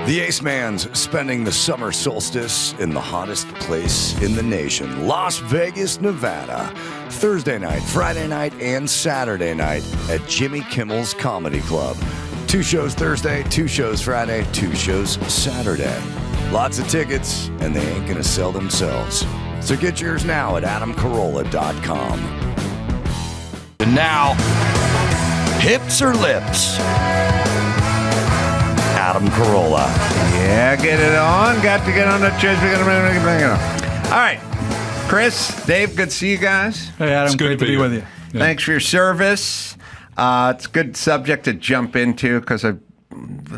The Ace Man's spending the summer solstice in the hottest place in the nation, Las Vegas, Nevada. Thursday night, Friday night, and Saturday night at Jimmy Kimmel's Comedy Club. 2 shows Thursday, 2 shows Friday, 2 shows Saturday. Lots of tickets, and they ain't gonna sell themselves. So get yours now at adamcarolla.com. And now, hips or lips? Adam Carolla. Yeah, get it on. Got to get on the church. We got to bring it on. All right. Chris, Dave, good to see you guys. Hey, Adam. Great to be with you. Yeah. Thanks for your service. It's a good subject to jump into because I've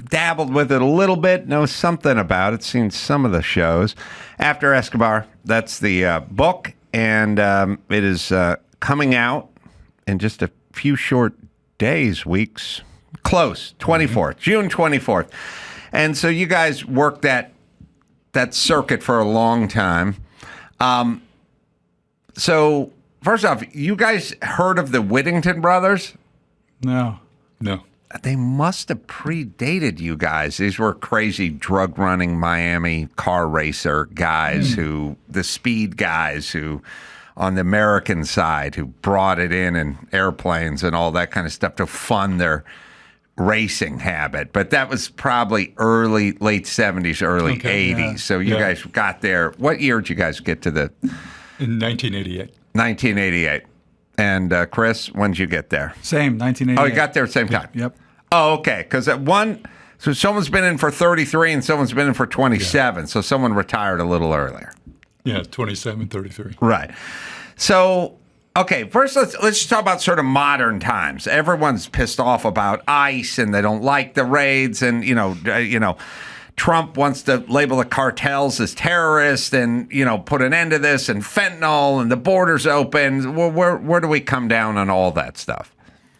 dabbled with it a little bit, know something about it, seen some of the shows. After Escobar, that's the book, and it is coming out in just a few short days, weeks. Close, 24th, June 24th. And so you guys worked that circuit for a long time. So first off, you guys heard of the Whittington brothers? No. They must have predated you guys. These were crazy drug-running Miami car racer guys the speed guys who, on the American side, who brought it in airplanes and all that kind of stuff to fund their racing habit. But that was probably late 70s, early 80s. Yeah. So you guys got there. What year did you guys get to the... In 1988. 1988. And Chris, when did you get there? Same, 1988. Oh, you got there at the same time? Yep. Oh, okay. Because so someone's been in for 33 and someone's been in for 27. Yeah. So someone retired a little earlier. Yeah, 27, 33. Right. So... Okay, first let's just talk about sort of modern times. Everyone's pissed off about ICE and they don't like the raids, and you know, Trump wants to label the cartels as terrorists and put an end to this, and fentanyl, and the border's open. Where do we come down on all that stuff?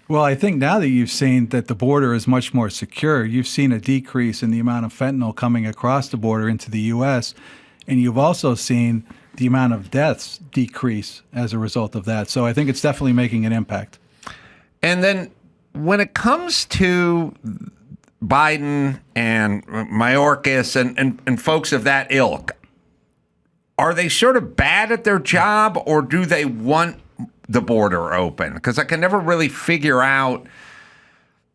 Well, I think now that you've seen that the border is much more secure, you've seen a decrease in the amount of fentanyl coming across the border into the U.S., and you've also seen the amount of deaths decrease as a result of that. So I think it's definitely making an impact. And then when it comes to Biden and Mayorkas and folks of that ilk, are they sort of bad at their job, or do they want the border open? Because I can never really figure out,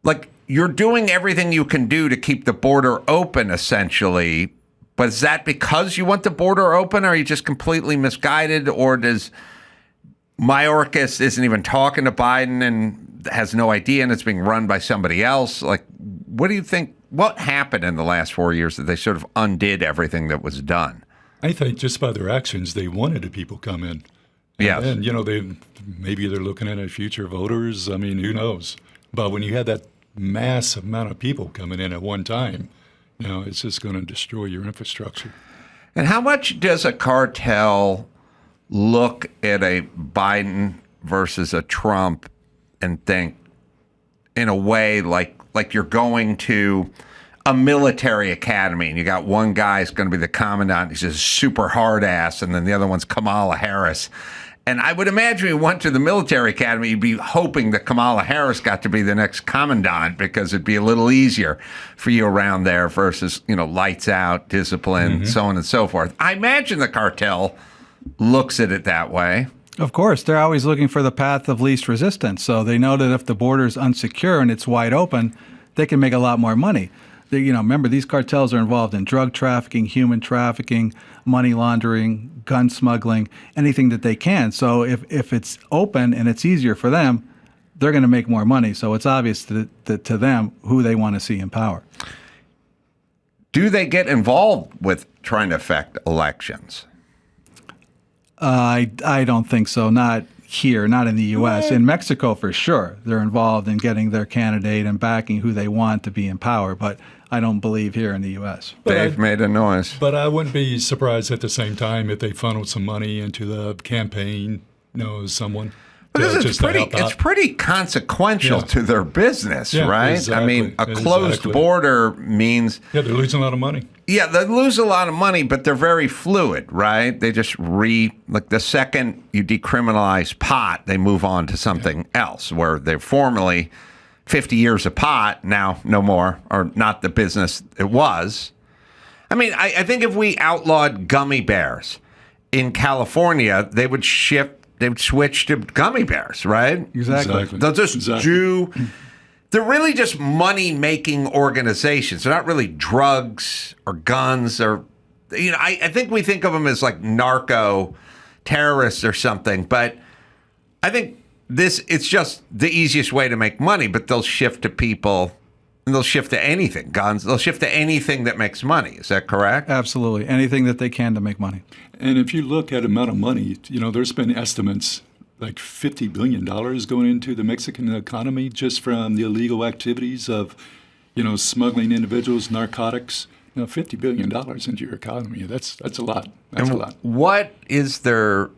like, you're doing everything you can do to keep the border open, essentially. But is that because you want the border open, or are you just completely misguided? Or does Mayorkas isn't even talking to Biden and has no idea, and it's being run by somebody else? Like, what do you think? What happened in the last 4 years that they sort of undid everything that was done? I think just by their actions, they wanted the people come in. Yes. And, maybe they're looking at future voters. I mean, who knows? But when you had that massive amount of people coming in at one time, it's just going to destroy your infrastructure. And how much does a cartel look at a Biden versus a Trump and think, in a way, like you're going to a military academy and you got one guy's going to be the commandant, he's just super hard ass, and then the other one's Kamala Harris. And I would imagine if you went to the military academy, you'd be hoping that Kamala Harris got to be the next commandant, because it'd be a little easier for you around there versus, lights out, discipline, so on and so forth. I imagine the cartel looks at it that way. Of course. They're always looking for the path of least resistance. So they know that if the border's unsecure and it's wide open, they can make a lot more money. Remember, these cartels are involved in drug trafficking, human trafficking, money laundering, gun smuggling, anything that they can. So if it's open and it's easier for them, they're going to make more money. So it's obvious to them who they want to see in power. Do they get involved with trying to affect elections? I don't think so. Not here, not in the U.S. In Mexico, for sure, they're involved in getting their candidate and backing who they want to be in power. But I don't believe here in the U.S. Dave made a noise. But I wouldn't be surprised at the same time if they funneled some money into the campaign, someone. Because it's pretty consequential to their business, right? Exactly. I mean, a closed border means... Yeah, they're losing a lot of money. Yeah, they lose a lot of money, but they're very fluid, right? They just like the second you decriminalize pot, they move on to something else, where they're formerly 50 years of pot, now no more, or not the business it was. I mean, I think if we outlawed gummy bears in California, they would switch to gummy bears, right? Exactly. They'll just they're really just money-making organizations. They're not really drugs or guns or, I think we think of them as like narco terrorists or something, but I think it's just the easiest way to make money, but they'll shift to people. And they'll shift to anything, guns. They'll shift to anything that makes money. Is that correct? Absolutely. Anything that they can to make money. And if you look at amount of money, there's been estimates like $50 billion going into the Mexican economy just from the illegal activities of, smuggling individuals, narcotics. $50 billion into your economy. That's a lot. That's a lot. What is there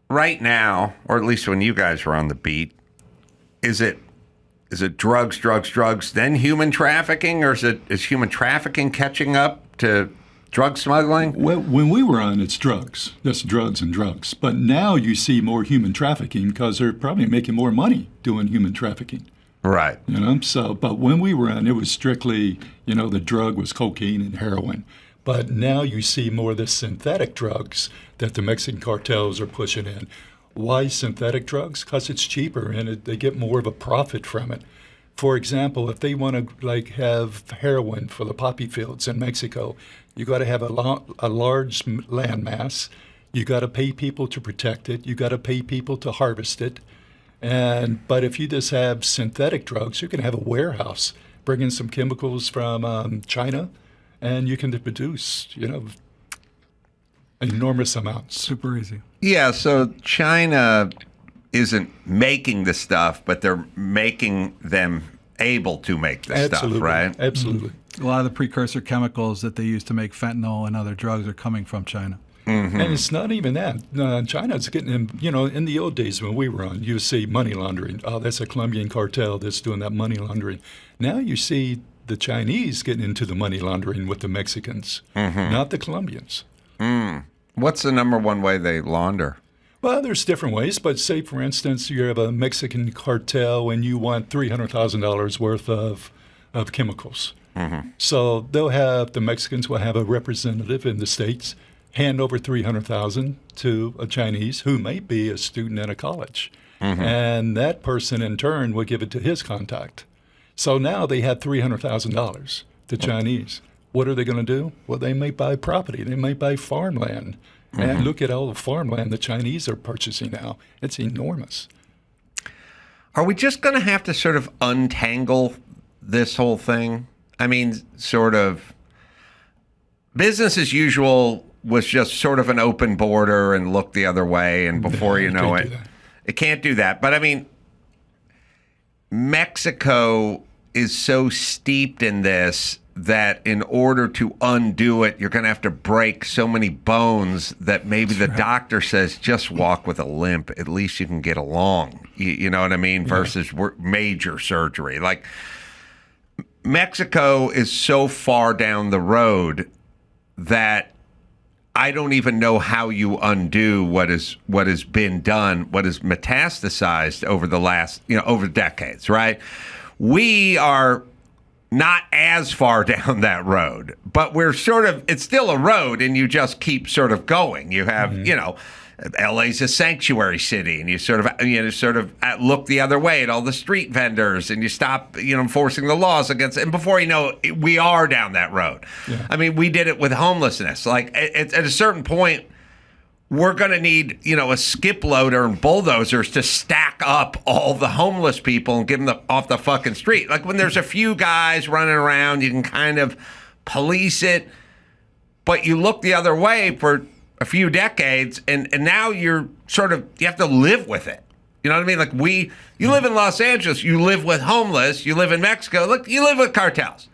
right now, or at least when you guys were on the beat, is it drugs, then human trafficking, or is human trafficking catching up to drug smuggling? Well, when we were on, it's drugs. That's drugs and drugs. But now you see more human trafficking because they're probably making more money doing human trafficking. Right. But when we were on, it was strictly, the drug was cocaine and heroin. But now you see more of the synthetic drugs that the Mexican cartels are pushing in. Why synthetic drugs? Because it's cheaper and they get more of a profit from it. For example, if they want to have heroin for the poppy fields in Mexico, you got to have a large land mass. You got to pay people to protect it. You got to pay people to harvest it. But if you just have synthetic drugs, you can have a warehouse, bring in some chemicals from China, and you can produce, enormous amounts. Super easy. Yeah, so China isn't making the stuff, but they're making them able to make the stuff, right? Absolutely. A lot of the precursor chemicals that they use to make fentanyl and other drugs are coming from China. Mm-hmm. And it's not even that. China's getting in the old days when we were on, you see money laundering. Oh, that's a Colombian cartel that's doing that money laundering. Now you see the Chinese getting into the money laundering with the Mexicans, not the Colombians. What's the number one way they launder? Well, there's different ways, but say, for instance, you have a Mexican cartel and you want $300,000 worth of chemicals. So the Mexicans will have a representative in the States hand over $300,000 to a Chinese who may be a student at a college. And that person, in turn, will give it to his contact. So now they have $300,000, the Chinese. What are they going to do? Well, they may buy property. They may buy farmland. And look at all the farmland the Chinese are purchasing now. It's enormous. Are we just going to have to sort of untangle this whole thing? I mean, sort of business as usual was just sort of an open border and look the other way. And before you know it, it can't do that. But I mean, Mexico is so steeped in this that in order to undo it, you're going to have to break so many bones that maybe the doctor says, just walk with a limp. At least you can get along. You know what I mean? Versus major surgery. Like, Mexico is so far down the road that I don't even know how you undo what has been done, what is metastasized over the last, over decades, right? We are not as far down that road, but we're it's still a road, and you just keep sort of going. You have, LA's a sanctuary city, and you sort of look the other way at all the street vendors, and you stop, enforcing the laws against it. And before you know it, we are down that road. Yeah. I mean, we did it with homelessness. Like, at a certain point, we're going to need, a skip loader and bulldozers to stack up all the homeless people and get them off the fucking street. Like, when there's a few guys running around, you can kind of police it, but you look the other way for a few decades, and now you have to live with it. You know what I mean? Like, you live in Los Angeles, you live with homeless, you live in Mexico, look, you live with cartels.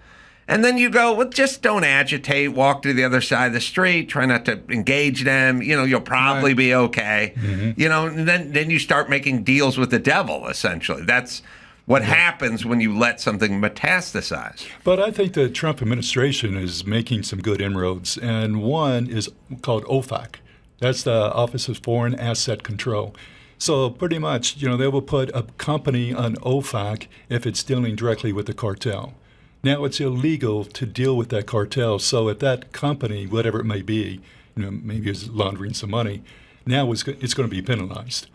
And then you go, well, just don't agitate, walk to the other side of the street, try not to engage them, you'll probably be okay. And then you start making deals with the devil, essentially. That's what happens when you let something metastasize. But I think the Trump administration is making some good inroads, and one is called OFAC. That's the Office of Foreign Asset Control. So pretty much, they will put a company on OFAC if it's dealing directly with the cartel. Now it's illegal to deal with that cartel. So at that company, whatever it may be, maybe it's laundering some money, now it's going to be penalized.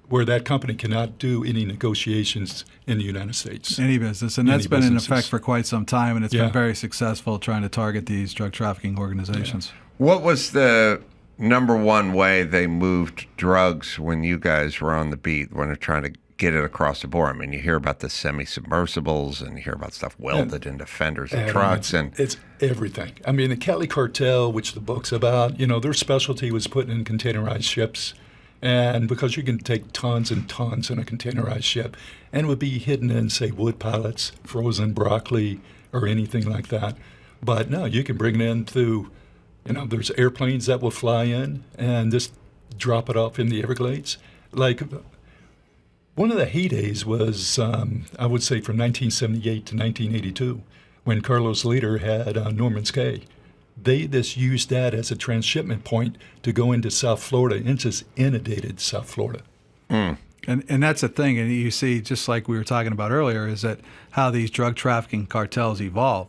Where that company cannot do any negotiations in the United States. Any business. And that's been in effect for quite some time, and it's been very successful trying to target these drug trafficking organizations. What was the number one way they moved drugs when you guys were on the beat, when they're trying to get it across the board? I mean, you hear about the semi-submersibles, and you hear about stuff welded into fenders and trucks. It's everything. I mean, the Cali Cartel, which the book's about, their specialty was putting in containerized ships. And because you can take tons and tons in a containerized ship, and it would be hidden in, say, wood pallets, frozen broccoli, or anything like that. But no, you can bring it in through, there's airplanes that will fly in and just drop it off in the Everglades. Like, one of the heydays was, I would say, from 1978 to 1982, when Carlos Leader had Norman's Cay. They just used that as a transshipment point to go into South Florida, into inundated South Florida. And that's the thing, and you see, just like we were talking about earlier, is that how these drug trafficking cartels evolve.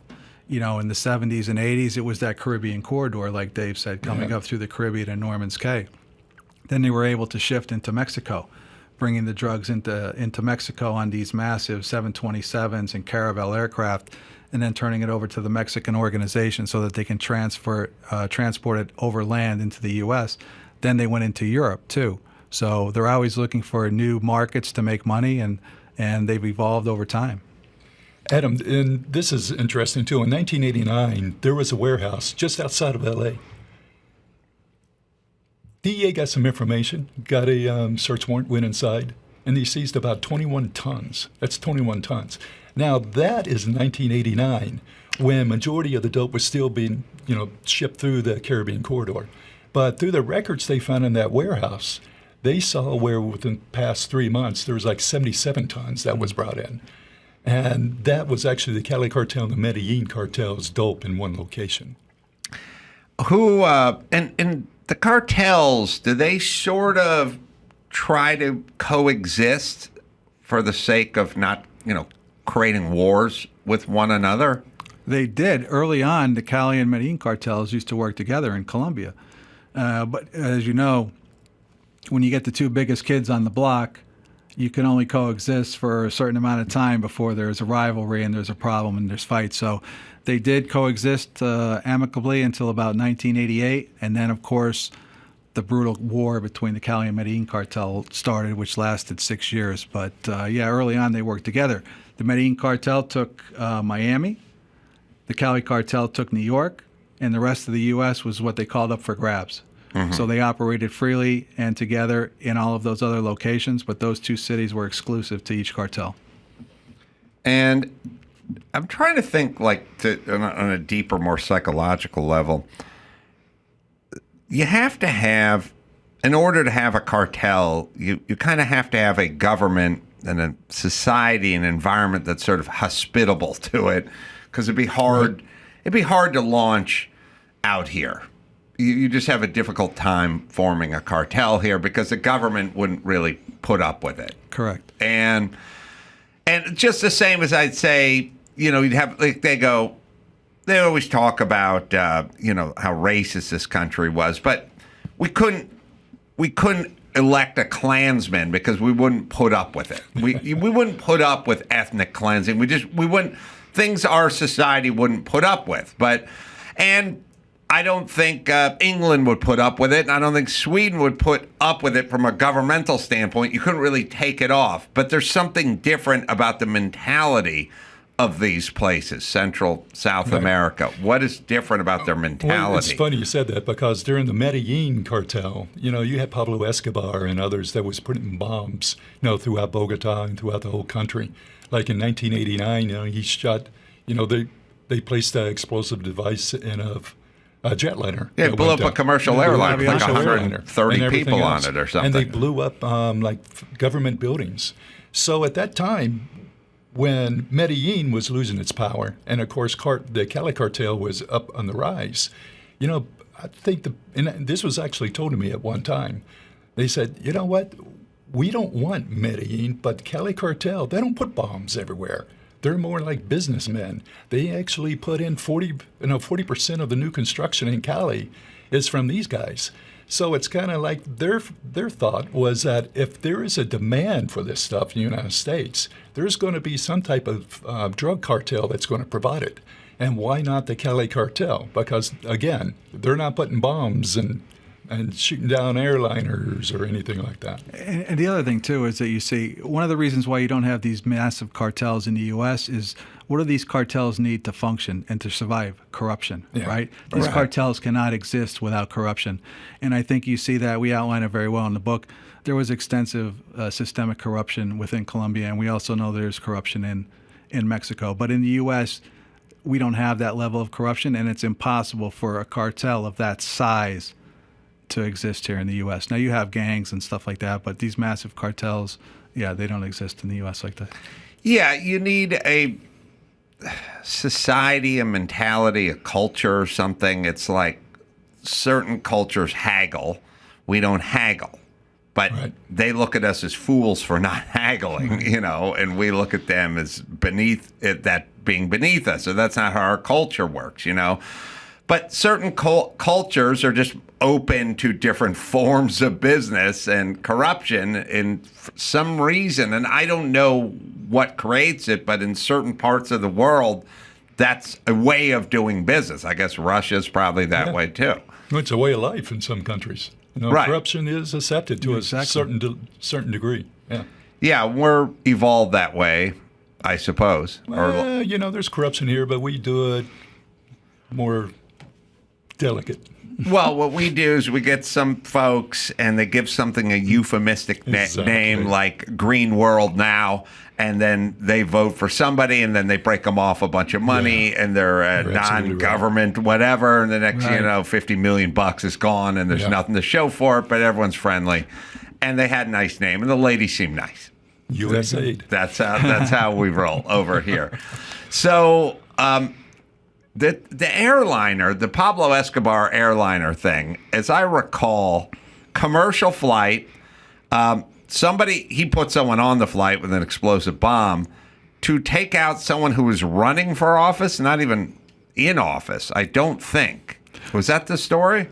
In the 70s and 80s, it was that Caribbean corridor, like Dave said, coming up through the Caribbean and Norman's Cay. Then they were able to shift into Mexico, bringing the drugs into Mexico on these massive 727s and Caravel aircraft, and then turning it over to the Mexican organization so that they can transport it overland into the U.S. Then they went into Europe, too. So they're always looking for new markets to make money, and they've evolved over time. Adam, and this is interesting, too. In 1989, there was a warehouse just outside of L.A. DEA got some information, got a search warrant, went inside, and they seized about 21 tons. That's 21 tons. Now, that is 1989, when majority of the dope was still being, shipped through the Caribbean corridor. But through the records they found in that warehouse, they saw where within the past 3 months, there was like 77 tons that was brought in. And that was actually the Cali Cartel and the Medellin Cartel's dope in one location. And the cartels, do they sort of try to coexist for the sake of not, creating wars with one another? They did. Early on, the Cali and Medellin cartels used to work together in Colombia. But as you know, when you get the two biggest kids on the block, you can only coexist for a certain amount of time before there's a rivalry and there's a problem and there's fights. So they did coexist amicably until about 1988. And then, of course, the brutal war between the Cali and Medellin cartel started, which lasted 6 years. But early on they worked together. The Medellin cartel took Miami, the Cali cartel took New York, and the rest of the U.S. was what they called up for grabs. Mm-hmm. So they operated freely and together in all of those other locations, but those two cities were exclusive to each cartel. And I'm trying to think, on a deeper, more psychological level, you have to have, in order to have a cartel, you kind of have to have a government and a society, an environment that's sort of hospitable to it, because it'd be hard to launch out here. You just have a difficult time forming a cartel here because the government wouldn't really put up with it. Correct. And just the same as I'd say, you'd have, they always talk about, how racist this country was, but we couldn't elect a Klansman because we wouldn't put up with it. We wouldn't put up with ethnic cleansing. We wouldn't, things our society wouldn't put up with. And I don't think England would put up with it, and I don't think Sweden would put up with it from a governmental standpoint. You couldn't really take it off. But there's something different about the mentality of these places, Central, South America. What is different about their mentality? Well, it's funny you said that, because during the Medellin cartel, you had Pablo Escobar and others that was putting bombs, throughout Bogota and throughout the whole country. Like in 1989, he shot, they placed an explosive device in a jetliner. Yeah, it blew up a commercial airline with like 130 people on it or something. And they blew up government buildings. So at that time, when Medellin was losing its power, and of course the Cali cartel was up on the rise, I think and this was actually told to me at one time. They said, what? We don't want Medellin, but Cali cartel, they don't put bombs everywhere. They're more like businessmen. They actually put in 40% of the new construction in Cali is from these guys. So it's kind of like their thought was that if there is a demand for this stuff in the United States, there's going to be some type of drug cartel that's going to provide it. And why not the Cali cartel? Because, again, they're not putting bombs and shooting down airliners or anything like that. And the other thing, too, is that you see one of the reasons why you don't have these massive cartels in the U.S. is what do these cartels need to function and to survive? Corruption, right? These cartels cannot exist without corruption. And I think you see that. We outline it very well in the book. There was extensive systemic corruption within Colombia, and we also know there's corruption in Mexico. But in the U.S., we don't have that level of corruption, and it's impossible for a cartel of that size to exist here in the U.S. Now, you have gangs and stuff like that, but these massive cartels, they don't exist in the U.S. like that. Yeah, you need a society, a mentality, a culture or something. It's like certain cultures haggle. We don't haggle. But they look at us as fools for not haggling, and we look at them as being beneath us. So that's not how our culture works, But certain cultures are just open to different forms of business and corruption in some reason. And I don't know what creates it, but in certain parts of the world, that's a way of doing business. I guess Russia's probably that way, too. Well, it's a way of life in some countries. Corruption is accepted to a certain degree. Yeah, we're evolved that way, I suppose. Well, there's corruption here, but we do it more delicate. Well, what we do is we get some folks and they give something a euphemistic name like Green World Now, and then they vote for somebody, and then they break them off a bunch of money, and they're a non-government whatever, and the next $50 million is gone, and there's nothing to show for it, but everyone's friendly. And they had a nice name, and the lady seemed nice. USAID. That's how we roll over here. So the airliner, the Pablo Escobar airliner thing, as I recall, commercial flight, he put someone on the flight with an explosive bomb to take out someone who was running for office, not even in office, I don't think. Was that the story?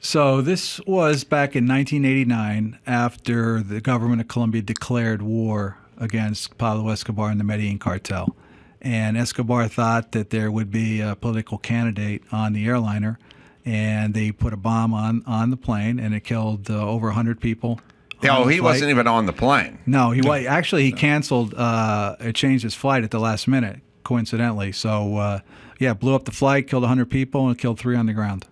So this was back in 1989 after the government of Colombia declared war against Pablo Escobar and the Medellin cartel. And Escobar thought that there would be a political candidate on the airliner, and they put a bomb on the plane, and it killed over 100 people. He wasn't even on the plane. No, he canceled, changed his flight at the last minute, coincidentally. So, blew up the flight, killed 100 people, and killed 3 on the ground.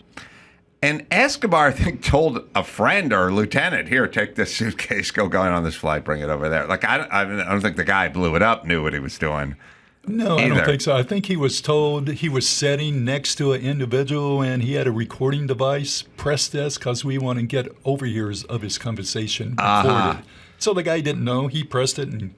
And Escobar, I think, told a friend or a lieutenant, here, take this suitcase, go on this flight, bring it over there. Like, I don't think the guy who blew it up knew what he was doing. No, I don't think so. I think he was told he was sitting next to an individual and he had a recording device. Press this because we want to get overhears of his conversation recorded. So the guy didn't know. He pressed it and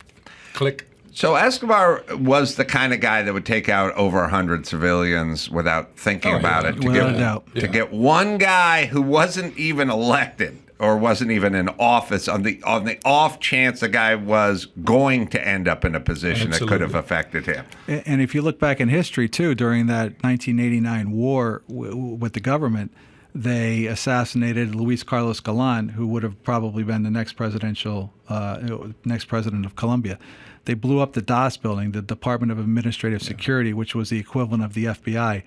click. So Escobar was the kind of guy that would take out over 100 civilians without thinking about it. To get one guy who wasn't even elected or wasn't even in office on the off chance the guy was going to end up in a position that could have affected him. And if you look back in history, too, during that 1989 war with the government, they assassinated Luis Carlos Galán, who would have probably been the next president of Colombia. They blew up the DAS building, the Department of Administrative Security, which was the equivalent of the FBI.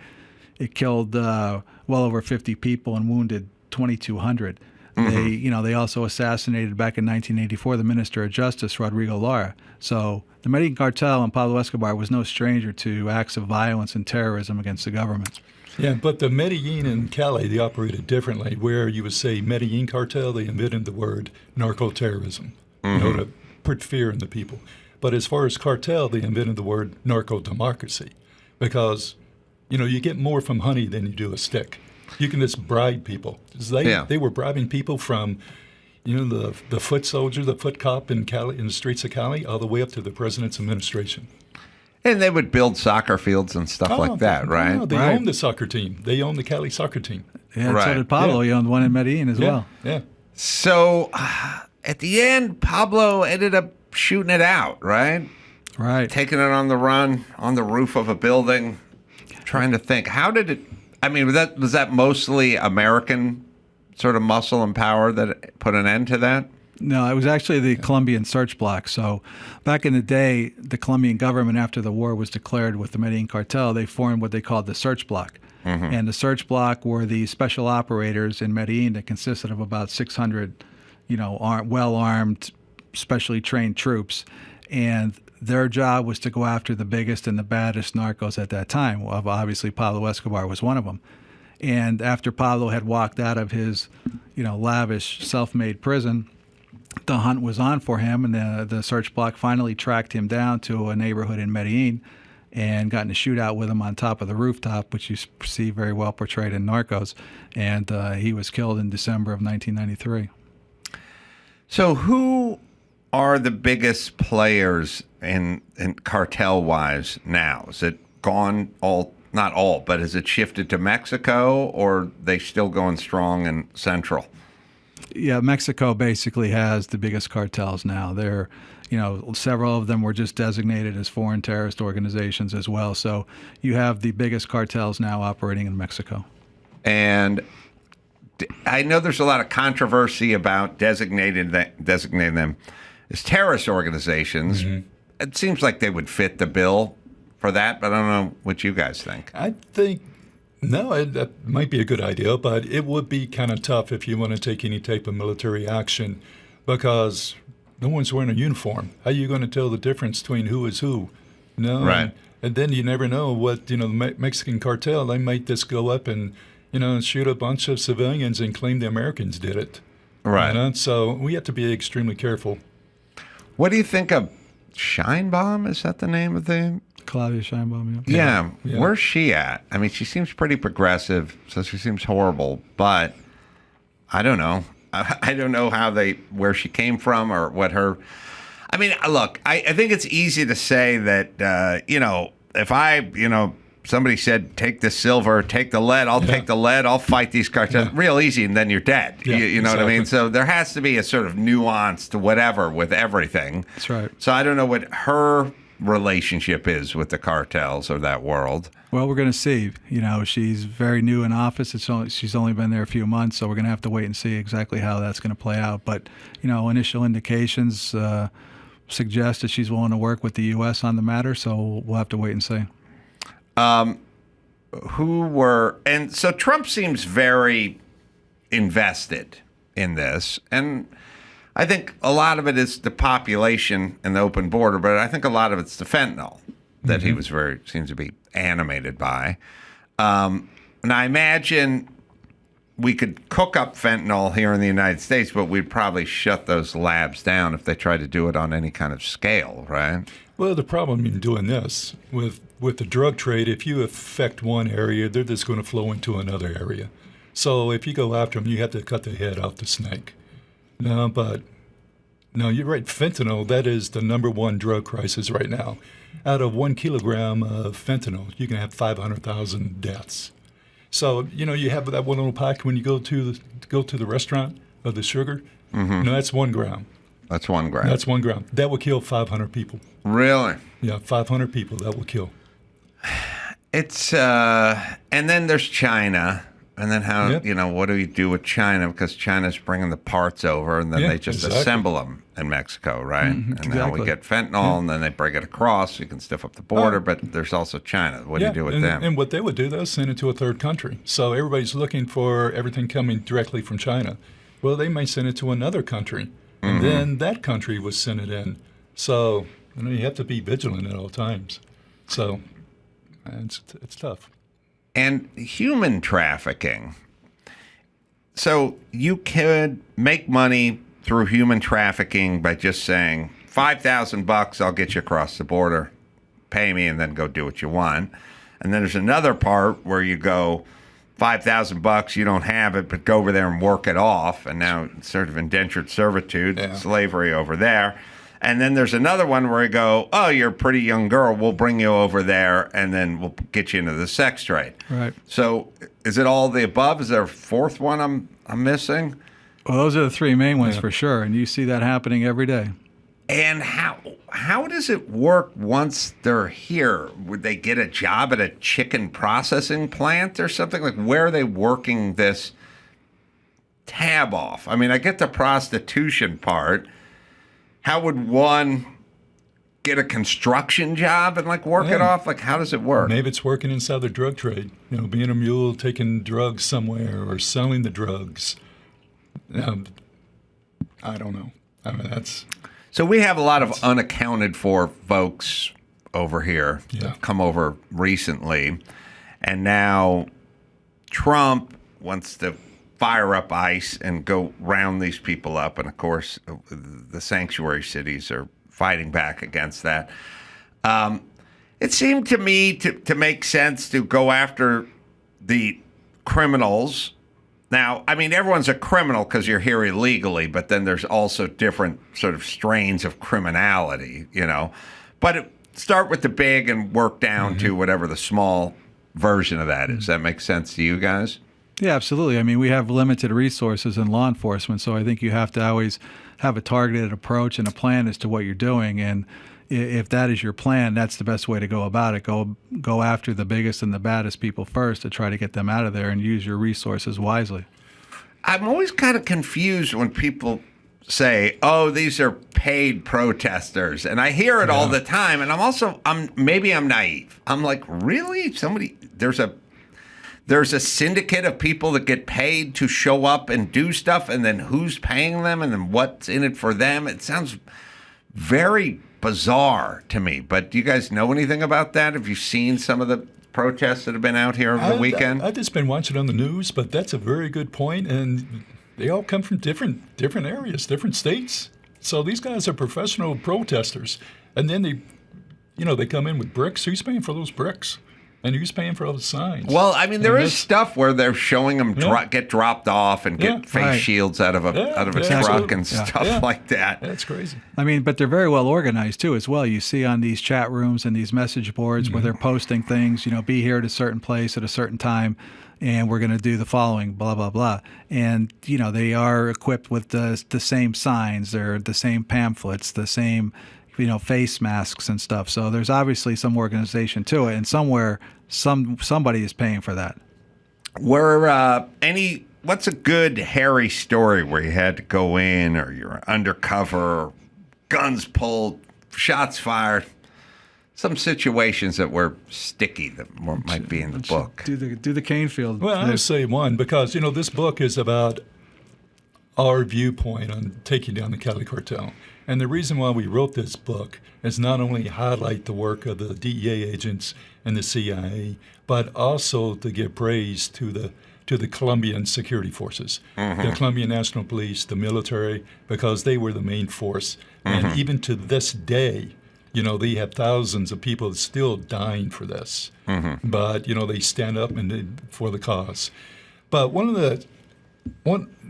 It killed well over 50 people and wounded 2,200. They also assassinated back in 1984 the Minister of Justice, Rodrigo Lara. So the Medellin cartel and Pablo Escobar was no stranger to acts of violence and terrorism against the government. Yeah, but the Medellin and Cali, they operated differently, where you would say Medellin cartel, they invented the word narco-terrorism, to put fear in the people. But as far as cartel, they invented the word narco-democracy because, you get more from honey than you do a stick. You can just bribe people. They were bribing people from, the foot soldier, the foot cop in Cali, in the streets of Cali, all the way up to the president's administration. And they would build soccer fields and stuff like that, right? No, they owned the soccer team. They owned the Cali soccer team. Yeah, so did Pablo. He owned one in Medellin as well. Yeah. So at the end, Pablo ended up shooting it out, right? Right. taking it on the run, on the roof of a building, trying to think. How did it, I mean, was that mostly American sort of muscle and power that put an end to that? No, it was actually the Colombian search block. So back in the day, the Colombian government, after the war was declared with the Medellin cartel, they formed what they called the search block. And the search block were the special operators in Medellin that consisted of about 600, well-armed, specially trained troops. And their job was to go after the biggest and the baddest narcos at that time. Well, obviously, Pablo Escobar was one of them. And after Pablo had walked out of his, lavish, self-made prison, the hunt was on for him, and the search block finally tracked him down to a neighborhood in Medellin and got in a shootout with him on top of the rooftop, which you see very well portrayed in Narcos. And he was killed in December of 1993. So who are the biggest players in cartel-wise now? Is it gone all, not all, but has it shifted to Mexico, or are they still going strong in Central? Yeah, Mexico basically has the biggest cartels now. They're, several of them were just designated as foreign terrorist organizations as well. So you have the biggest cartels now operating in Mexico. And I know there's a lot of controversy about designating them as terrorist organizations. It seems like they would fit the bill for that, but I don't know what you guys think. I think, no, that might be a good idea, but it would be kind of tough if you want to take any type of military action because no one's wearing a uniform. How are you going to tell the difference between who is who? No, right. And then you never know what, the Mexican cartel, they might just go up and, shoot a bunch of civilians and claim the Americans did it. Right. So we have to be extremely careful. What do you think of Scheinbaum? Is that the name of the... Claudia Scheinbaum, Yeah. Where's she at? I mean, she seems pretty progressive, so she seems horrible, but I don't know. I don't know where she came from or what her... I mean, look, I think it's easy to say that, if somebody said, take the silver, take the lead, I'll take the lead, I'll fight these cartels. Real easy, and then you're dead. Yeah, you know exactly. what I mean? So there has to be a sort of nuance to whatever with everything. That's right. So I don't know what her relationship is with the cartels or that world. Well, we're going to see. She's very new in office. She's only been there a few months, so we're going to have to wait and see exactly how that's going to play out. But, initial indications suggest that she's willing to work with the U.S. on the matter, so we'll have to wait and see. And so Trump seems very invested in this, and I think a lot of it is the population and the open border, but I think a lot of it's the fentanyl that he was seems to be animated by. And I imagine we could cook up fentanyl here in the United States, but we'd probably shut those labs down if they tried to do it on any kind of scale, right? Well, the problem in doing this with the drug trade, if you affect one area, they're just going to flow into another area. So if you go after them, you have to cut the head off the snake. No, you're right. Fentanyl, that is the number one drug crisis right now. Out of 1 kilogram of fentanyl, you can have 500,000 deaths. So, you have that one little pack when you go to the restaurant of the sugar. That's 1 gram. That's 1 gram. That's 1 gram. That will kill 500 people. Really? Yeah, 500 people that will kill. It's and then there's China. And then what do we do with China? Because China's bringing the parts over, and then they just assemble them in Mexico, right? And now we get fentanyl, and then they bring it across. So you can stiff up the border, but there's also China. What do you do with them? And what they would do, they'll send it to a third country. So everybody's looking for everything coming directly from China. Well, they may send it to another country, and then that country would send it in. So you have to be vigilant at all times. So it's tough. And human trafficking. So you could make money through human trafficking by just saying, $5,000, I'll get you across the border, pay me, and then go do what you want. And then there's another part where you go, $5,000, you don't have it, but go over there and work it off. And now it's sort of indentured servitude, slavery over there. And then there's another one where you go, oh, you're a pretty young girl. We'll bring you over there, and then we'll get you into the sex trade. Right. So is it all the above? Is there a fourth one I'm missing? Well, those are the three main ones for sure, and you see that happening every day. And how does it work once they're here? Would they get a job at a chicken processing plant or something? Like, where are they working this tab off? I mean, I get the prostitution part. How would one get a construction job and like work it off? Like, how does it work? Maybe it's working inside the drug trade. You know, being a mule, taking drugs somewhere, or selling the drugs. I don't know. I mean, that's... So we have a lot of unaccounted for folks over here that have come over recently. And now Trump wants to fire up ICE and go round these people up. And, of course, the sanctuary cities are fighting back against that. It seemed to me to make sense to go after the criminals. Now, I mean, everyone's a criminal because you're here illegally, but then there's also different sort of strains of criminality, you know. But start with the big and work down to whatever the small version of that is. That makes sense to you guys? Yeah, absolutely. I mean, we have limited resources in law enforcement, so I think you have to always have a targeted approach and a plan as to what you're doing. And if that is your plan, that's the best way to go about it. Go after the biggest and the baddest people first to try to get them out of there and use your resources wisely. I'm always kind of confused when people say, "Oh, these are paid protesters," and I hear it all the time. And maybe I'm naive. I'm like, really? There's a syndicate of people that get paid to show up and do stuff, and then who's paying them, and then what's in it for them? It sounds very bizarre to me. But do you guys know anything about that? Have you seen some of the protests that have been out here over the weekend? I've just been watching on the news, but that's a very good point, and they all come from different areas, different states. So these guys are professional protesters, and then they come in with bricks. Who's paying for those bricks? And who's paying for all the signs? Well, I mean, there is stuff where they're showing them get dropped off and get face shields out of a truck and stuff like that. That's crazy. I mean, but they're very well organized too, as well. You see on these chat rooms and these message boards where they're posting things. You know, be here at a certain place at a certain time, and we're going to do the following, blah blah blah. And you know, they are equipped with the same signs. They're the same pamphlets, the same, face masks and stuff. So there's obviously some organization to it, and somewhere somebody is paying for that. What's a good hairy story where you had to go in, or you're undercover, guns pulled, shots fired? Some situations that were sticky that might be in the book. Do the Canefield. Well, I would say one, because this book is about our viewpoint on taking down the Cali cartel. And the reason why we wrote this book is not only highlight the work of the DEA agents and the CIA, but also to give praise to the Colombian security forces, the Colombian National Police, the military, because they were the main force. And even to this day, they have thousands of people still dying for this. But, they stand up for the cause. But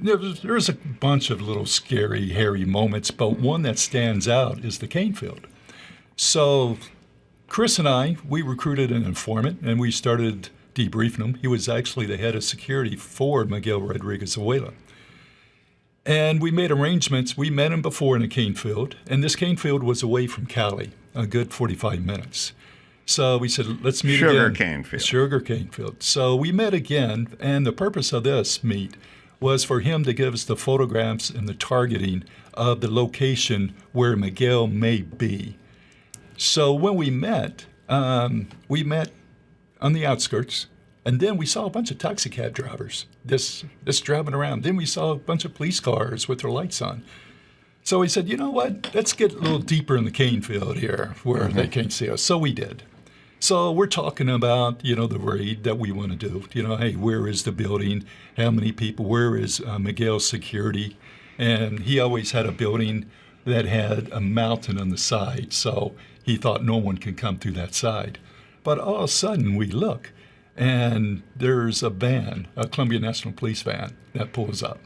there's a bunch of little scary, hairy moments, but one that stands out is the Canefield. So Chris and I, we recruited an informant, and we started debriefing him. He was actually the head of security for Miguel Rodriguez-Abuela. And we made arrangements. We met him before in a Canefield, and this Canefield was away from Cali, a good 45 minutes. So we said, let's meet again. Sugar cane field. So we met again, and the purpose of this meet was for him to give us the photographs and the targeting of the location where Miguel may be. So when we met on the outskirts, and then we saw a bunch of taxicab drivers just driving around. Then we saw a bunch of police cars with their lights on. So we said, you know what, let's get a little deeper in the cane field here where they can't see us. So we did. So we're talking about, the raid that we want to do. Hey, where is the building? How many people? Where is Miguel's security? And he always had a building that had a mountain on the side, so he thought no one can come through that side. But all of a sudden we look, and there's a van, a Colombian National Police van, that pulls up.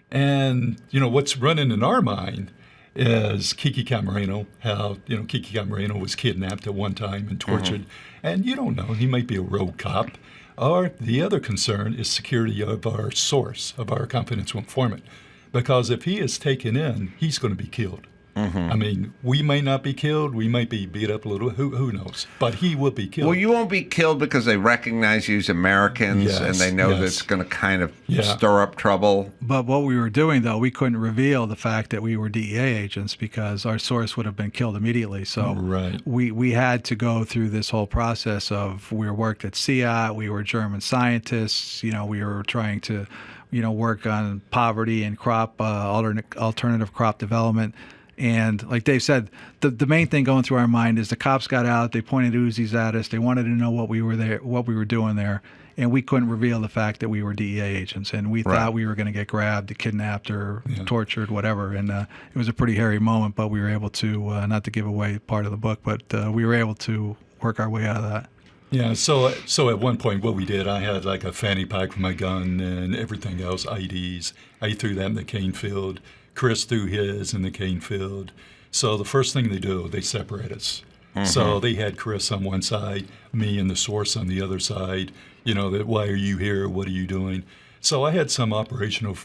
And, what's running in our mind is Kiki Camarena, how, Kiki Camarena was kidnapped at one time and tortured. And you don't know, he might be a rogue cop. Or the other concern is security of our source, of our confidential informant. Because if he is taken in, he's going to be killed. I mean, we may not be killed. We might be beat up a little. Who knows? But he will be killed. Well, you won't be killed because they recognize you as Americans Yes, and they know yes. that it's going to kind of Yeah. stir up trouble. But what we were doing, though, we couldn't reveal the fact that we were DEA agents because our source would have been killed immediately. So Right. we had to go through this whole process of we worked at SIAT, we were German scientists, we were trying to, work on poverty and crop, alternative crop development. And like Dave said, the main thing going through our mind is the cops got out, they pointed Uzis at us, they wanted to know what we were doing there, and we couldn't reveal the fact that we were DEA agents, and we thought we were going to get grabbed, kidnapped, or tortured, whatever. And it was a pretty hairy moment, but we were able to, not to give away part of the book, but we were able to work our way out of that. Yeah, so at one point what we did, I had like a fanny pack for my gun and everything else, IDs. I threw that in the cane field. Chris threw his in the cane field. So the first thing they do, they separate us. So they had Chris on one side, me and the source on the other side. That why are you here? What are you doing? So I had some operational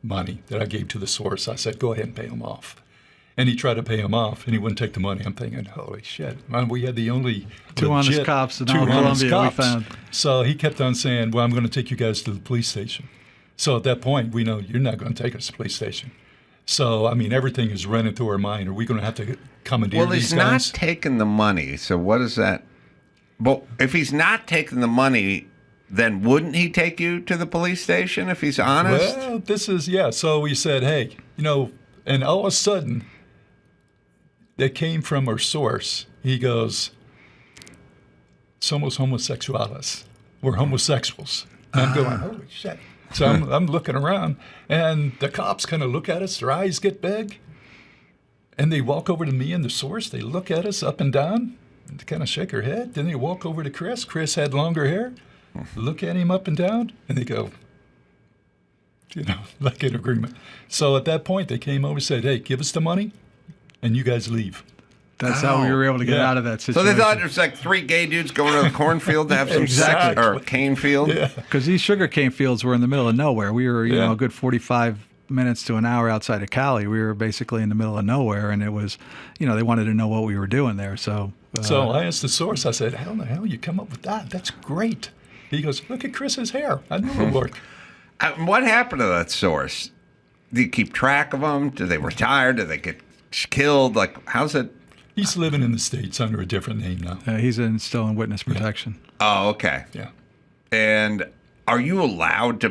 money that I gave to the source. I said, go ahead and pay him off. And he tried to pay him off, and he wouldn't take the money. I'm thinking, holy shit. Man, we had the only Two honest cops in all Colombia we found. So he kept on saying, well, I'm going to take you guys to the police station. So at that point, we know you're not going to take us to the police station. So, I mean, everything is running through our mind. Are we going to have to commandeer these guys? Well, he's not taking the money. So what is that? Well, if he's not taking the money, then wouldn't he take you to the police station if he's honest? Well, So we said, hey, and all of a sudden, that came from our source. He goes, somos homosexuales. We're homosexuals. And I'm going, holy shit. So I'm looking around, and the cops kind of look at us. Their eyes get big, and they walk over to me and the source. They look at us up and down, and they kind of shake their head. Then they walk over to Chris. Chris had longer hair. Look at him up and down, and they go, like in agreement. So at that point, they came over and said, hey, give us the money, and you guys leave. That's how we were able to get out of that So situation. they thought it was like three gay dudes going to the cornfield to have some sex, or cane field? Yeah. Because these sugar cane fields were in the middle of nowhere. We were, Yeah. a good 45 minutes to an hour outside of Cali. We were basically in the middle of nowhere, and it was, they wanted to know what we were doing there. So I asked the source, I said, how the hell you come up with that? That's great. He goes, look at Chris's hair. I knew it would work. What happened to that source? Do you keep track of them? Do they retire? Do they get killed? Like, how's it? He's living in the States under a different name now. he's still in witness protection. Oh, okay. Yeah. And are you allowed to,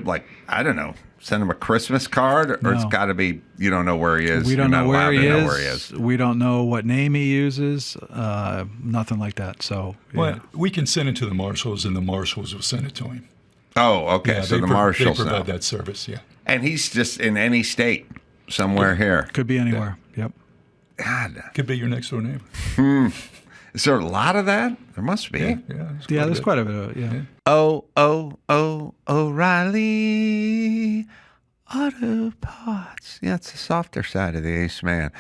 send him a Christmas card? Or it's No. got to be, you don't know where he is. We don't You're know not where allowed he to is. know where he is. We don't know what name he uses. Nothing like that. So, Well, we can send it to the marshals, and the marshals will send it to him. Oh, okay. Yeah, So they the pro- marshals They know. provide that service, yeah. And he's just in any state somewhere here. could be anywhere. Yep. God. Could be your next door neighbor. Is there a lot of that? There must be. Yeah, there's quite a bit of it. Yeah. Oh, O'Reilly Auto Parts. Yeah, it's the softer side of the Ace Man.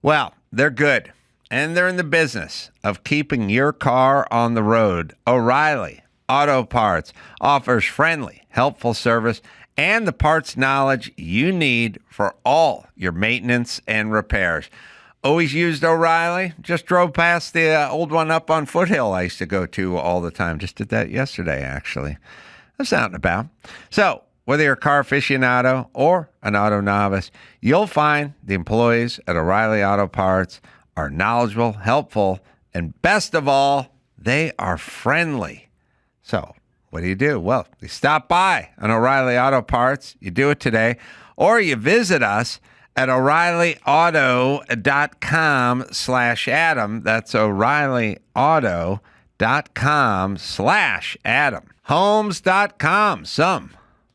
Well, they're good, and they're in the business of keeping your car on the road. O'Reilly Auto Parts offers friendly, helpful service and the parts knowledge you need for all your maintenance and repairs. Always used O'Reilly. Just drove past the old one up on Foothill I used to go to all the time. Just did that yesterday, actually. That's out and about. So, whether you're a car aficionado or an auto novice, you'll find the employees at O'Reilly Auto Parts are knowledgeable, helpful, and best of all, they are friendly. So, what do? Well, you stop by on O'Reilly Auto Parts. You do it today. Or you visit us at O'ReillyAuto.com/Adam. That's O'ReillyAuto.com/Adam. Homes.com. Some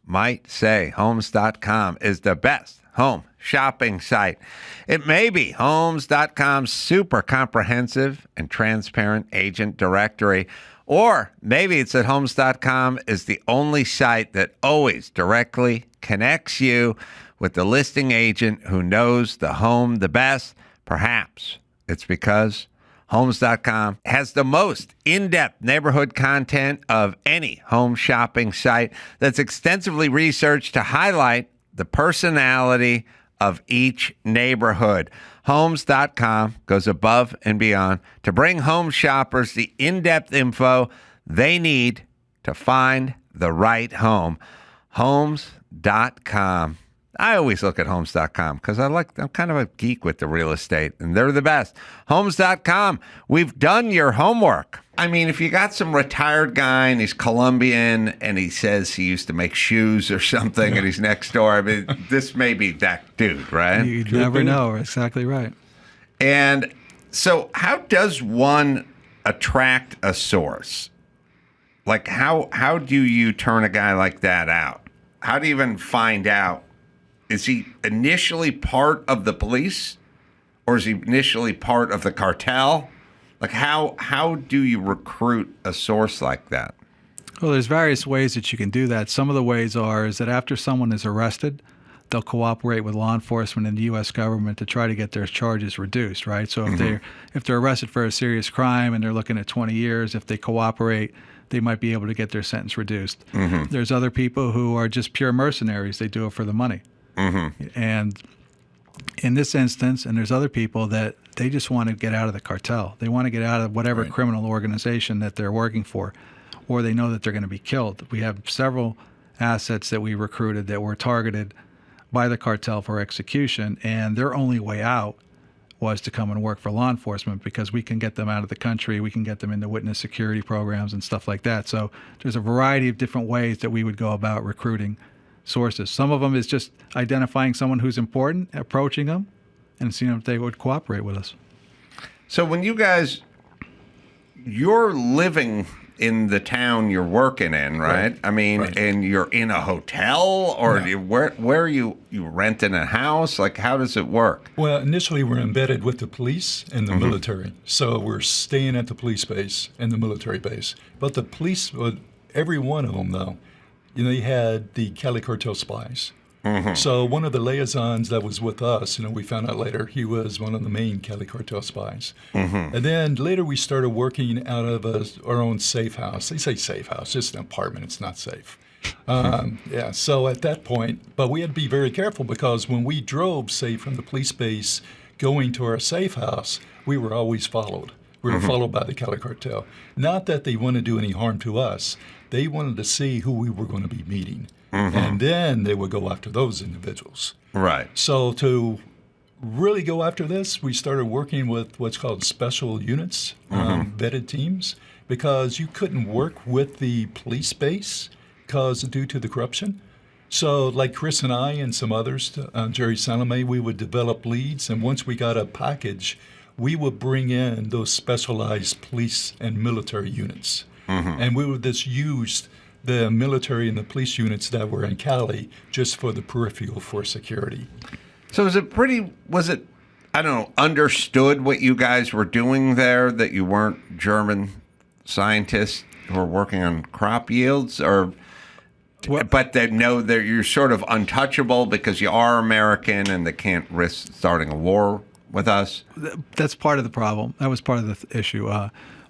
might say Homes.com is the best home shopping site. It may be Homes.com's super comprehensive and transparent agent directory. Or maybe it's that Homes.com is the only site that always directly connects you with the listing agent who knows the home the best. Perhaps it's because Homes.com has the most in-depth neighborhood content of any home shopping site that's extensively researched to highlight the personality of each neighborhood. Homes.com goes above and beyond to bring home shoppers the in-depth info they need to find the right home. Homes.com. I always look at Homes.com because I'm kind of a geek with the real estate, and they're the best. Homes.com. We've done your homework. I mean, if you got some retired guy and he's Colombian and he says he used to make shoes or something and he's next door, I mean, this may be that dude, right? You never know. Exactly right. And so how does one attract a source? Like, how do you turn a guy like that out? How do you even find out? Is he initially part of the police, or is he initially part of the cartel? Like, how do you recruit a source like that? Well, there's various ways that you can do that. Some of the ways is that after someone is arrested, they'll cooperate with law enforcement and the U.S. government to try to get their charges reduced, right? So if they're arrested for a serious crime and they're looking at 20 years, if they cooperate, they might be able to get their sentence reduced. There's other people who are just pure mercenaries. They do it for the money. And in this instance, and there's other people that they just want to get out of the cartel. They want to get out of whatever criminal organization that they're working for, or they know that they're going to be killed. We have several assets that we recruited that were targeted by the cartel for execution, and their only way out was to come and work for law enforcement because we can get them out of the country, we can get them into witness security programs and stuff like that. So there's a variety of different ways that we would go about recruiting sources. Some of them is just identifying someone who's important, approaching them, and seeing if they would cooperate with us. So when you're living in the town you're working in, right? I mean, and you're in a hotel, or where are you renting a house? Like, how does it work? Well, initially we're embedded with the police and the military. So we're staying at the police base and the military base. But the police, every one of them, though, they had the Cali cartel spies. So one of the liaisons that was with us, we found out later, he was one of the main Cali cartel spies. And then later we started working out of our own safe house. They say safe house, just an apartment. It's not safe. So at that point, but we had to be very careful because when we drove, say, from the police base going to our safe house, we were always followed. We were followed by the Cali cartel. Not that they wanted to do any harm to us. They wanted to see who we were going to be meeting. And then they would go after those individuals. Right. So to really go after this, we started working with what's called special units, vetted teams, because you couldn't work with the police base due to the corruption. So like Chris and I and some others, Jerry Salome, we would develop leads. And once we got a package, we would bring in those specialized police and military units. And we would just use the military and the police units that were in Cali just for the peripheral for security. So was it, understood what you guys were doing there, that you weren't German scientists who were working on crop yields, but they know that you're sort of untouchable because you are American and they can't risk starting a war with us? That's part of the problem. That was part of the issue.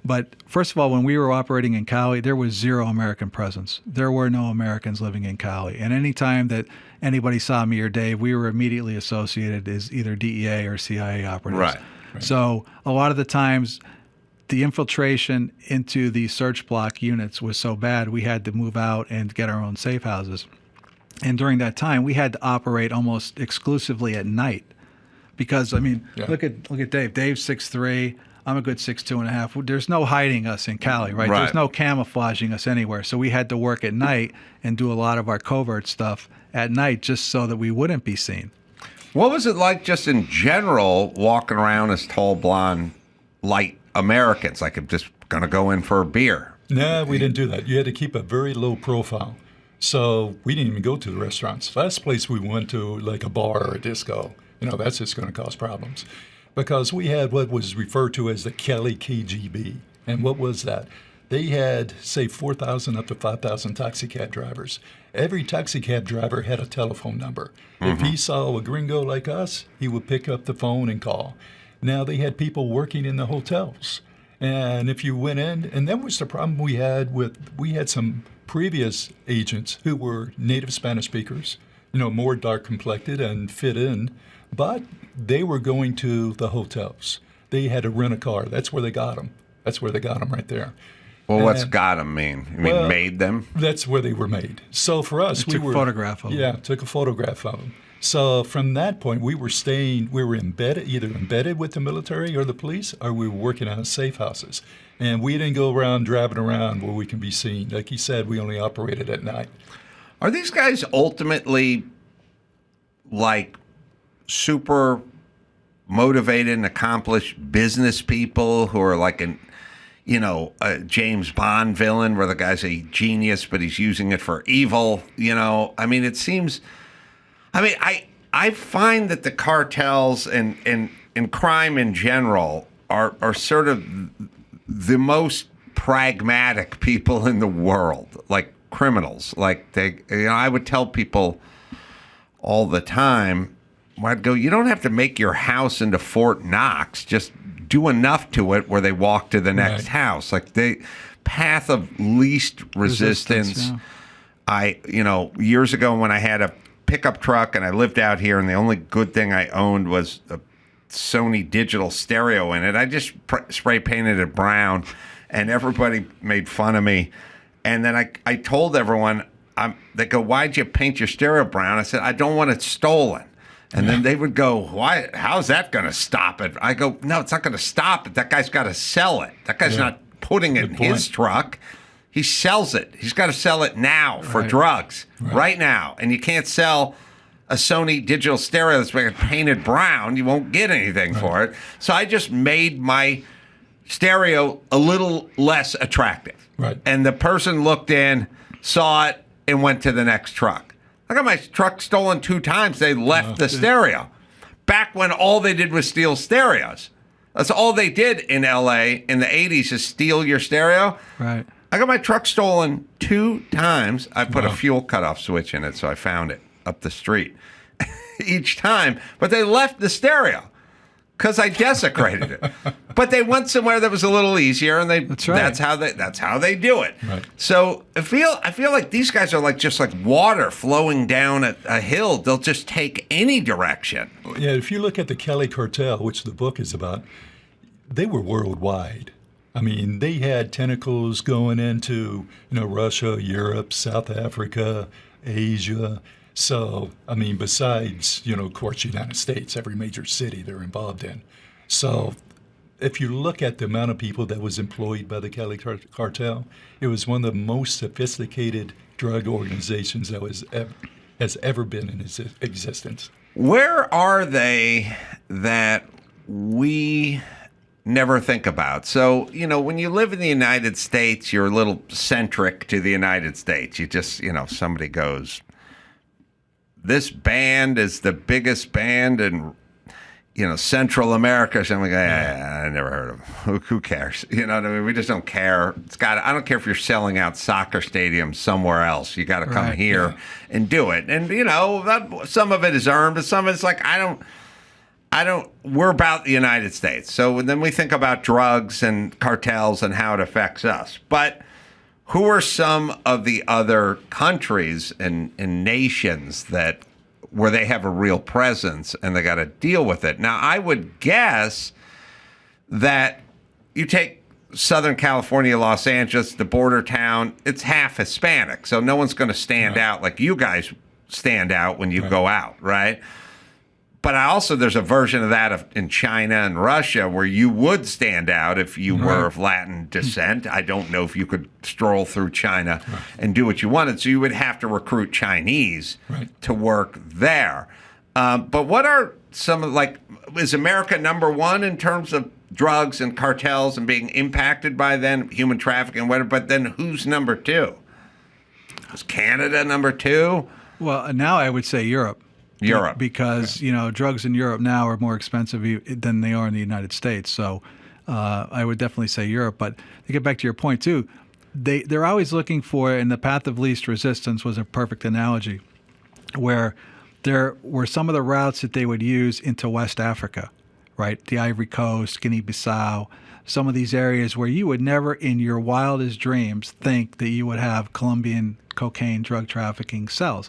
But first of all, when we were operating in Cali, there was zero American presence. There were no Americans living in Cali. And any time that anybody saw me or Dave, we were immediately associated as either DEA or CIA operatives. Right. So a lot of the times, the infiltration into the search block units was so bad, we had to move out and get our own safe houses. And during that time, we had to operate almost exclusively at night. Because, look at Dave. Dave's 6'3". I'm a good 6'2.5". There's no hiding us in Cali, right? There's no camouflaging us anywhere. So we had to work at night and do a lot of our covert stuff at night just so that we wouldn't be seen. What was it like just in general walking around as tall, blonde, light Americans? Like, I'm just going to go in for a beer. No, we didn't do that. You had to keep a very low profile. So we didn't even go to the restaurants. Last place we went to, like a bar or a disco, that's just going to cause problems. Because we had what was referred to as the Cali KGB. And what was that? They had, say, 4,000 up to 5,000 taxi cab drivers. Every taxi cab driver had a telephone number. If he saw a gringo like us, he would pick up the phone and call. Now they had people working in the hotels. And if you went in, and that was the problem we had some previous agents who were native Spanish speakers, more dark complected and fit in, but they were going to the hotels. They had to rent a car. That's where they got them. That's where they got them right there. Well, what's got them mean? You mean made them? That's where they were made. So for us, took a photograph of them. Yeah, took a photograph of them. So from that point, we were either embedded with the military or the police, or we were working out of safe houses. And we didn't go around driving around where we can be seen. Like you said, we only operated at night. Are these guys ultimately like super motivated and accomplished business people who are like a James Bond villain where the guy's a genius, but he's using it for evil? I mean, it seems. I mean, I find that the cartels and crime in general are sort of the most pragmatic people in the world, like criminals. Like I would tell people all the time, I'd go, you don't have to make your house into Fort Knox. Just do enough to it where they walk to the next house. Like the path of least resistance. Yeah. Years ago when I had a pickup truck and I lived out here and the only good thing I owned was a Sony digital stereo in it, I just spray painted it brown and everybody made fun of me. And then I told everyone, they go, why'd you paint your stereo brown? I said, I don't want it stolen. And then they would go, why? How's that going to stop it? I go, no, it's not going to stop it. That guy's got to sell it. That guy's not putting it in his truck. He sells it. He's got to sell it now for drugs, right now. And you can't sell a Sony digital stereo that's painted brown. You won't get anything for it. So I just made my stereo a little less attractive. Right. And the person looked in, saw it, and went to the next truck. I got my truck stolen 2 times. They left the stereo. Back when all they did was steal stereos. That's all they did in L.A. in the 80s is steal your stereo. Right. I got my truck stolen 2 times. I put a fuel cutoff switch in it, so I found it up the street each time. But they left the stereo because I desecrated it. But they went somewhere that was a little easier, and that's how they do it. Right. So I feel like these guys are like just like water flowing down a hill. They'll just take any direction. Yeah, if you look at the Cali cartel, which the book is about, they were worldwide. I mean, they had tentacles going into, Russia, Europe, South Africa, Asia. So, I mean, besides, of course, United States, every major city they're involved in. So if you look at the amount of people that was employed by the Cali cartel, it was one of the most sophisticated drug organizations that has ever been in existence. Where are they that we never think about? So, when you live in the United States, you're a little centric to the United States. You just, somebody goes, this band is the biggest band in, Central America. So I'm like, I never heard of them. Who cares? You know what I mean? We just don't care. I don't care if you're selling out soccer stadiums somewhere else. You got to come here and do it. And, some of it is earned, but some of it's like, we're about the United States. So then we think about drugs and cartels and how it affects us. But who are some of the other countries and nations where they have a real presence and they got to deal with it? Now, I would guess that you take Southern California, Los Angeles, the border town, it's half Hispanic. So no one's going to stand out like you guys stand out when you go out, right? But there's a version of that in China and Russia where you would stand out if you were of Latin descent. I don't know if you could stroll through China and do what you wanted. So you would have to recruit Chinese to work there. But what are some of, is America number one in terms of drugs and cartels and being impacted by them, human trafficking, whatever? But then who's number 2? Is Canada number 2? Well, now I would say Europe. Because, drugs in Europe now are more expensive than they are in the United States. So I would definitely say Europe. But to get back to your point, too, they're always looking for, and the path of least resistance was a perfect analogy, where there were some of the routes that they would use into West Africa, right? The Ivory Coast, Guinea-Bissau, some of these areas where you would never in your wildest dreams think that you would have Colombian cocaine drug trafficking cells.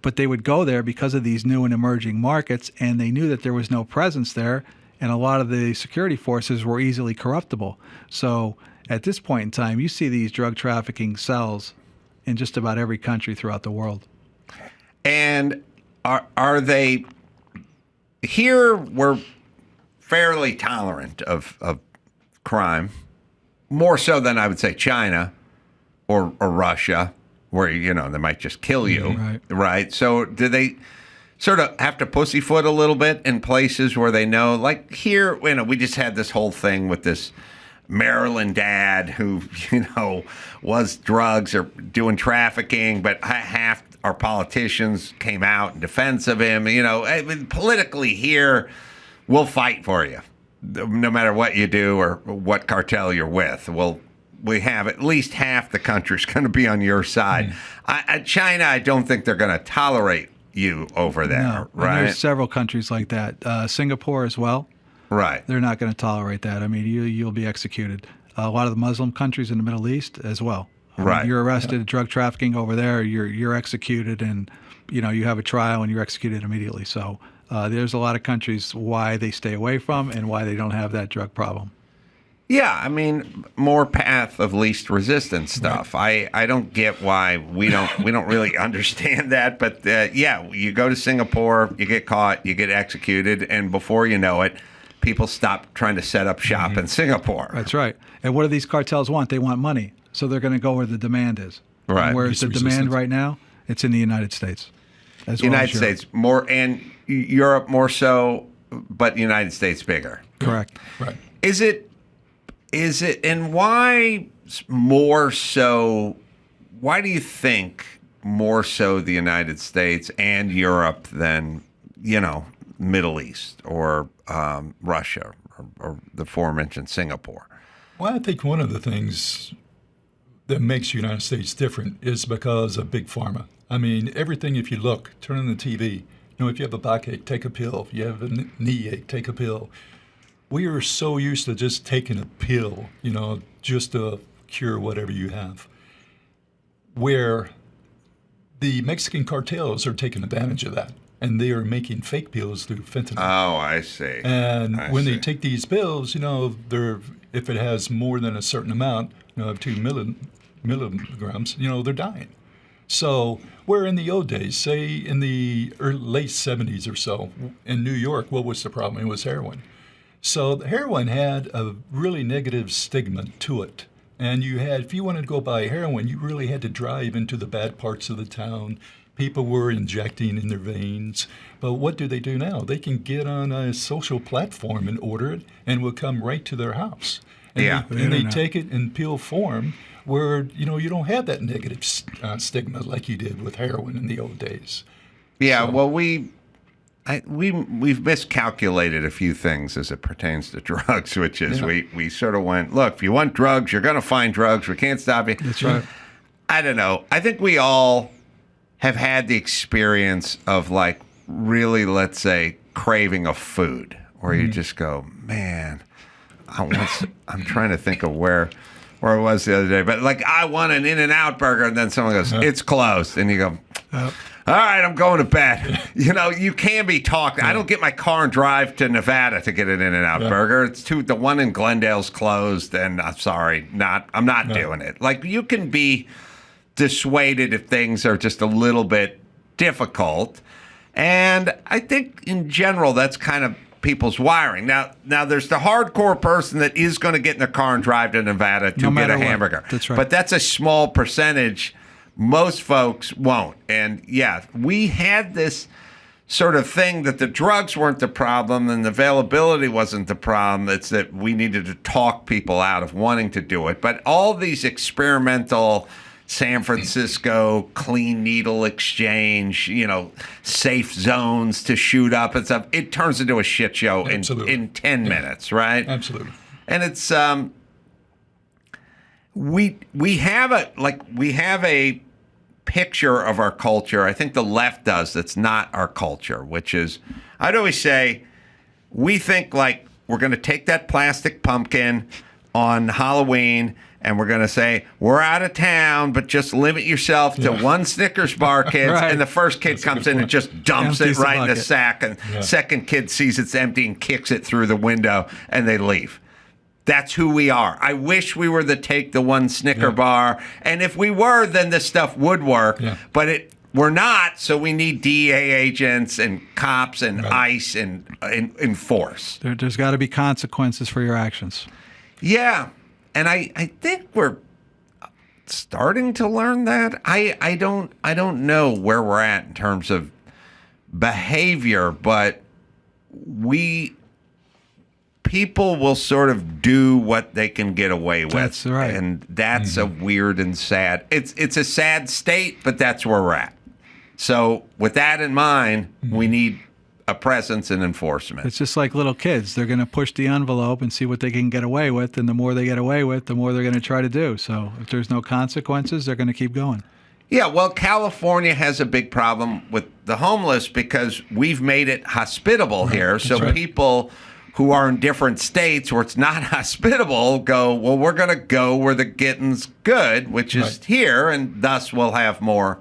but they would go there because of these new and emerging markets, and they knew that there was no presence there, and a lot of the security forces were easily corruptible. So at this point in time, you see these drug trafficking cells in just about every country throughout the world. And are they here? We're fairly tolerant of crime, more so than I would say China or Russia, where they might just kill you, right? So do they sort of have to pussyfoot a little bit in places where they know, like here, we just had this whole thing with this Maryland dad who, was drugs or doing trafficking, but half our politicians came out in defense of him. I mean, politically here, we'll fight for you, no matter what you do or what cartel you're with. We have at least half the country's going to be on your side. China, I don't think they're going to tolerate you over there, No, right? There's several countries like that. Singapore as well. Right. They're not going to tolerate that. I mean, you'll be executed. A lot of the Muslim countries in the Middle East as well. Right. You're arrested, drug trafficking over there, you're executed, and you have a trial and you're executed immediately. So there's a lot of countries why they stay away from and why they don't have that drug problem. Yeah, I mean, more path of least resistance stuff. Right. I don't get why we don't really understand that, but you go to Singapore, you get caught, you get executed, and before you know it, people stop trying to set up shop in Singapore. That's right. And what do these cartels want? They want money, so they're going to go where the demand is. Right. And where's the demand right now? It's in the United States. United States more, and Europe more so, but United States bigger. Correct. Right. Is it, and why more so? Why do you think more so the United States and Europe than Middle East or Russia or the aforementioned Singapore? Well, I think one of the things that makes the United States different is because of big pharma. I mean, everything, if you look, turn on the TV, if you have a backache, take a pill. If you have a knee ache, take a pill. We are so used to just taking a pill, just to cure whatever you have. Where the Mexican cartels are taking advantage of that. And they are making fake pills through fentanyl. Oh, I see. And when they take these pills, if it has more than a certain amount, of 2 milligrams, they're dying. So where in the old days, say in the late 70s or so, in New York, what was the problem? It was heroin. So the heroin had a really negative stigma to it. And if you wanted to go buy heroin, you really had to drive into the bad parts of the town. People were injecting in their veins. But what do they do now? They can get on a social platform and order it, and it will come right to their house. And they take it in pill form where, you don't have that negative stigma like you did with heroin in the old days. Yeah, well, we've miscalculated a few things as it pertains to drugs, which is we sort of went, look, if you want drugs, you're going to find drugs. We can't stop you. That's right. I don't know. I think we all have had the experience of really, let's say, craving of food, where you just go, man, I'm trying to think of where I was the other day, but I want an In-N-Out burger, and then someone goes, it's closed, and you go, all right, I'm going to bed. You can be talking. I don't get my car and drive to Nevada to get an In-N-Out burger. It's the one in Glendale's closed, and I'm sorry, I'm not doing it. You can be dissuaded if things are just a little bit difficult, and I think in general that's kind of people's wiring. Now there's the hardcore person that is going to get in their car and drive to Nevada to get a hamburger. That's right. But that's a small percentage. Most folks won't. And we had this sort of thing that the drugs weren't the problem and the availability wasn't the problem. It's that we needed to talk people out of wanting to do it. But all these experimental San Francisco clean needle exchange, safe zones to shoot up and stuff, it turns into a shit show in 10 minutes, right? Absolutely. And it's we have a picture of our culture. I think the left does that's not our culture, which is, I'd always say, we think we're going to take that plastic pumpkin on Halloween and we're going to say, we're out of town, but just limit yourself to one Snickers bar, kids. Right. And the first kid comes in and just dumps Empties it the right in the bucket. sack. And second kid sees it's empty and kicks it through the window, and they leave. That's who we are. I wish we were the take the one Snicker bar. And if we were, then this stuff would work. Yeah. But we're not, so we need DEA agents and cops and ICE and enforce. There's got to be consequences for your actions. Yeah. And I think we're starting to learn that. I don't know where we're at in terms of behavior, but people will sort of do what they can get away with. That's right. And that's a weird and sad. It's a sad state, but that's where we're at. So with that in mind, we need a presence and enforcement. It's just like little kids. They're going to push the envelope and see what they can get away with, and the more they get away with, the more they're going to try to do. So if there's no consequences, they're going to keep going. Yeah, well, California has a big problem with the homeless because we've made it hospitable here. So people who are in different states where it's not hospitable go, well, we're going to go where the getting's good, which is here, and thus we'll have more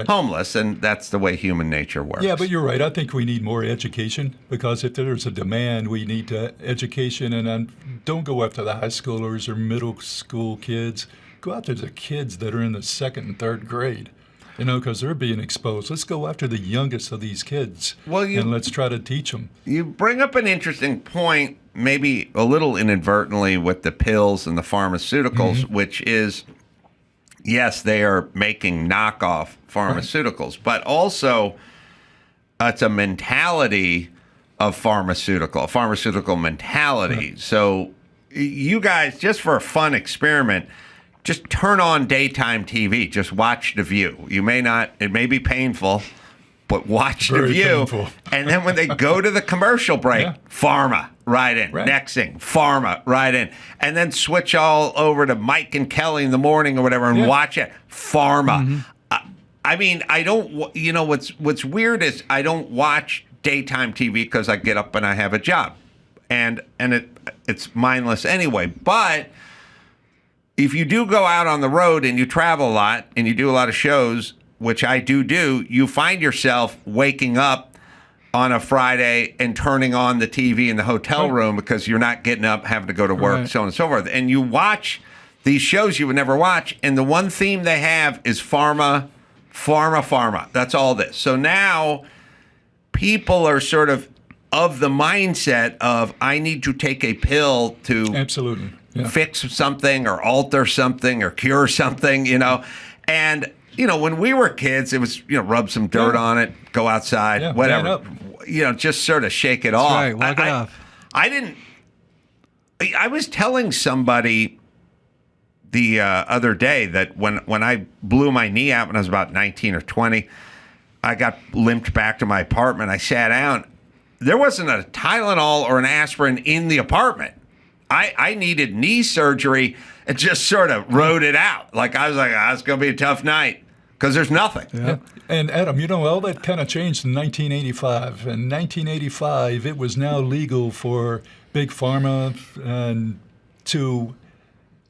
homeless, and that's the way human nature works. Yeah, but you're right. I think we need more education, because if there's a demand, we need education, and don't go after the high schoolers or middle school kids. Go after the kids that are in the second and third grade, because they're being exposed. Let's go after the youngest of these kids, and let's try to teach them. You bring up an interesting point, maybe a little inadvertently, with the pills and the pharmaceuticals, which is, yes, they are making knockoff pharmaceuticals, but also it's a mentality of pharmaceutical mentality. So you guys, just for a fun experiment, just turn on daytime TV. Just watch The View. It may be painful, but watch The View. Painful. And then when they go to the commercial break, pharma, right in. Next thing, pharma, right in. And then switch all over to Mike and Kelly in the morning or whatever and watch it. Pharma. I mean, I don't, what's weird is I don't watch daytime TV because I get up and I have a job. And it's mindless anyway. But if you do go out on the road and you travel a lot and you do a lot of shows, which I do, you find yourself waking up on a Friday and turning on the TV in the hotel room because you're not getting up, having to go to work, so on and so forth. And you watch these shows you would never watch, and the one theme they have is pharma. That's all this. So now people are sort of the mindset of, I need to take a pill to fix something or alter something or cure something, And, when we were kids, it was, rub some dirt on it, go outside, whatever. Just sort of shake it off. Right, walk it off. I was telling somebody the other day that when I blew my knee out when I was about 19 or 20, I got limped back to my apartment. I sat down. There wasn't a Tylenol or an aspirin in the apartment. I needed knee surgery and just sort of rode it out. I was like, it's going to be a tough night because there's nothing. Yeah. And Adam, all that kind of changed in 1985. In 1985, it was now legal for Big Pharma to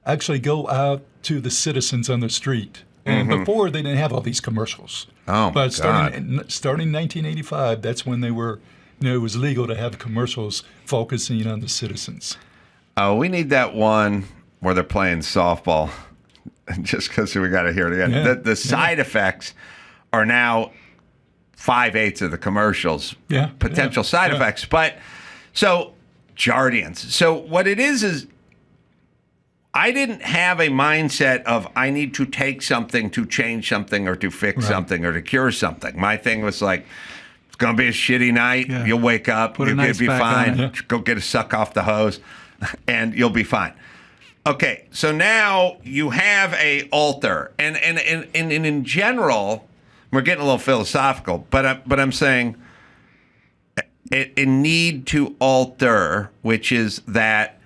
actually go out to the citizens on the street. And before, they didn't have all these commercials. But starting in 1985, that's when they were, it was legal to have commercials focusing on the citizens. Oh, we need that one where they're playing softball, just because we got to hear it again. Yeah. The side effects are now 5/8 of the commercials, potential side effects. But so Jardians. So what it is I didn't have a mindset of I need to take something to change something or to fix something or to cure something. My thing was like, it's going to be a shitty night. Yeah. You'll wake up. You'll be fine. Go get a suck off the hose, and you'll be fine. Okay, so now you have a alter, and in general, we're getting a little philosophical, but I'm saying a need to alter, which is that.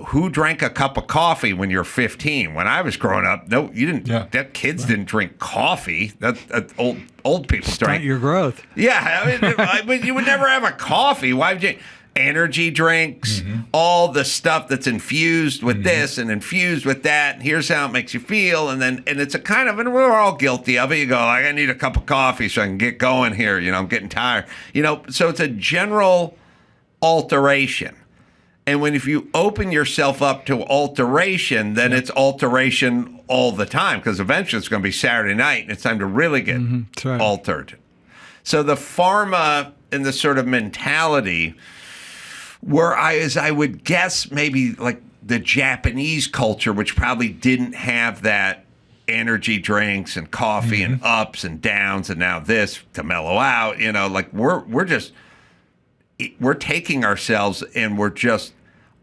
Who drank a cup of coffee when you're 15? When I was growing up, no, you didn't. Yeah. That kids didn't drink coffee. That old people drank. Stunt your growth. Yeah, I mean, you would never have a coffee. Why would you? energy drinks, all the stuff that's infused with this and infused with that. And here's how it makes you feel. And it's a kind of, and we're all guilty of it. You go, like, I need a cup of coffee so I can get going here. I'm getting tired. So it's a general alteration. And if you open yourself up to alteration, then it's alteration all the time, because eventually it's going to be Saturday night and it's time to really get altered. So the pharma and the sort of mentality, whereas I would guess maybe like the Japanese culture, which probably didn't have that energy drinks and coffee and ups and downs and now this to mellow out, like we're taking ourselves and we're just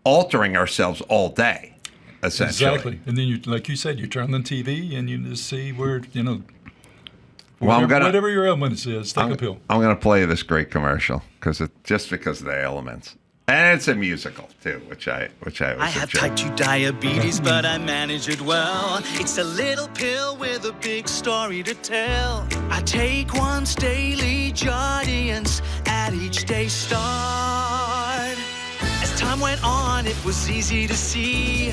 altering ourselves all day, essentially. Exactly. And then like you said, you turn on the TV and you just see where, well, whatever your ailment is, take a pill. I'm going to play this great commercial because of the elements. And it's a musical too, which I always have enjoy. type 2 diabetes, but I manage it well. It's a little pill with a big story to tell. I take once daily, Jardians, at each day start. As time went on, it was easy to see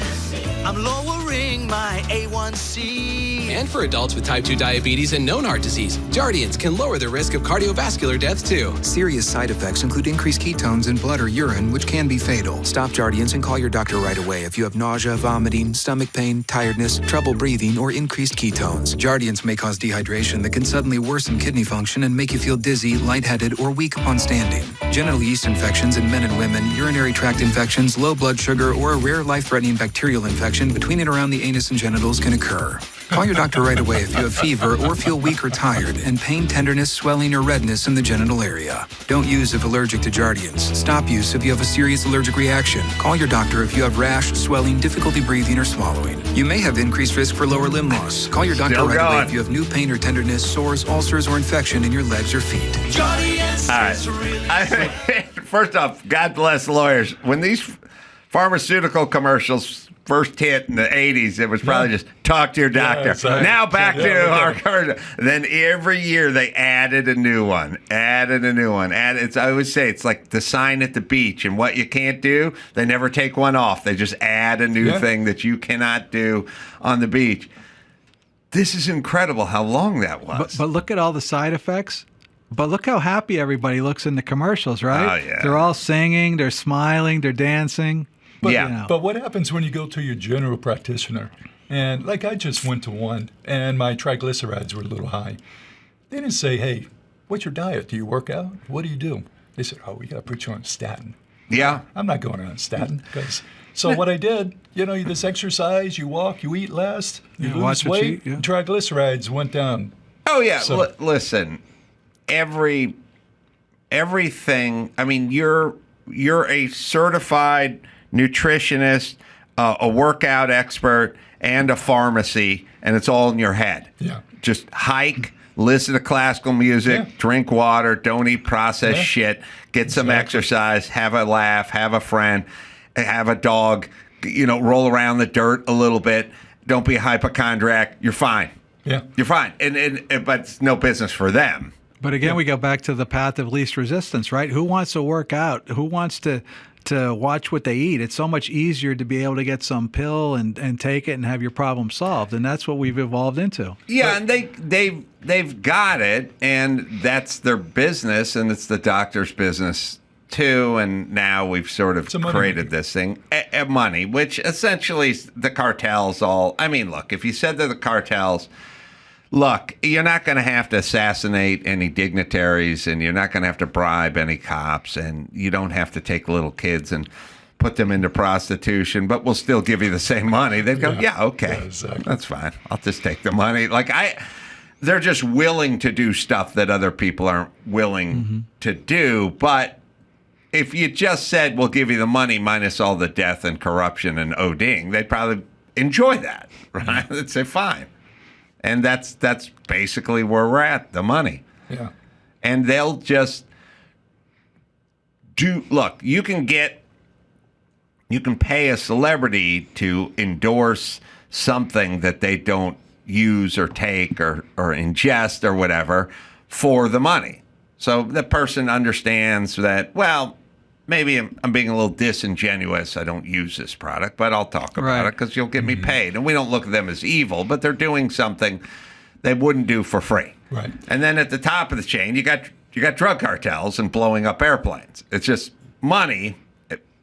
I'm lowering my A1C. And for adults with type 2 diabetes and known heart disease, Jardians can lower the risk of cardiovascular death too. Serious side effects include increased ketones in blood or urine, which can be fatal. Stop Jardians and call your doctor right away if you have nausea, vomiting, stomach pain, tiredness, trouble breathing, or increased ketones. Jardians may cause dehydration that can suddenly worsen kidney function and make you feel dizzy, lightheaded, or weak upon standing. Genital yeast infections in men and women, urinary tract infections, low blood sugar, or a rare life-threatening bacterial infection between and around the anus and genitals can occur. Call your doctor right away if you have fever or feel weak or tired and pain, tenderness, swelling, or redness in the genital area. Don't use if allergic to Jardians. Stop use if you have a serious allergic reaction. Call your doctor if you have rash, swelling, difficulty breathing, or swallowing. You may have increased risk for lower limb loss. Call your doctor right away if you have new pain or tenderness, sores, ulcers, or infection in your legs or feet. Jardians All right. First off, God bless lawyers. When these pharmaceutical commercials first hit in the 80s, it was probably just talk to your doctor. Yeah, exactly. Now back to our commercial. Then every year they added a new one. I always say it's like the sign at the beach, and what you can't do, they never take one off. They just add a new thing that you cannot do on the beach. This is incredible how long that was. But look at all the side effects. But look how happy everybody looks in the commercials, right? Oh, yeah. They're all singing, they're smiling, they're dancing. But, but what happens when you go to your general practitioner? And like I just went to one, and my triglycerides were a little high. They didn't say, hey, what's your diet? Do you work out? What do you do? They said, we got to put you on a statin. Yeah. I'm not going on a statin. So what I did, you just exercise, you walk, you eat less, you lose weight, triglycerides went down. Oh, yeah. So, listen, everything, I mean, you're a certified nutritionist, a workout expert, and a pharmacy, and it's all in your head. Yeah. Just hike, listen to classical music, drink water, don't eat processed shit, get some exercise, have a laugh, have a friend, have a dog, roll around the dirt a little bit, don't be a hypochondriac, you're fine. Yeah. You're fine. But it's no business for them. But again, we go back to the path of least resistance, right? Who wants to work out? Who wants to watch what they eat? It's so much easier to be able to get some pill and take it and have your problem solved, and that's what we've evolved into. Yeah, and they've got it, and that's their business, and it's the doctor's business too. And now we've sort of created this thing, money, which essentially the cartels all. I mean, look, if you said they're the cartels. Look, you're not going to have to assassinate any dignitaries, and you're not going to have to bribe any cops, and you don't have to take little kids and put them into prostitution, but we'll still give you the same money. They'd go, okay, exactly. That's fine. I'll just take the money. They're just willing to do stuff that other people aren't willing to do. But if you just said, we'll give you the money minus all the death and corruption and ODing, they'd probably enjoy that, right? They'd say, fine. And that's basically where we're at, the money. Yeah. And they'll just look, you can pay a celebrity to endorse something that they don't use or take or ingest or whatever for the money. So the person understands that, well, maybe I'm being a little disingenuous. I don't use this product, but I'll talk about it because you'll get me paid. And we don't look at them as evil, but they're doing something they wouldn't do for free. Right. And then at the top of the chain, you got drug cartels and blowing up airplanes. It's just money.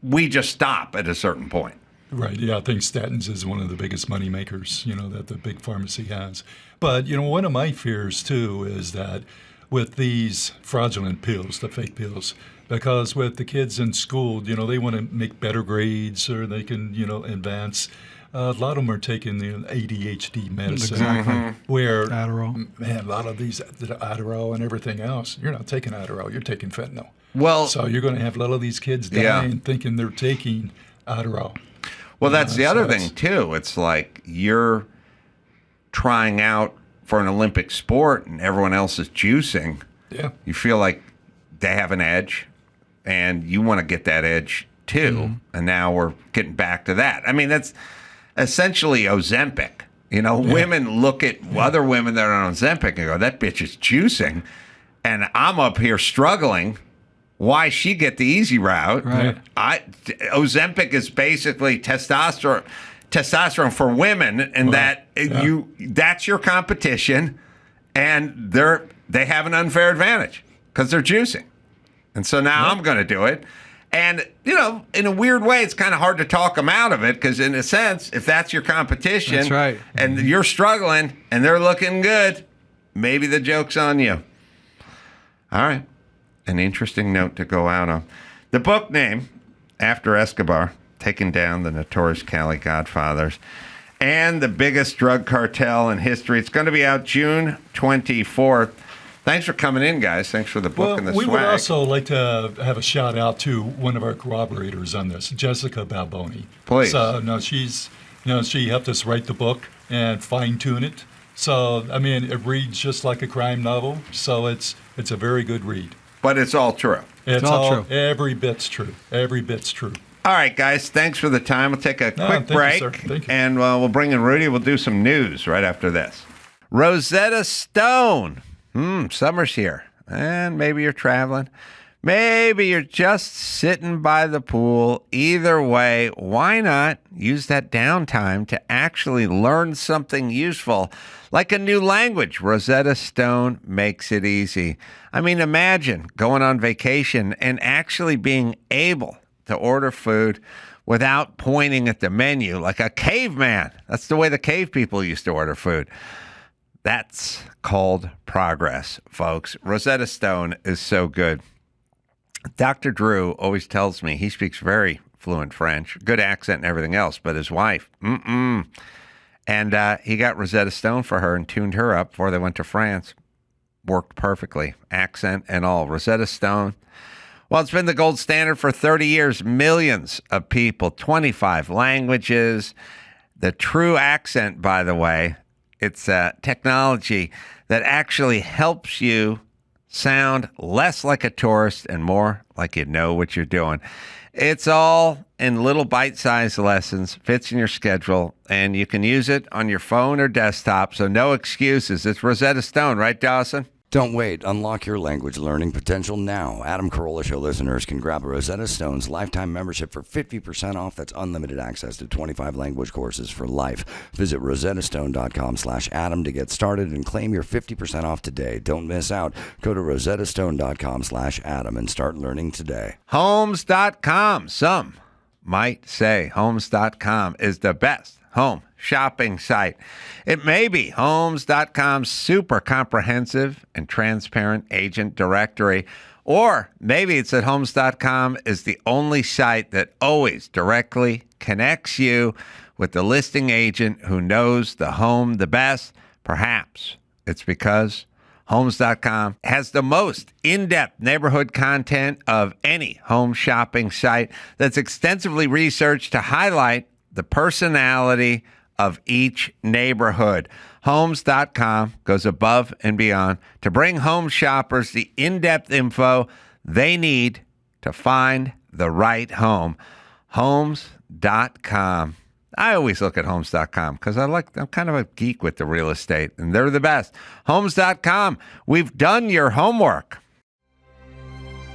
We just stop at a certain point. Right. Yeah, I think statins is one of the biggest money makers, that the big pharmacy has. But, one of my fears, too, is that with these fraudulent pills, the fake pills, because with the kids in school, they want to make better grades or they can, advance. A lot of them are taking the ADHD medicine. Exactly. Where, Adderall. man, a lot of these, the Adderall and everything else, you're not taking Adderall, you're taking fentanyl. Well, So you're going to have a lot of these kids dying thinking they're taking Adderall. Well, that's the other so thing, too. It's like you're trying out for an Olympic sport and everyone else is juicing. Yeah. You feel like they have an edge and you want to get that edge, too. And now we're getting back to that. I mean, that's essentially Ozempic. Women look at other women that are on Ozempic and go, that bitch is juicing. And I'm up here struggling. Why she get the easy route? Right. Ozempic is basically testosterone for women, and that's your competition, and they have an unfair advantage because they're juicing, and so now I'm going to do it, and in a weird way, it's kind of hard to talk them out of it because in a sense, if that's your competition, That's right. and you're struggling and they're looking good, maybe the joke's on you. All right. An interesting note to go out on. The book name, after Escobar, taking down the notorious Cali Godfathers and the biggest drug cartel in history. It's going to be out June 24th. Thanks for coming in, guys. Thanks for the book and the we swag. would also like to have a shout out to one of our corroborators on this, Jessica Balboni. Please. So, she helped us write the book and fine tune it. So, it reads just like a crime novel. So it's a very good read. But it's all true. It's all true. Every bit's true. Every bit's true. All right, guys. Thanks for the time. We'll take a quick thank you, break. sir. Thank you. And we'll bring in Rudy. We'll do some news right after this. Rosetta Stone. Summer's here. And maybe you're traveling. Maybe you're just sitting by the pool. Either way, why not use that downtime to actually learn something useful, like a new language? Rosetta Stone makes it easy. Imagine going on vacation and actually being able to order food without pointing at the menu like a caveman. That's the way the cave people used to order food. That's called progress, folks. Rosetta Stone is so good. Dr. Drew always tells me he speaks very fluent French, good accent and everything else, but his wife, And he got Rosetta Stone for her and tuned her up before they went to France. Worked perfectly, accent and all. Rosetta Stone. Well, it's been the gold standard for 30 years. Millions of people, 25 languages. The true accent, by the way, it's technology that actually helps you sound less like a tourist and more like you know what you're doing. It's all in little bite-sized lessons, fits in your schedule, and you can use it on your phone or desktop, so no excuses. It's Rosetta Stone, right, Dawson? Don't wait. Unlock your language learning potential now. Adam Carolla Show listeners can grab a Rosetta Stone's lifetime membership for 50% off. That's unlimited access to 25 language courses for life. Visit rosettastone.com/Adam to get started and claim your 50% off today. Don't miss out. Go to rosettastone.com/Adam and start learning today. Homes.com. Some might say Homes.com is the best home shopping site. It may be. Homes.com's super comprehensive and transparent agent directory. Or maybe it's that Homes.com is the only site that always directly connects you with the listing agent who knows the home the best. Perhaps it's because Homes.com has the most in-depth neighborhood content of any home shopping site that's extensively researched to highlight the personality of each neighborhood. Homes.com goes above and beyond to bring home shoppers the in-depth info they need to find the right home. Homes.com. I always look at Homes.com because I'm kind of a geek with the real estate, and they're the best. Homes.com. We've done your homework.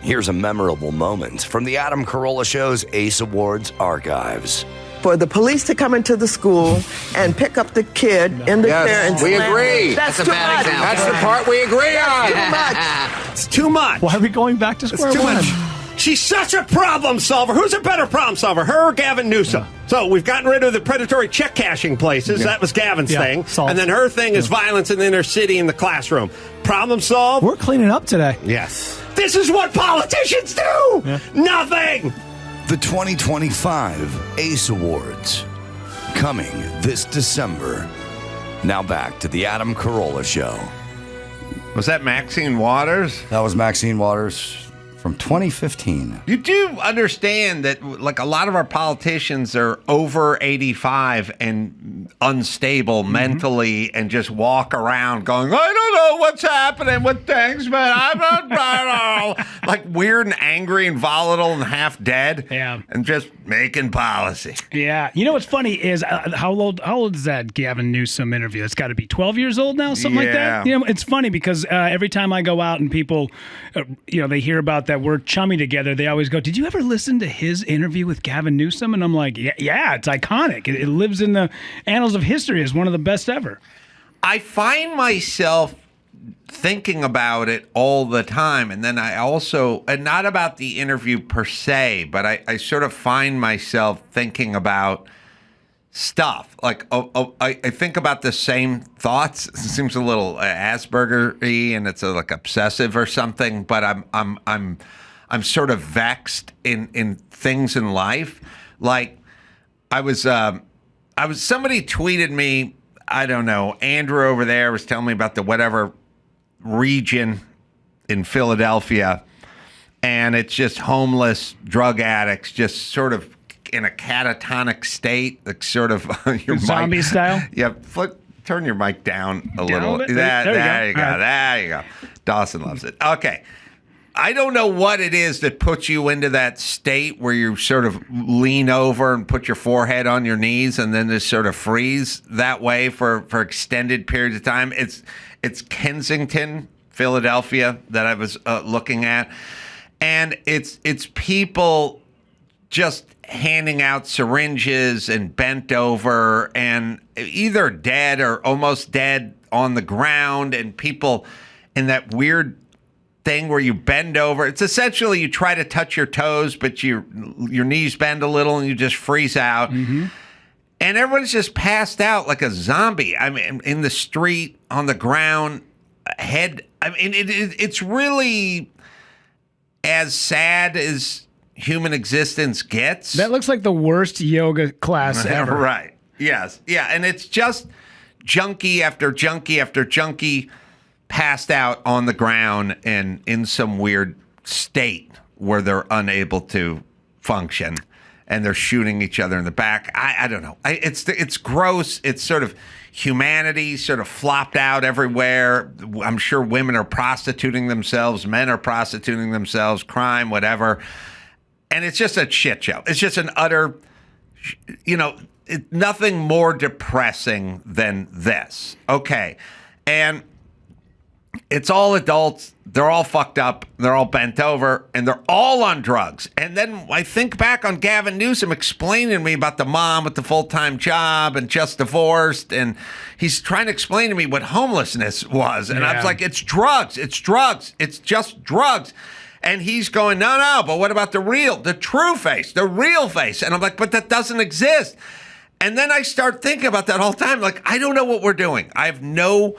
Here's a memorable moment from the Adam Carolla Show's Ace Awards archives. For the police to come into the school and pick up the kid in the chair and we slam agree. him. That's a too bad much. example. That's the part we agree on. Too much. It's too much. Why are we going back to square one? Much. She's such a problem solver. Who's a better problem solver, her or Gavin Newsom? So we've gotten rid of the predatory check cashing places. That was Gavin's thing. Solved. And then her thing is violence in the inner city in the classroom. Problem solved? We're cleaning up today. Yes. This is what politicians do! Yeah. Nothing! The 2025 Ace Awards, coming this December. Now back to the Adam Carolla Show. Was that Maxine Waters? That was Maxine Waters from 2015. You do understand that, like, a lot of our politicians are over 85 and unstable mentally and just walk around going, I don't know what's happening with things, but I'm not like weird and angry and volatile and half dead. Yeah. And just making policy. Yeah. You know what's funny is how old is that Gavin Newsom interview? It's got to be 12 years old now, something like that. You know, it's funny because every time I go out and people, they hear about that we're chummy together, they always go, did you ever listen to his interview with Gavin Newsom? And I'm like, yeah, it's iconic. It lives in the annals of history as one of the best ever. I find myself thinking about it all the time. And then I also, and not about the interview per se, but I sort of find myself thinking about stuff. Like, I think about the same thoughts. It seems a little Asperger-y and it's like obsessive or something, but I'm sort of vexed in things in life. Like somebody tweeted me, I don't know, Andrew over there was telling me about the whatever region in Philadelphia, and it's just homeless drug addicts, just sort of in a catatonic state, like sort of your zombie mic, style. Yeah, turn your mic down a little. There You go. There you go. Dawson loves it. Okay. I don't know what it is that puts you into that state where you sort of lean over and put your forehead on your knees and then just sort of freeze that way for extended periods of time. It's Kensington, Philadelphia that I was looking at. And it's people just handing out syringes and bent over and either dead or almost dead on the ground, and people in that weird thing where you bend over. It's essentially you try to touch your toes, but your knees bend a little and you just freeze out. Mm-hmm. And everyone's just passed out like a zombie. I mean, in the street, on the ground, head. I mean, it's really as sad as human existence gets. That looks like the worst yoga class ever. Right. Yes. Yeah. And it's just junkie after junkie after junkie passed out on the ground and in some weird state where they're unable to function, and they're shooting each other in the back. I don't know. It's gross. It's sort of humanity sort of flopped out everywhere. I'm sure women are prostituting themselves, men are prostituting themselves, crime, whatever. And it's just a shit show. It's just an utter, nothing more depressing than this. Okay. And it's all adults. They're all fucked up. They're all bent over, and they're all on drugs. And then I think back on Gavin Newsom explaining to me about the mom with the full-time job and just divorced, and he's trying to explain to me what homelessness was. And I was like, it's drugs. It's drugs. It's just drugs. And he's going, no, but what about the true face, the real face? And I'm like, but that doesn't exist. And then I start thinking about that all the time. Like, I don't know what we're doing. I have no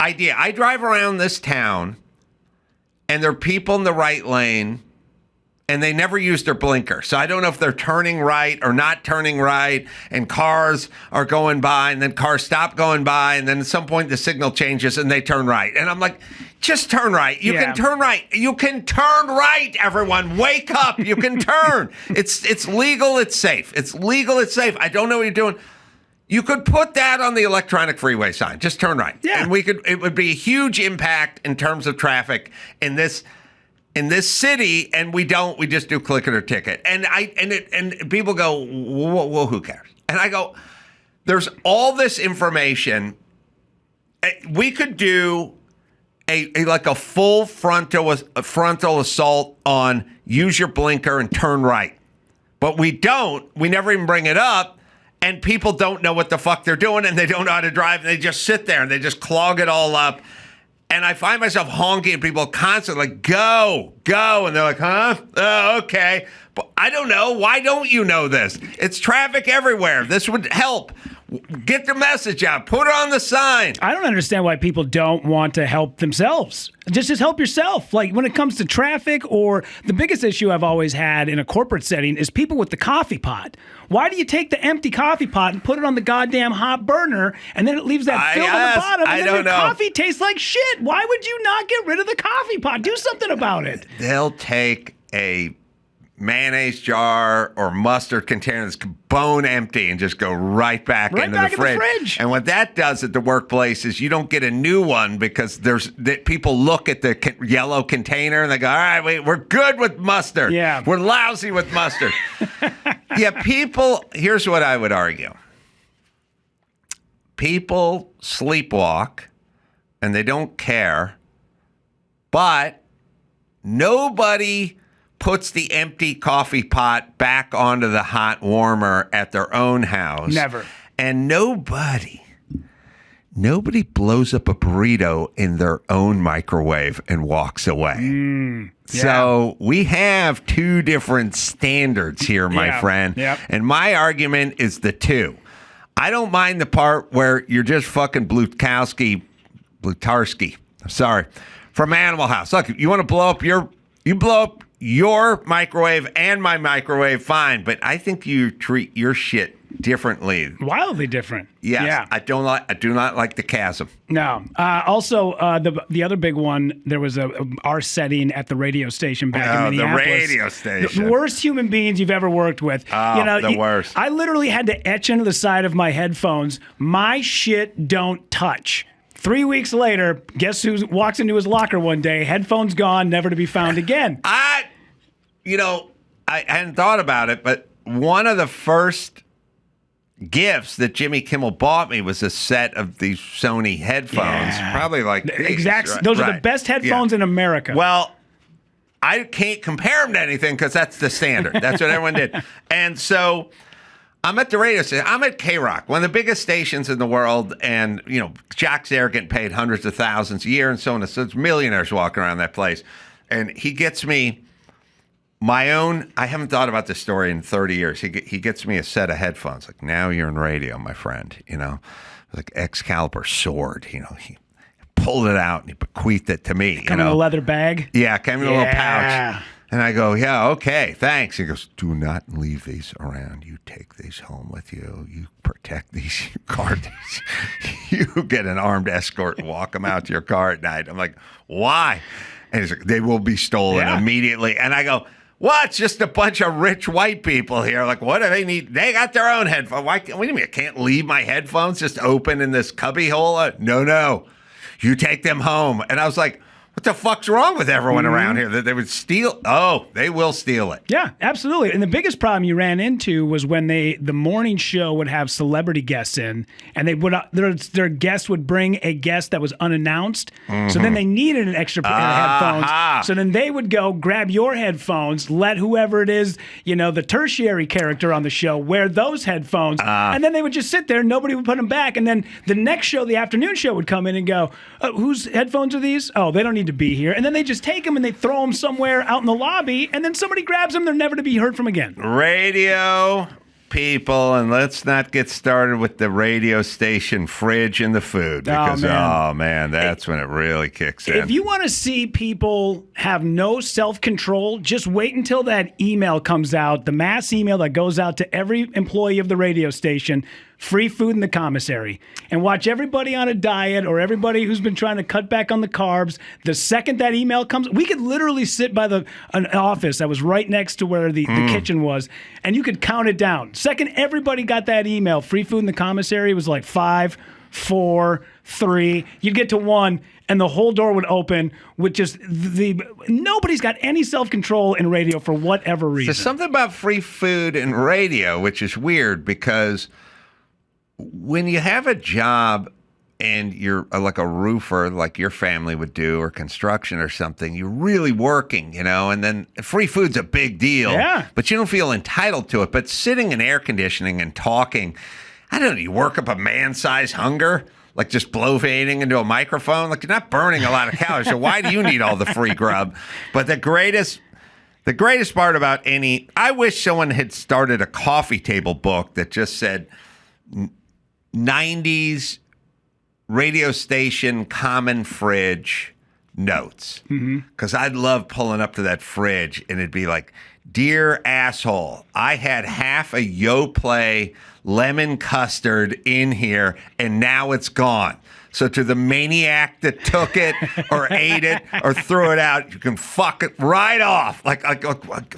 idea. I drive around this town, and there are people in the right lane, and they never use their blinker. So I don't know if they're turning right or not turning right, and cars are going by, and then cars stop going by, and then at some point the signal changes and they turn right. And I'm like, just turn right. You can turn right. You can turn right, everyone. Wake up. You can turn. It's legal. It's safe. It's legal. It's safe. I don't know what you're doing. You could put that on the electronic freeway sign. Just turn right. Yeah. And it would be a huge impact in terms of traffic in this city, and we just do click it or ticket. And people go, well, who cares? And I go, there's all this information. We could do like a full frontal assault on use your blinker and turn right. But we don't. We never even bring it up. And people don't know what the fuck they're doing, and they don't know how to drive. And they just sit there, and they just clog it all up. And I find myself honking at people constantly, like, go. And they're like, huh? Oh, okay. But I don't know. Why don't you know this? It's traffic everywhere. This would help. Get the message out. Put it on the sign. I don't understand why people don't want to help themselves. Just help yourself. Like when it comes to traffic, or the biggest issue I've always had in a corporate setting is people with the coffee pot. Why do you take the empty coffee pot and put it on the goddamn hot burner, and then it leaves that film on the bottom, and then your coffee tastes like shit? Why would you not get rid of the coffee pot? Do something about it. They'll take a mayonnaise jar or mustard container that's bone empty and just go right back into the fridge. And what that does at the workplace is you don't get a new one because people look at the yellow container and they go, all right, we're good with mustard. Yeah. We're lousy with mustard. Yeah, here's what I would argue. People sleepwalk and they don't care, but nobody puts the empty coffee pot back onto the hot warmer at their own house. Never. And nobody blows up a burrito in their own microwave and walks away. Yeah. So we have two different standards here, my friend. Yep. And my argument is the two. I don't mind the part where you're just fucking Blutarski, from Animal House. Look, you want to blow up your microwave and my microwave, fine, but I think you treat your shit differently. Wildly different. Yes, Yeah. I do not like the chasm. No. Also, the other big one, there was our setting at the radio station back in Minneapolis. The radio station. The worst human beings you've ever worked with. Oh, the worst. I literally had to etch into the side of my headphones, my shit don't touch. 3 weeks later, guess who walks into his locker one day? Headphones gone, never to be found again. I hadn't thought about it, but one of the first gifts that Jimmy Kimmel bought me was a set of these Sony headphones. Yeah. Probably like these, right? Those are the best headphones in America. Well, I can't compare them to anything because that's the standard. That's what everyone did. And so I'm at the radio station. I'm at K-Rock, one of the biggest stations in the world. And, jocks there getting paid hundreds of thousands a year and so on. So there's millionaires walking around that place. And he gets me my own, I haven't thought about this story in 30 years. He gets me a set of headphones. Like, now you're in radio, my friend. Like Excalibur sword. He pulled it out and he bequeathed it to me. Come in a leather bag? Yeah, came in a little pouch. And I go, yeah, okay, thanks. He goes, do not leave these around. You take these home with you. You protect these. You guard these. You get an armed escort and walk them out to your car at night. I'm like, why? And he's like, they will be stolen immediately. And I go, what? It's just a bunch of rich white people here. Like, what do they need? They got their own headphones. Why? What do you mean? I can't leave my headphones just open in this cubby hole? No. You take them home. And I was like, what the fuck's wrong with everyone around here that they would steal? Oh, they will steal it. Yeah, absolutely. And the biggest problem you ran into was when the morning show would have celebrity guests in, and they would their guest would bring a guest that was unannounced. Mm-hmm. So then they needed an extra pair of headphones. So then they would go grab your headphones, let whoever it is, the tertiary character on the show, wear those headphones, and then they would just sit there. Nobody would put them back. And then the next show, the afternoon show, would come in and go, whose headphones are these? Oh, they don't need to be here. And then they just take them and they throw them somewhere out in the lobby, and then somebody grabs them. They're never to be heard from again. Radio people, and let's not get started with the radio station fridge and the food, because man, that's when it really kicks in. If you want to see people have no self-control, just wait until that email comes out, the mass email that goes out to every employee of the radio station. Free food in the commissary, and watch everybody on a diet or everybody who's been trying to cut back on the carbs. The second that email comes, we could literally sit by an office that was right next to where the kitchen was, and you could count it down. Second everybody got that email, free food in the commissary, it was like 5, 4, 3. You'd get to 1, and the whole door would open with just nobody's got any self-control in radio for whatever reason. There's something about free food in radio, which is weird, because when you have a job and you're like a roofer, like your family would do, or construction or something, you're really working, and then free food's a big deal. Yeah. But you don't feel entitled to it. But sitting in air conditioning and talking, I don't know, you work up a man-sized hunger, like just bloviating into a microphone. Like, you're not burning a lot of calories, so why do you need all the free grub? But the greatest part about I wish someone had started a coffee table book that just said 90s radio station common fridge notes. Because I'd love pulling up to that fridge and it'd be like, "Dear asshole, I had half a Yoplait lemon custard in here and now it's gone. So to the maniac that took it or ate it or threw it out, you can fuck it right off." Like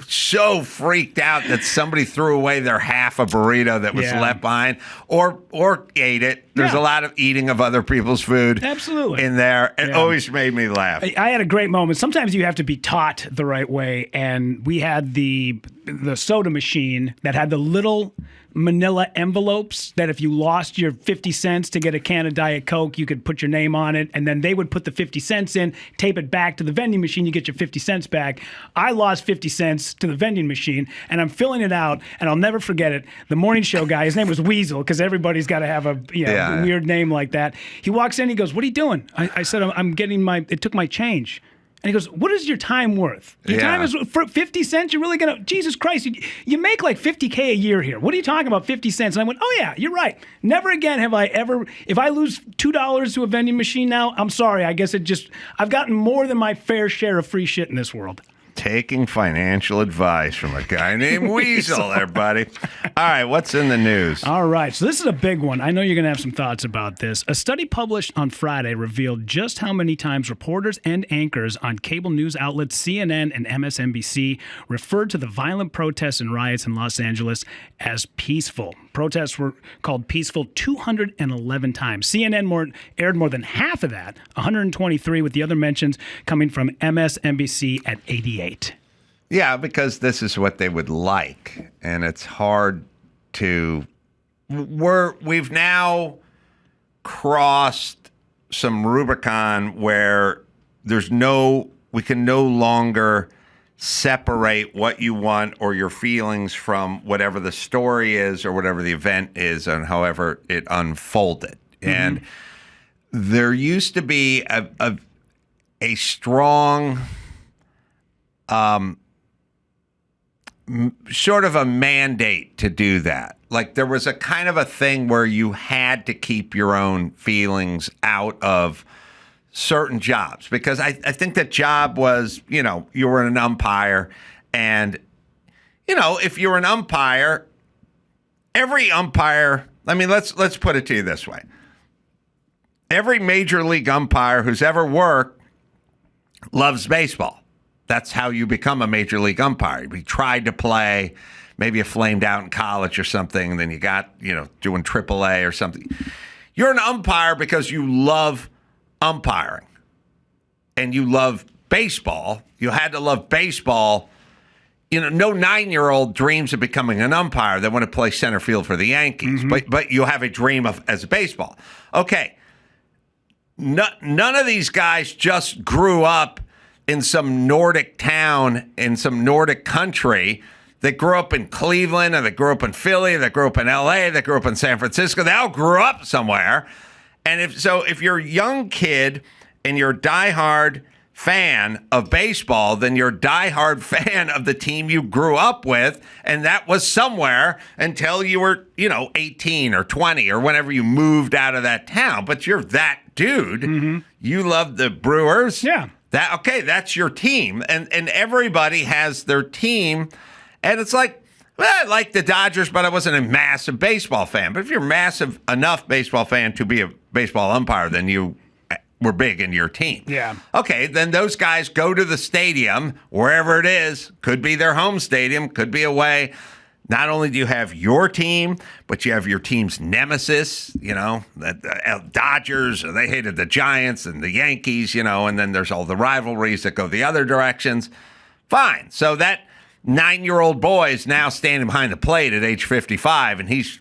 so freaked out that somebody threw away their half a burrito that was left behind or ate it. There's a lot of eating of other people's food in there. It always made me laugh. I had a great moment. Sometimes you have to be taught the right way, and we had the soda machine that had the little manila envelopes that if you lost your 50 cents to get a can of Diet Coke, you could put your name on it, and then they would put the 50 cents in, tape it back to the vending machine, you get your 50 cents back. I lost 50 cents to the vending machine, and I'm filling it out, and I'll never forget it. The morning show guy, his name was Weasel, because everybody's got to have a weird name like that. He walks in, he goes, "What are you doing?" I said, I'm getting it took my change. And he goes, "What is your time worth? Your time is for 50 cents? You're really going to, Jesus Christ, you make like $50K a year here. What are you talking about, 50 cents? And I went, "Oh yeah, you're right. Never again have I ever, if I lose $2 to a vending machine now, I'm sorry. I guess I've gotten more than my fair share of free shit in this world." Taking financial advice from a guy named Weasel there, buddy. All right, what's in the news? All right, so this is a big one. I know you're going to have some thoughts about this. A study published on Friday revealed just how many times reporters and anchors on cable news outlets CNN and MSNBC referred to the violent protests and riots in Los Angeles as peaceful. Protests were called peaceful 211 times. CNN aired more than half of that, 123, with the other mentions coming from MSNBC at 88. Yeah, because this is what they would like, and it's hard to. We've now crossed some Rubicon where we can no longer separate what you want or your feelings from whatever the story is or whatever the event is and however it unfolded. And there used to be a strong sort of a mandate to do that. Like there was a kind of a thing where you had to keep your own feelings out of certain jobs, because I think that job was, you were an umpire, and, if you're an umpire, every umpire, I mean, let's put it to you this way. Every major league umpire who's ever worked loves baseball. That's how you become a major league umpire. You tried to play, maybe you flamed out in college or something, then you got, doing AAA or something. You're an umpire because you love umpiring and you love baseball. You had to love baseball. No 9-year-old dreams of becoming an umpire. They want to play center field for the Yankees, but you have a dream of as a baseball. Okay. None of these guys just grew up in some Nordic town in some Nordic country. They grew up in Cleveland, or they grew up in Philly, or they grew up in LA, they grew up in San Francisco. They all grew up somewhere. And if you're a young kid and you're a diehard fan of baseball, then you're a diehard fan of the team you grew up with, and that was somewhere until you were, 18 or 20 or whenever you moved out of that town. But you're that dude. You love the Brewers. Yeah. That's your team. And everybody has their team. And it's like, well, I like the Dodgers, but I wasn't a massive baseball fan. But if you're a massive enough baseball fan to be a baseball umpire, then you were big in your team. Yeah. Okay, then those guys go to the stadium, wherever it is. Could be their home stadium, could be away. Not only do you have your team, but you have your team's nemesis, the Dodgers, they hated the Giants and the Yankees, and then there's all the rivalries that go the other directions. Fine. So that 9-year-old boy is now standing behind the plate at age 55, and his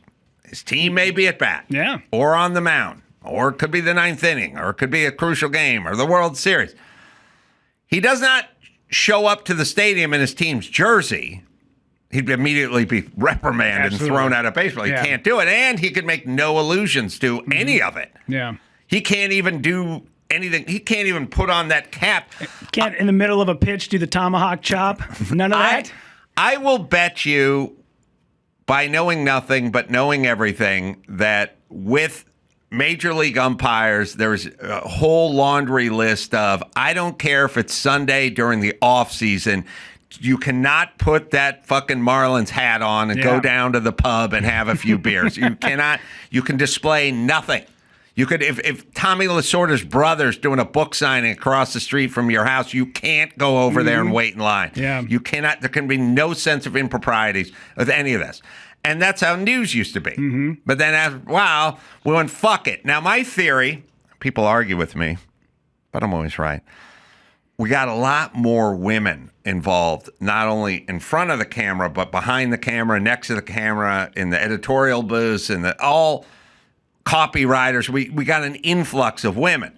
team may be at bat, or on the mound, or it could be the ninth inning, or it could be a crucial game, or the World Series. He does not show up to the stadium in his team's jersey. He'd immediately be reprimanded and thrown out of baseball. He can't do it, and he could make no allusions to any of it. Yeah. He can't even do anything. He can't even put on that cap. Can't, in the middle of a pitch, do the tomahawk chop? None of that? I will bet you, by knowing nothing but knowing everything, that with Major League umpires, there's a whole laundry list of, I don't care if it's Sunday during the off season, you cannot put that fucking Marlins hat on and go down to the pub and have a few beers. You cannot. You can display nothing. You could, if Tommy Lasorda's brother's doing a book signing across the street from your house, you can't go over there and wait in line. Yeah. You cannot. There can be no sense of improprieties with any of this. And that's how news used to be. But then after a while, we went, fuck it. Now, my theory, people argue with me, but I'm always right. We got a lot more women involved, not only in front of the camera, but behind the camera, next to the camera, in the editorial booths, and all copywriters. We got an influx of women.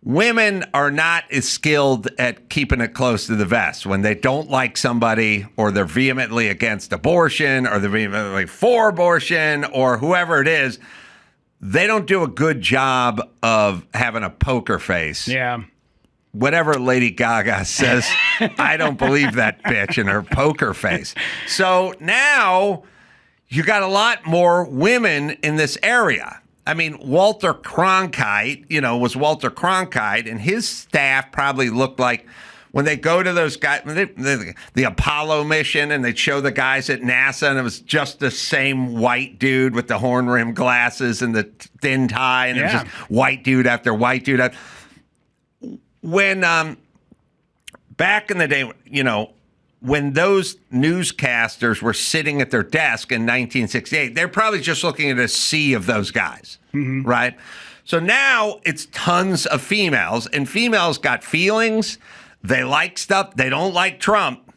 Women are not as skilled at keeping it close to the vest. When they don't like somebody, or they're vehemently against abortion, or they're vehemently for abortion, or whoever it is, they don't do a good job of having a poker face. Yeah. Whatever Lady Gaga says, I don't believe that bitch in her poker face. So now you got a lot more women in this area. I mean, Walter Cronkite, was Walter Cronkite, and his staff probably looked like, when they go to those guys, the Apollo mission, and they'd show the guys at NASA, and it was just the same white dude with the horn-rimmed glasses and the thin tie, and it was just white dude after white dude. When back in the day, when those newscasters were sitting at their desk in 1968, they're probably just looking at a sea of those guys, right? So now it's tons of females, and females got feelings. They like stuff. They don't like Trump.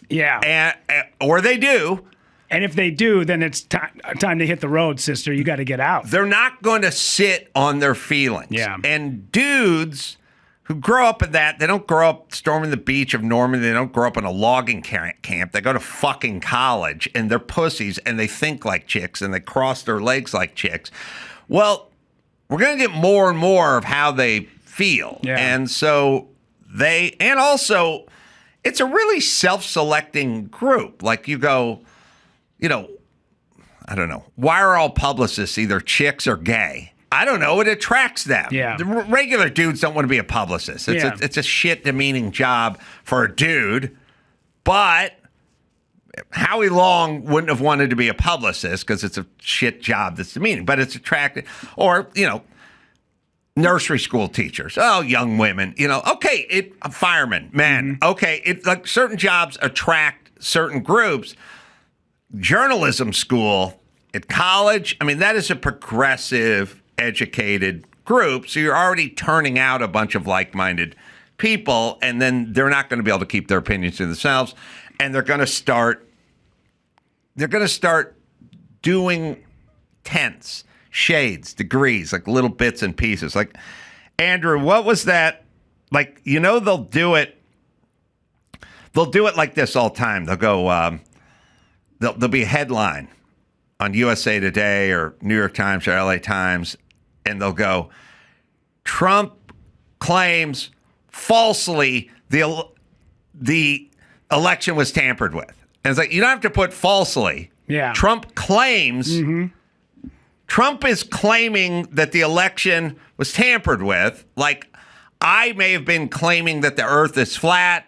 Yeah. Or they do. And if they do, then it's time to hit the road, sister. You got to get out. They're not going to sit on their feelings. Yeah. And dudes who grow up in that, they don't grow up storming the beach of Normandy. They don't grow up in a logging camp. They go to fucking college, and they're pussies, and they think like chicks, and they cross their legs like chicks. Well, we're going to get more and more of how they feel. Yeah. And so and also, it's a really self-selecting group. Like you go, I don't know, why are all publicists either chicks or gay? I don't know. It attracts them. Yeah. The regular dudes don't want to be a publicist. It's a shit demeaning job for a dude. But Howie Long wouldn't have wanted to be a publicist because it's a shit job that's demeaning. But it's attractive. Or, nursery school teachers. Oh, young women. Okay, firemen, men. Okay, it's like certain jobs attract certain groups. Journalism school at college, that is a progressive, educated group, so you're already turning out a bunch of like-minded people, and then they're not going to be able to keep their opinions to themselves, and they're going to start doing tenths, shades, degrees, like little bits and pieces. Like, Andrew, what was that? Like, they'll do it like this all the time. They'll go, there'll be a headline on USA Today or New York Times or LA Times, and they'll go, Trump claims falsely the election was tampered with. And it's like, you don't have to put falsely. Yeah. Trump claims, Trump is claiming that the election was tampered with. Like, I may have been claiming that the earth is flat,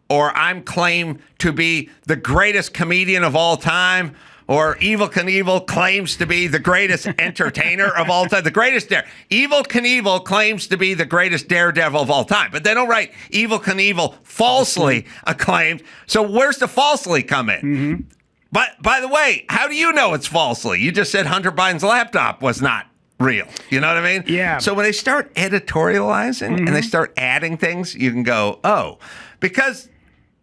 or I'm claimed to be the greatest comedian of all time, or Evel Knievel claims to be the greatest entertainer of all time. The greatest dare. Evel Knievel claims to be the greatest daredevil of all time. But they don't write Evel Knievel falsely acclaimed. So where's the falsely come in? But by the way, how do you know it's falsely? You just said Hunter Biden's laptop was not real. You know what I mean? Yeah. So when they start editorializing and they start adding things, you can go, oh, because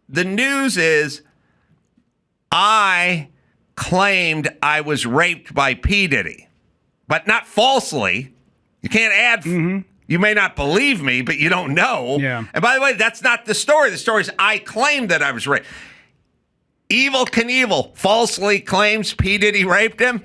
the news is, I claimed I was raped by P. Diddy, but not falsely. You can't add. You may not believe me, but you don't know. Yeah. And by the way, that's not the story. The story is I claimed that I was raped. Evel Knievel falsely claims P. Diddy raped him.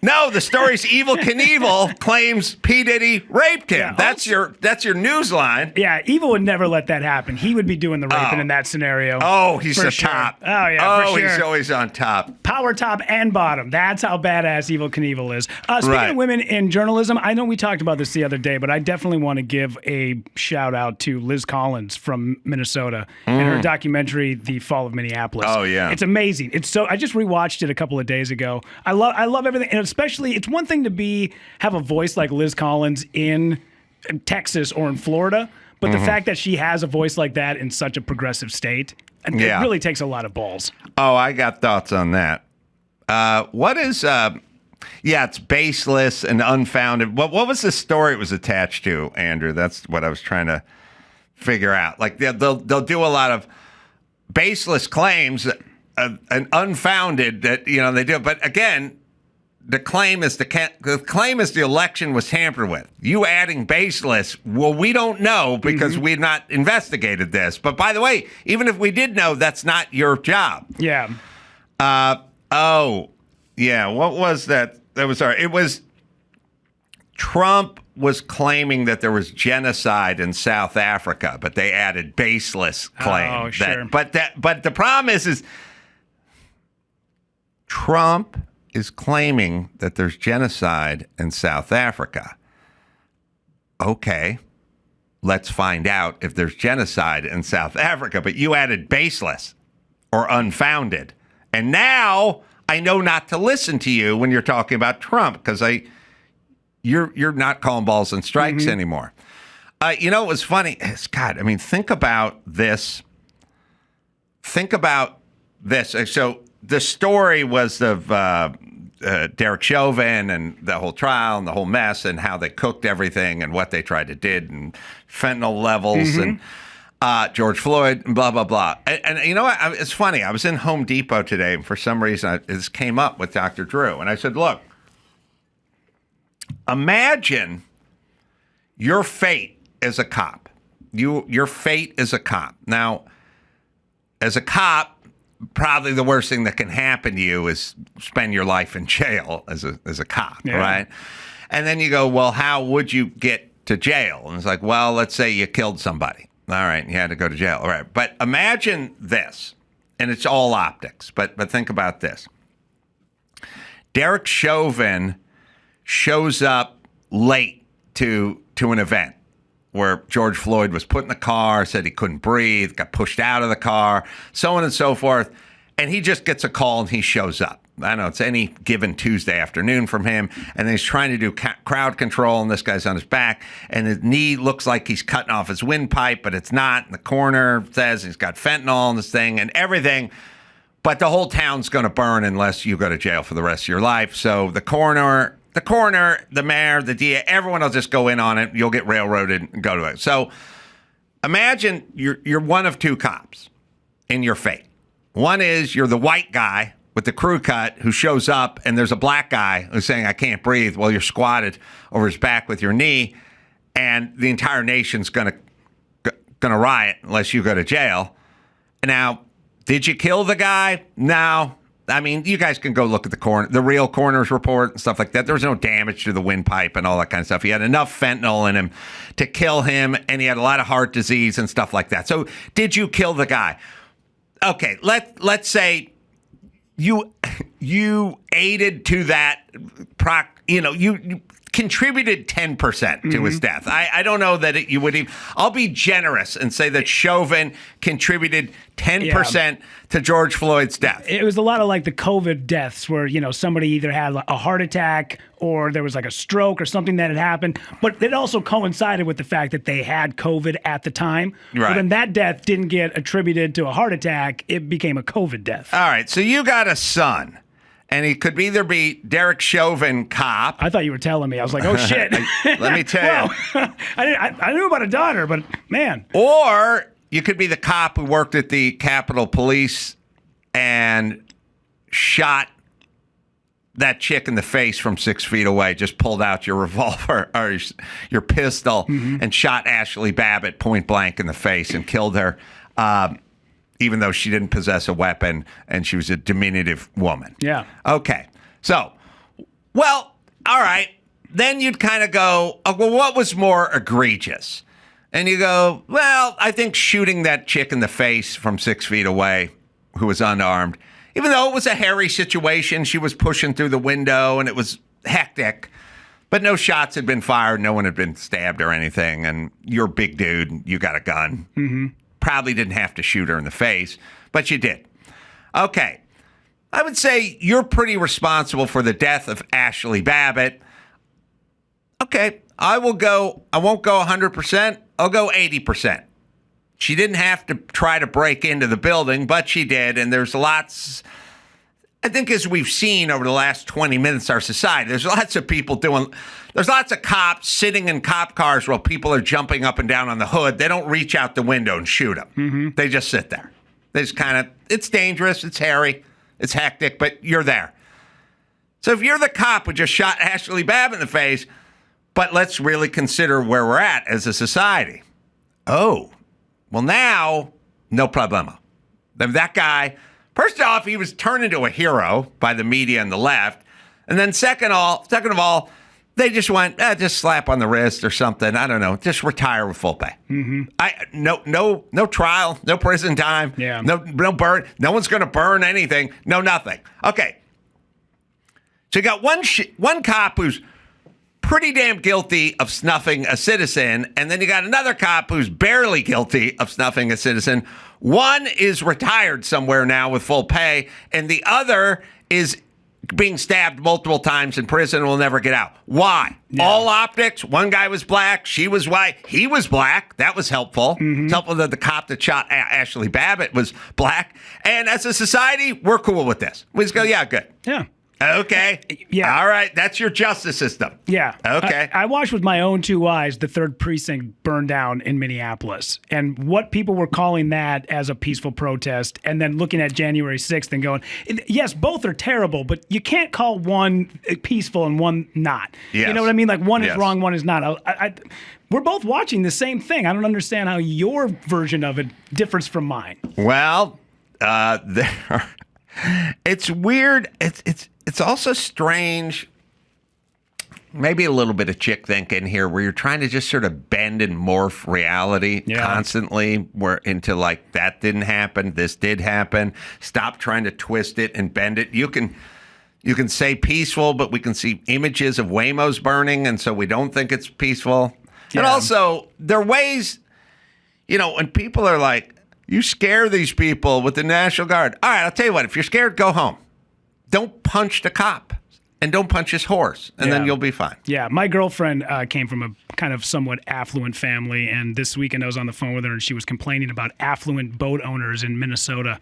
No, the story's Evel Knievel claims P. Diddy raped him. Yeah, That's your news line. Yeah, Evel would never let that happen. He would be doing the raping in that scenario. Oh, he's the sure. top. Oh, yeah, for sure. He's always on top. Power top and bottom. That's how badass Evel Knievel is. Speaking of women in journalism, I know we talked about this the other day, but I definitely want to give a shout out to Liz Collins from Minnesota and her documentary, The Fall of Minneapolis. Oh, yeah. It's amazing. I just rewatched it a couple of days ago. I love everything. And especially, it's one thing to have a voice like Liz Collins in Texas or in Florida, but the fact that she has a voice like that in such a progressive state, it really takes a lot of balls. Oh, I got thoughts on that. What is, it's baseless and unfounded. What was the story it was attached to, Andrew? That's what I was trying to figure out. Like they'll do a lot of baseless claims and unfounded that, they do. But again, the claim is the election was tampered with. You adding baseless, well, we don't know because we've not investigated this. But by the way, even if we did know, that's not your job. Yeah. What was that? It was Trump was claiming that there was genocide in South Africa, but they added baseless claim. Oh, sure. But the problem is Trump is claiming that there's genocide in South Africa. Okay, let's find out if there's genocide in South Africa. But you added baseless or unfounded. And now I know not to listen to you when you're talking about Trump because you're not calling balls and strikes anymore. It was funny. God, I mean, think about this. So the story was of Derek Chauvin and the whole trial and the whole mess and how they cooked everything and what they tried to did and fentanyl levels and George Floyd and blah, blah, blah. And you know what? It's funny. I was in Home Depot today and for some reason this came up with Dr. Drew. And I said, look, imagine your fate as a cop. Your fate as a cop. Now, as a cop, probably the worst thing that can happen to you is spend your life in jail as a cop, right? And then you go, well, how would you get to jail? And it's like, well, let's say you killed somebody. All right, you had to go to jail. All right, but imagine this, and it's all optics, but think about this. Derek Chauvin shows up late to an event where George Floyd was put in the car, said he couldn't breathe, got pushed out of the car, so on and so forth. And he just gets a call and he shows up. I don't know, it's any given Tuesday afternoon from him. And then he's trying to do crowd control and this guy's on his back. And his knee looks like he's cutting off his windpipe, but it's not. And the coroner says he's got fentanyl in this thing and everything. But the whole town's going to burn unless you go to jail for the rest of your life. So the coroner, the mayor, the DEA, everyone will just go in on it. You'll get railroaded and go to it. So imagine you're one of two cops in your fate. One is you're the white guy with the crew cut who shows up and there's a black guy who's saying, I can't breathe. Well, you're squatted over his back with your knee and the entire nation's going to riot unless you go to jail. Now, did you kill the guy? No. I mean, you guys can go look at the real coroner's report and stuff like that. There was no damage to the windpipe and all that kind of stuff. He had enough fentanyl in him to kill him, and he had a lot of heart disease and stuff like that. So, did you kill the guy? Okay, let's say you aided to that. You contributed 10% to his death. I don't know that you would even. I'll be generous and say that Chauvin contributed 10% to George Floyd's death. It was a lot of like the COVID deaths where, somebody either had a heart attack or there was like a stroke or something that had happened. But it also coincided with the fact that they had COVID at the time. Right. Well, then that death didn't get attributed to a heart attack. It became a COVID death. All right. So you got a son. And he could either be Derek Chauvin cop. I thought you were telling me. I was like, oh, shit. Let me tell you. I knew about a daughter, but man. Or you could be the cop who worked at the Capitol Police and shot that chick in the face from 6 feet away, just pulled out your revolver or your pistol and shot Ashley Babbitt point blank in the face and killed her, even though she didn't possess a weapon and she was a diminutive woman. Yeah. Okay. So, well, all right. Then you'd kind of go, oh, well, what was more egregious? And you go, well, I think shooting that chick in the face from 6 feet away who was unarmed, even though it was a hairy situation, she was pushing through the window and it was hectic, but no shots had been fired. No one had been stabbed or anything. And you're a big dude. You got a gun. Mm-hmm. Probably didn't have to shoot her in the face, but you did. Okay. I would say you're pretty responsible for the death of Ashley Babbitt. Okay. I won't go 100%. I'll go 80%. She didn't have to try to break into the building, but she did. And there's lots, I think, as we've seen over the last 20 minutes, our society, there's lots of people there's lots of cops sitting in cop cars while people are jumping up and down on the hood. They don't reach out the window and shoot them. Mm-hmm. They just sit there. They just it's dangerous, it's hairy, it's hectic, but you're there. So if you're the cop who just shot Ashley Babbitt in the face, but let's really consider where we're at as a society. Oh, well, now, no problemo. That guy, first off, he was turned into a hero by the media and the left. And then second of all, they just went, just slap on the wrist or something. I don't know. Just retire with full pay. Mm-hmm. No trial, no prison time. Yeah. No burn. No one's going to burn anything. No nothing. Okay. So you got one cop who's pretty damn guilty of snuffing a citizen, and then you got another cop who's barely guilty of snuffing a citizen. One is retired somewhere now with full pay, and the other is being stabbed multiple times in prison and will never get out. Why? Yeah. All optics. One guy was black. She was white. He was black. That was helpful. Mm-hmm. It's helpful that the cop that shot Ashley Babbitt was black. And as a society, we're cool with this. We just go, yeah, good. Yeah. Okay. Yeah. All right. That's your justice system. Yeah. Okay. I watched with my own two eyes the 3rd precinct burn down in Minneapolis, and what people were calling that as a peaceful protest, and then looking at January 6th and going, yes, both are terrible, but you can't call one peaceful and one not. Yes. You know what I mean? Like one is Yes. wrong, one is not. We're both watching the same thing. I don't understand how your version of it differs from mine. Well, it's weird. It's also strange, maybe a little bit of chick thinking here, where you're trying to just sort of bend and morph reality constantly, where into like, that didn't happen, this did happen. Stop trying to twist it and bend it. You can say peaceful, but we can see images of Waymos burning, and so we don't think it's peaceful. Yeah. And also, there are ways, when people are like, you scare these people with the National Guard. All right, I'll tell you what, if you're scared, go home. Don't punch the cop and don't punch his horse, and then you'll be fine. Yeah, my girlfriend came from a kind of somewhat affluent family, and this weekend I was on the phone with her, and she was complaining about affluent boat owners in Minnesota.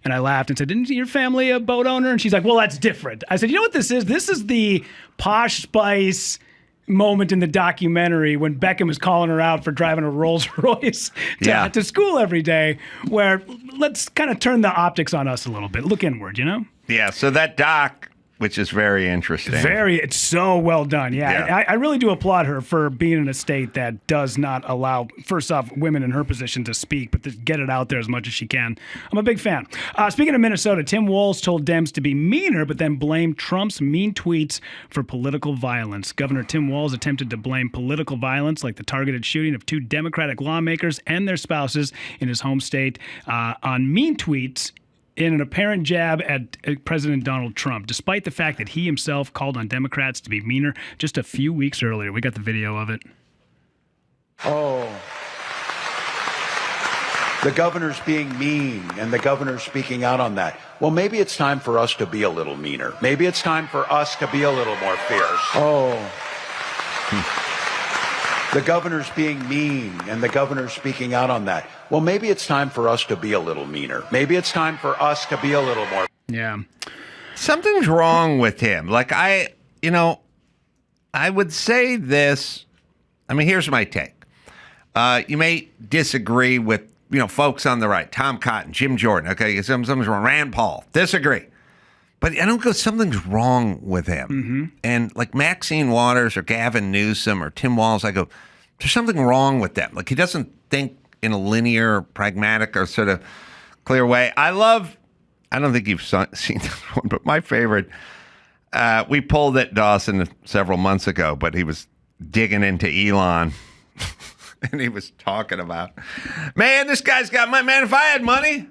And I laughed and said, isn't your family a boat owner? And she's like, well, that's different. I said, you know what this is? This is the Posh Spice moment in the documentary when Beckham is calling her out for driving a Rolls Royce to school every day, where let's kind of turn the optics on us a little bit. Look inward, Yeah, so that doc, which is very interesting. It's so well done. Yeah. I really do applaud her for being in a state that does not allow, first off, women in her position to speak, but to get it out there as much as she can. I'm a big fan. Speaking of Minnesota, Tim Walz told Dems to be meaner, but then blamed Trump's mean tweets for political violence. Governor Tim Walz attempted to blame political violence, like the targeted shooting of 2 Democratic lawmakers and their spouses in his home state, on mean tweets in an apparent jab at President Donald Trump, despite the fact that he himself called on Democrats to be meaner just a few weeks earlier. We got the video of it. Oh, the governor's being mean, and the governor's speaking out on that. Well, maybe it's time for us to be a little meaner. Maybe it's time for us to be a little more fierce. Oh. The governor's being mean, and the governor's speaking out on that. Well, maybe it's time for us to be a little meaner. Maybe it's time for us to be a little more. Yeah. Something's wrong with him. Like, I would say this. I mean, here's my take. You may disagree with, folks on the right. Tom Cotton, Jim Jordan. Okay, someone's wrong. Rand Paul. Disagree. But I don't go, something's wrong with him. And like Maxine Waters or Gavin Newsom or Tim Walz, I go, there's something wrong with them. Like he doesn't think in a linear, pragmatic, or sort of clear way. I don't think you've seen this one, but my favorite, we pulled it, Dawson, several months ago, but he was digging into Elon. And he was talking about, man, this guy's got money. Man, if I had money,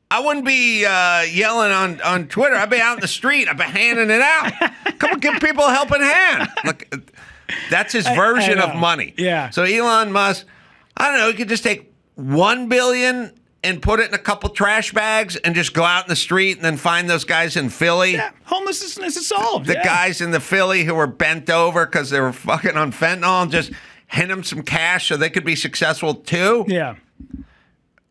I wouldn't be yelling on Twitter. I'd be out in the street. I'd be handing it out. Come on, give people a helping hand. Look, that's his version of money. Yeah. So Elon Musk, I don't know, he could just take $1 billion and put it in a couple trash bags and just go out in the street and then find those guys in Philly. Yeah, homelessness is solved. The guys in the Philly who were bent over because they were fucking on fentanyl and just hand them some cash so they could be successful too. Yeah.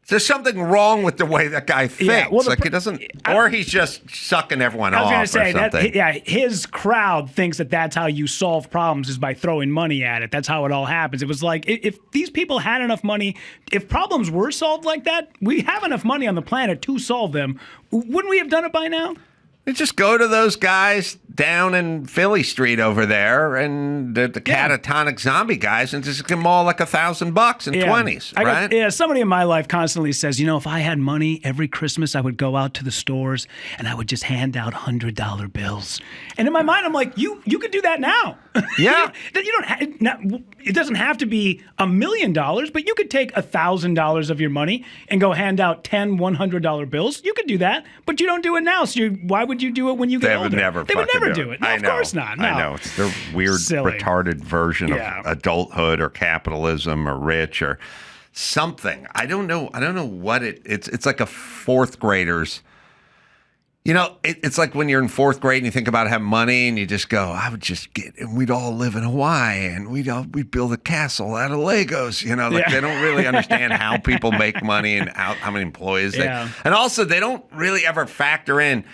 There's something wrong with the way that guy thinks. Yeah, well, like he doesn't, or he's just sucking everyone off. I was going to say something. that. His crowd thinks that that's how you solve problems is by throwing money at it. That's how it all happens. It was like if these people had enough money, if problems were solved like that, we have enough money on the planet to solve them. Wouldn't we have done it by now? You just go to those guys down in Philly Street over there and the catatonic zombie guys and just give them all like $1,000 in 20s, right? Somebody in my life constantly says, if I had money every Christmas, I would go out to the stores and I would just hand out $100 bills. And in my mind, I'm like, you could do that now. Yeah. It doesn't have to be $1 million, but you could take $1,000 of your money and go hand out 10 $100 bills. You could do that, but you don't do it now. So why would you do it when you get older? They would never do it. No, of course not. No. I know. It's their weird, Silly. retarded version of adulthood or capitalism or rich or something. I don't know what it's like a fourth grader's. It's like when you're in fourth grade and you think about having money and you just go, I would just and we'd all live in Hawaii and we'd build a castle out of Legos. They don't really understand how people make money and how many employees and also they don't really ever factor in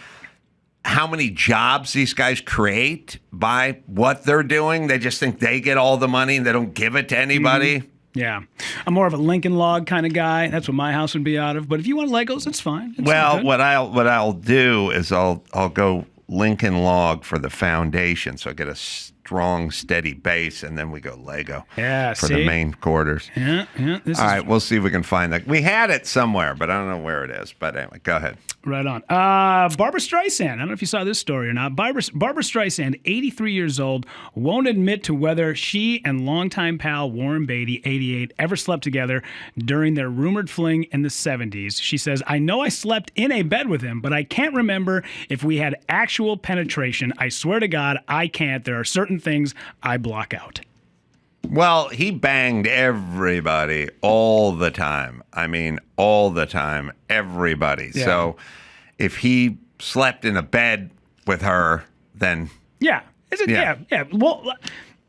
how many jobs these guys create by what they're doing. They just think they get all the money and they don't give it to anybody. Yeah. I'm more of a Lincoln Log kind of guy. That's what my house would be out of. But if you want Legos, it's fine. What I'll do is I'll go Lincoln Log for the foundation, so I get a strong, steady base, and then we go Lego for the main quarters. Yeah. All right, we'll see if we can find that. We had it somewhere, but I don't know where it is. But anyway, go ahead. Right on. Barbra Streisand. I don't know if you saw this story or not. Barbra Streisand, 83 years old, won't admit to whether she and longtime pal Warren Beatty, 88, ever slept together during their rumored fling in the 70s. She says, I know I slept in a bed with him, but I can't remember if we had actual penetration. I swear to God, I can't. There are certain things I block out. Well, he banged everybody all the time. I mean, all the time, everybody. Yeah. So if he slept in a bed with her, then... Yeah. Yeah. Well,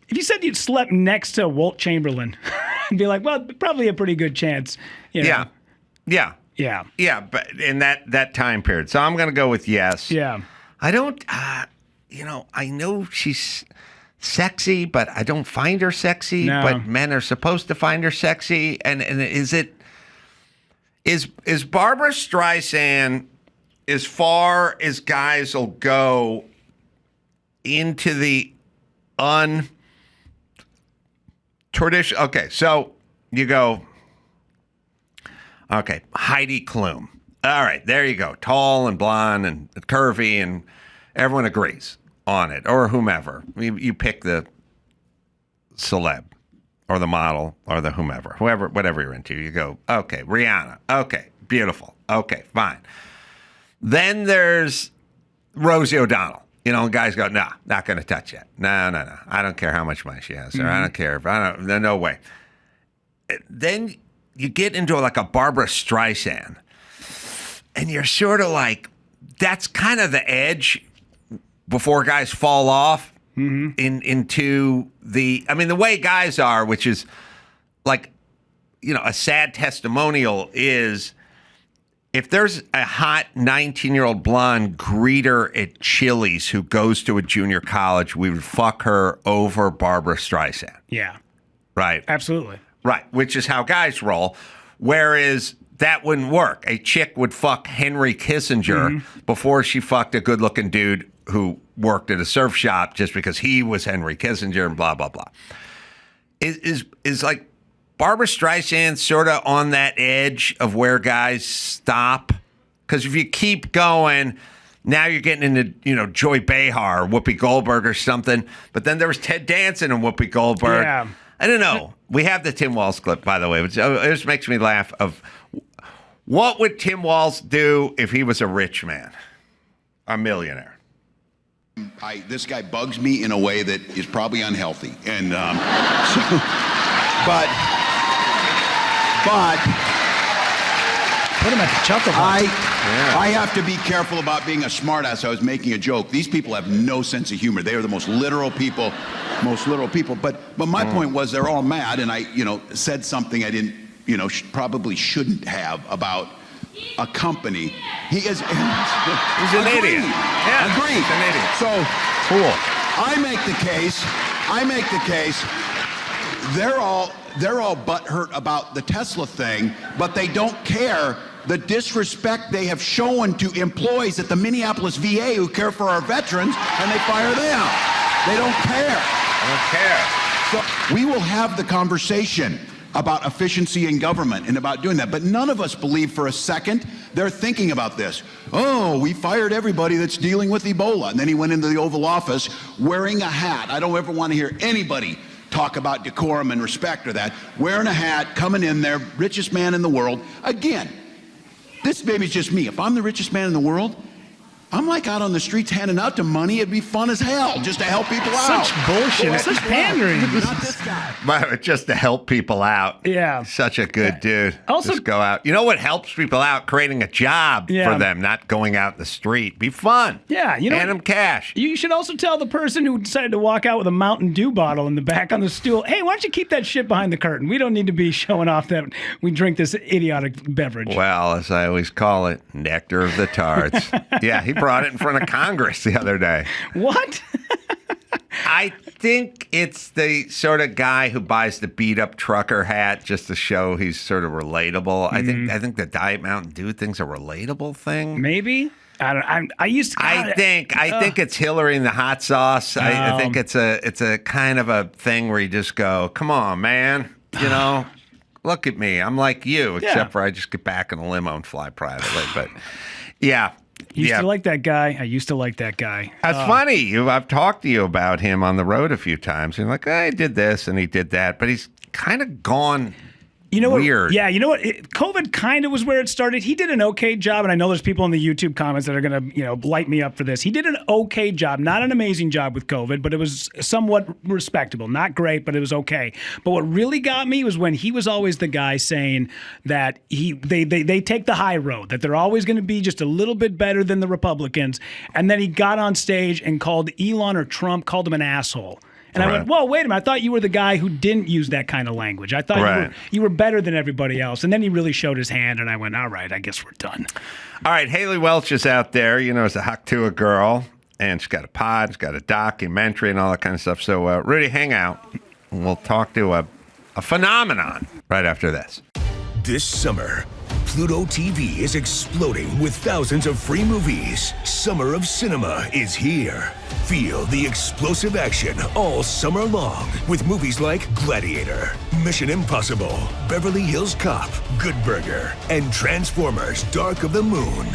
if you said you'd slept next to Walt Chamberlain, I'd be like, well, probably a pretty good chance. Yeah. Yeah, but in that time period. So I'm going to go with yes. Yeah. I don't, I know she's sexy, but I don't find her sexy. No. But men are supposed to find her sexy. And is Barbra Streisand, as far as guys will go into the untraditional? Okay, so you go, okay, Heidi Klum. All right, there you go. Tall and blonde and curvy, and everyone agrees on it, or whomever. You pick the celeb or the model or the whatever you're into. You go, okay, Rihanna. Okay, beautiful. Okay, fine. Then there's Rosie O'Donnell. Guys go, nah, not going to touch it. No. I don't care how much money she has. Or I don't care. No way. Then you get into like a Barbra Streisand, and you're sort of like, that's kind of the edge before guys fall off into the way guys are, which is like, a sad testimonial is if there's a hot 19-year-old blonde greeter at Chili's who goes to a junior college, we would fuck her over Barbra Streisand. Yeah. Right. Absolutely. Right, which is how guys roll. Whereas that wouldn't work. A chick would fuck Henry Kissinger before she fucked a good-looking dude who worked at a surf shop just because he was Henry Kissinger and blah, blah, blah. Is like Barbra Streisand sort of on that edge of where guys stop? Because if you keep going, now you're getting into, Joy Behar or Whoopi Goldberg or something. But then there was Ted Danson and Whoopi Goldberg. Yeah. I don't know. We have the Tim Walz clip, by the way, which it just makes me laugh of what would Tim Walz do if he was a rich man, a millionaire? This guy bugs me in a way that is probably unhealthy, and but put him at the chuckle box. I have to be careful about being a smartass. I was making a joke. These people have no sense of humor. They are the most literal people. But my point was they're all mad, and I said something I didn't probably shouldn't have about a company. He's an idiot. Yeah, agreed. He's an idiot. So cool. I make the case. They're all butthurt about the Tesla thing, but they don't care the disrespect they have shown to employees at the Minneapolis VA who care for our veterans, and they fire them. They don't care. So we will have the conversation about efficiency in government and about doing that. But none of us believe for a second they're thinking about this. Oh, we fired everybody that's dealing with Ebola. And then he went into the Oval Office wearing a hat. I don't ever want to hear anybody talk about decorum and respect or that. Wearing a hat, coming in there, richest man in the world. Again, this maybe is just me. If I'm the richest man in the world, I'm like out on the streets handing out the money. It'd be fun as hell just to help people out. Such bullshit. Such pandering. Not this guy. Just to help people out. Yeah. Such a good dude. Also, just go out. You know what helps people out? Creating a job for them, not going out in the street. Be fun. Yeah. Hand them cash. You should also tell the person who decided to walk out with a Mountain Dew bottle in the back on the stool, hey, why don't you keep that shit behind the curtain? We don't need to be showing off that we drink this idiotic beverage. Well, as I always call it, nectar of the tarts. Yeah, he brought it in front of Congress the other day. What? I think it's the sort of guy who buys the beat-up trucker hat just to show he's sort of relatable. I think the Diet Mountain Dew thing's a relatable thing. Maybe. I think it's Hillary in the hot sauce. I think it's a kind of a thing where you just go, come on, man. Look at me. I'm like you, except for I just get back in a limo and fly privately. But yeah. Used to like that guy. I used to like that guy. That's funny. I've talked to you about him on the road a few times. You're like, I did this and he did that, but he's kind of gone weird. COVID kind of was where it started. He did an okay job, and I know there's people in the YouTube comments that are going to, light me up for this. He did an okay job, not an amazing job with COVID, but it was somewhat respectable. Not great, but it was okay. But what really got me was when he was always the guy saying that they take the high road, that they're always going to be just a little bit better than the Republicans. And then he got on stage and called Elon or Trump, called him an asshole. And I went, whoa, wait a minute. I thought you were the guy who didn't use that kind of language. I thought you were better than everybody else. And then he really showed his hand, and I went, all right, I guess we're done. All right, Haliey Welch is out there, as a hot Tuah girl, and she's got a pod, she's got a documentary and all that kind of stuff. So, Rudy, hang out, and we'll talk to a phenomenon right after this. This summer, Pluto TV is exploding with thousands of free movies. Summer of Cinema is here. Feel the explosive action all summer long with movies like Gladiator, Mission Impossible, Beverly Hills Cop, Good Burger, and Transformers: Dark of the Moon.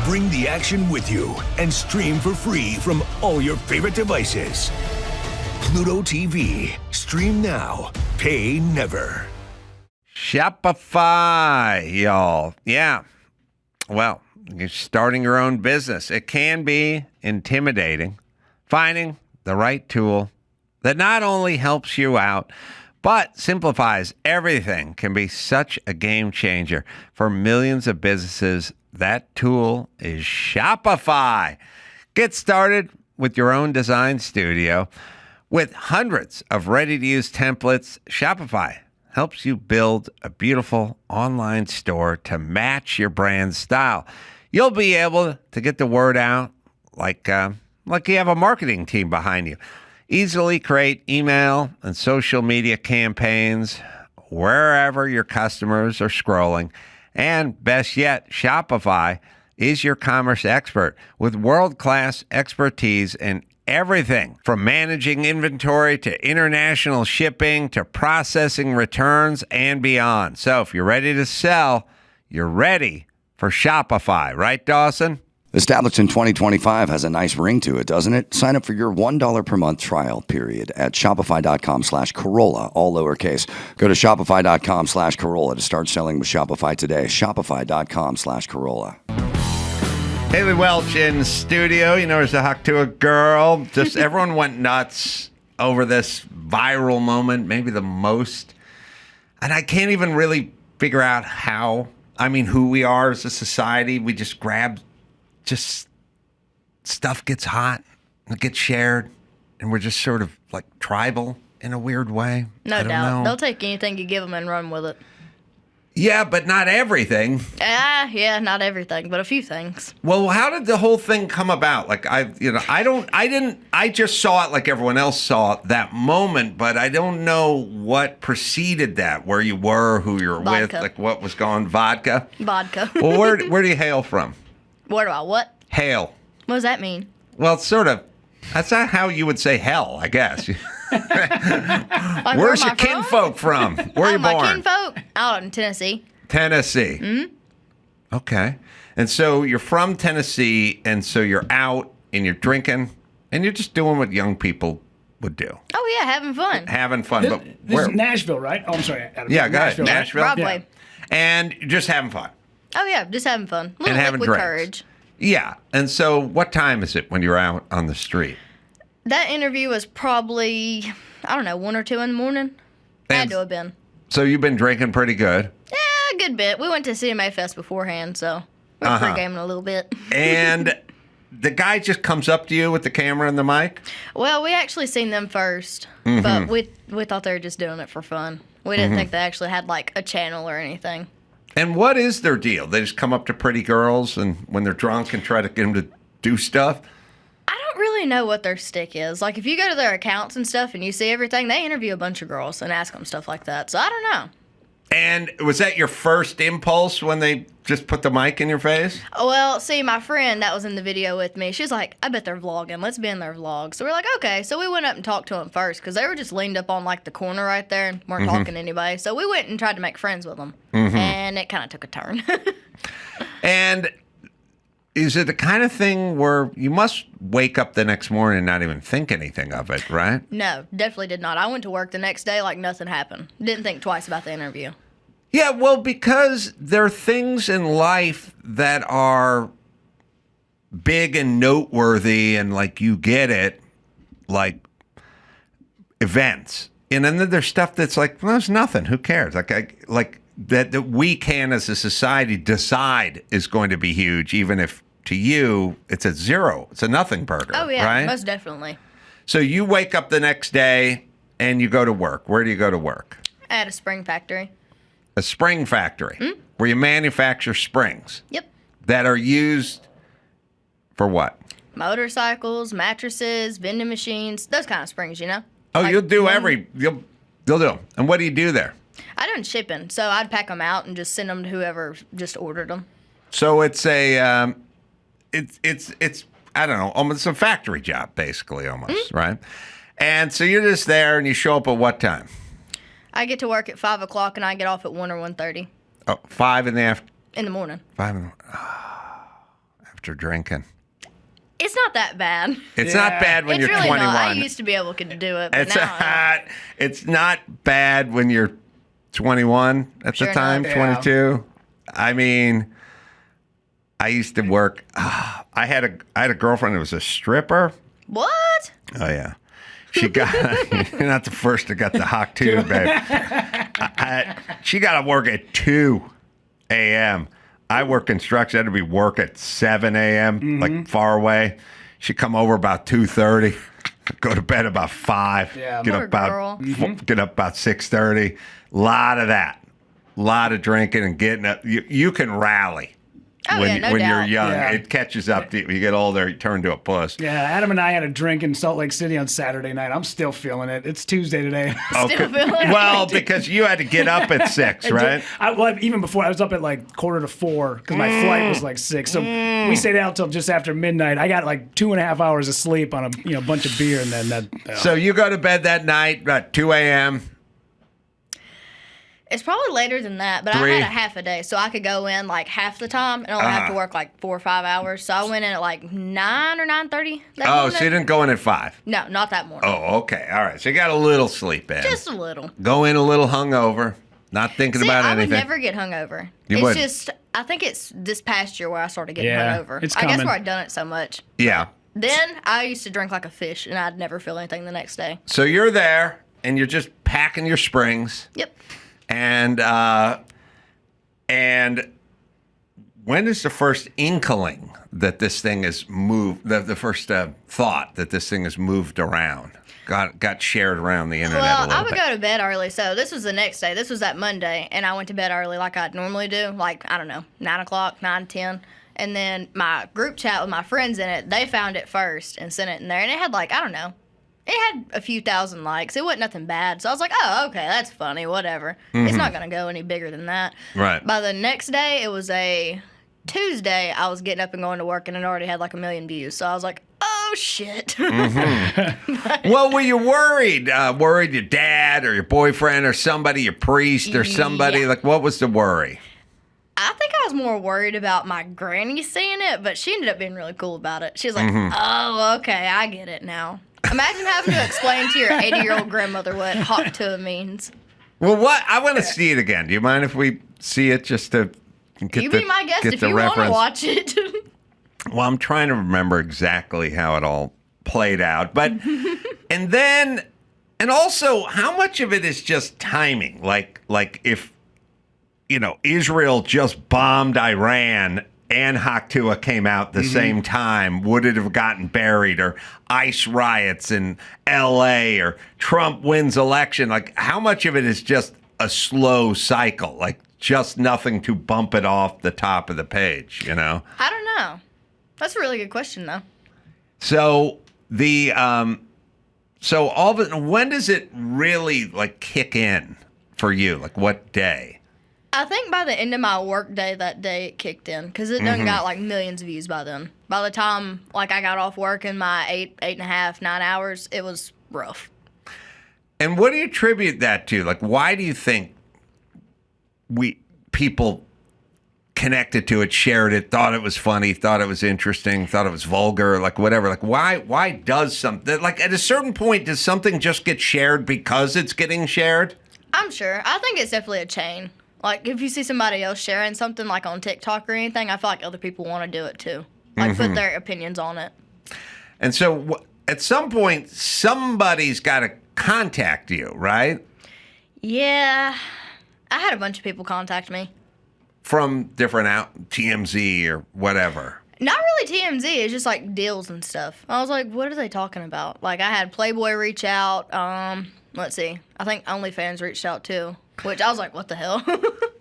Bring the action with you and stream for free from all your favorite devices. Pluto TV. Stream now. Pay never. Shopify, y'all. Yeah. Well, you're starting your own business. It can be intimidating. Finding the right tool that not only helps you out, but simplifies everything can be such a game changer for millions of businesses. That tool is Shopify. Get started with your own design studio. With hundreds of ready-to-use templates, Shopify helps you build a beautiful online store to match your brand style. You'll be able to get the word out like you have a marketing team behind you. Easily create email and social media campaigns wherever your customers are scrolling. And best yet, Shopify is your commerce expert with world-class expertise in everything from managing inventory to international shipping to processing returns and beyond. So if you're ready to sell, you're ready for Shopify, right, Dawson? Established in 2025 has a nice ring to it, doesn't it? Sign up for your $1 per month trial period at shopify.com/Carolla, all lowercase. Go to shopify.com/Carolla to start selling with Shopify today. Shopify.com/Carolla. Haliey Welch in the studio. You know, there's a Tuah girl. Just everyone went nuts over this viral moment, maybe the most. And I can't even really figure out how, who we are as a society. We just grab, stuff gets hot, it gets shared, and we're just sort of like tribal in a weird way. No doubt. They'll take anything you give them and run with it. Yeah, but not everything. Yeah, not everything, but a few things. Well, how did the whole thing come about? Like, I just saw it like everyone else saw it that moment, but I don't know what preceded that, where you were, who you're with, like what was going, vodka? Vodka. Well, where do you hail from? Where do I what? Hail. What does that mean? Well, it's sort of, that's not how you would say hell, I guess. Like, where's your kinfolk from? Where are you born? My kinfolk? Out in Tennessee. Tennessee. Mm-hmm. Okay. And so you're from Tennessee, and so you're out, and you're drinking, and you're just doing what young people would do. Oh, yeah, having fun. Having fun. This, but this is Nashville, right? Oh, I'm sorry. Yeah, go ahead. Nashville. Broadway. Yeah. And you're just having fun. Oh, yeah, just having fun. A little and having liquid drinks. courage. Yeah. And so what time is it when you're out on the street? That interview was probably, 1 or 2 in the morning. Had to have been. So you've been drinking pretty good. Yeah, a good bit. We went to CMA Fest beforehand, so we're pre-gaming a little bit. And the guy just comes up to you with the camera and the mic? Well, we actually seen them first, but we thought they were just doing it for fun. We didn't think they actually had, like, a channel or anything. And what is their deal? They just come up to pretty girls and when they're drunk and try to get them to do stuff? I don't really know what their stick is. Like, if you go to their accounts and stuff and you see everything, they interview a bunch of girls and ask them stuff like that. So I don't know. And was that your first impulse when they just put the mic in your face? Well, see, my friend that was in the video with me, she's like, I bet they're vlogging. Let's be in their vlog. So we're like, okay. So we went up and talked to them first because they were just leaned up on, like, the corner right there and weren't talking to anybody. So we went and tried to make friends with them. And it kind of took a turn. And is it the kind of thing where you must wake up the next morning and not even think anything of it, right? No, definitely did not. I went to work the next day like nothing happened. Didn't think twice about the interview. Yeah, well, because there are things in life that are big and noteworthy and, like, you get it, like events. And then there's stuff that's like, well, there's nothing. Who cares? Like that we can, as a society, decide is going to be huge, even if to you it's a zero. It's a nothing burger. Oh, yeah, right? Most definitely. So you wake up the next day and you go to work. Where do you go to work? At a spring factory. A spring factory where you manufacture springs. Yep. That are used for what? Motorcycles, mattresses, vending machines, those kind of springs, you know? Oh, like, you'll do you'll do them. And what do you do there? I done shipping, so I'd pack them out and just send them to whoever just ordered them. So it's a, it's I don't know, almost a factory job, basically, almost, right? And so you're just there, and you show up at what time? I get to work at 5 o'clock, and I get off at 1 or 1:30. Oh, 5 in the afternoon. In the morning. 5 in the after drinking. It's not that bad. It's not bad when it's you're really 21. Not. I used to be able to do it, but It's not bad when you're 21 at the time, 22. I mean, I used to work. I had a girlfriend that was a stripper. What? Oh yeah, she got. You're not the first to get the hawk too, babe. She got to work at 2 a.m. I work construction. I had to be work at 7 a.m. Like far away. She'd come over about 2:30. Go to bed about 5. Yeah, get up about 6:30. A lot of that. A lot of drinking and getting up. You can rally. Oh, when, yeah, no when you're doubt. young. Yeah. It catches up to you. You get older, you turn to a puss. Yeah, Adam and I had a drink in Salt Lake City on Saturday night. I'm still feeling it. It's Tuesday today. Still feeling it. Well, because you had to get up at 6, right? Even before, I was up at like 3:45 because my flight was like 6. So we stayed out till just after midnight. I got like 2.5 hours of sleep on a bunch of beer, and then that. So you go to bed that night at 2 a.m. It's probably later than that, but 3. I had a half a day, so I could go in like half the time and only have to work like 4 or 5 hours. So I went in at like 9 or 9:30. Oh, so you didn't go in at 5? No, not that morning. Oh, okay. All right. So you got a little sleep in. Just a little. Go in a little hungover, not thinking about anything. I would never get hungover. You it's wouldn't? just, I think it's this past year where I started getting Yeah, hungover. it's I guess coming. where I'd done it so much. Yeah. Then I used to drink like a fish, and I'd never feel anything the next day. So you're there, and you're just packing your springs. Yep. And when is the first inkling that this thing is moved? The first thought that this thing is moved around, got shared around the internet a Well, little I would bit. go to bed early. So this was the next day. This was that Monday, and I went to bed early like I'd normally do, like, I don't know, 9 o'clock, 9, 10. And then my group chat with my friends in it, they found it first and sent it in there. And it had like, I don't know, it had a few thousand likes. It wasn't nothing bad. So I was like, oh, okay, that's funny, whatever. It's not going to go any bigger than that. Right. By the next day, it was a Tuesday, I was getting up and going to work, and it already had like 1 million views. So I was like, oh, shit. Well, were you worried? Worried your dad or your boyfriend or somebody, your priest or somebody? Yeah. Like, what was the worry? I think I was more worried about my granny seeing it, but she ended up being really cool about it. She was like, oh, okay, I get it now. Imagine having to explain to your 80-year-old grandmother what hot Tuah means. Well, what? I want to see it again. Do you mind if we see it just to get You the be my guest get if the you want to reference? watch it. Well, I'm trying to remember exactly how it all played out. But, and also, how much of it is just timing? Like if, Israel just bombed Iran and Hak Tuah came out the same time, would it have gotten buried? Or ICE riots in L.A. or Trump wins election? Like, how much of it is just a slow cycle? Like, just nothing to bump it off the top of the page, I don't know. That's a really good question, though. So so all of it, when does it really like kick in for you? Like what day? I think by the end of my work day that day it kicked in because it done got like millions of views by then. By the time like I got off work in my 8.5, 9 hours, it was rough. And what do you attribute that to? Like, why do you think people connected to it, shared it, thought it was funny, thought it was interesting, thought it was vulgar, like whatever? Like, why does something, like at a certain point, does something just get shared because it's getting shared? I'm sure. I think it's definitely a chain. Like, if you see somebody else sharing something, like on TikTok or anything, I feel like other people want to do it too. Like, put their opinions on it. And so at some point, somebody's got to contact you, right? Yeah. I had a bunch of people contact me. From different TMZ or whatever. Not really TMZ. It's just, like, deals and stuff. I was like, what are they talking about? Like, I had Playboy reach out. Let's see. I think OnlyFans reached out, too. Which I was like, what the hell?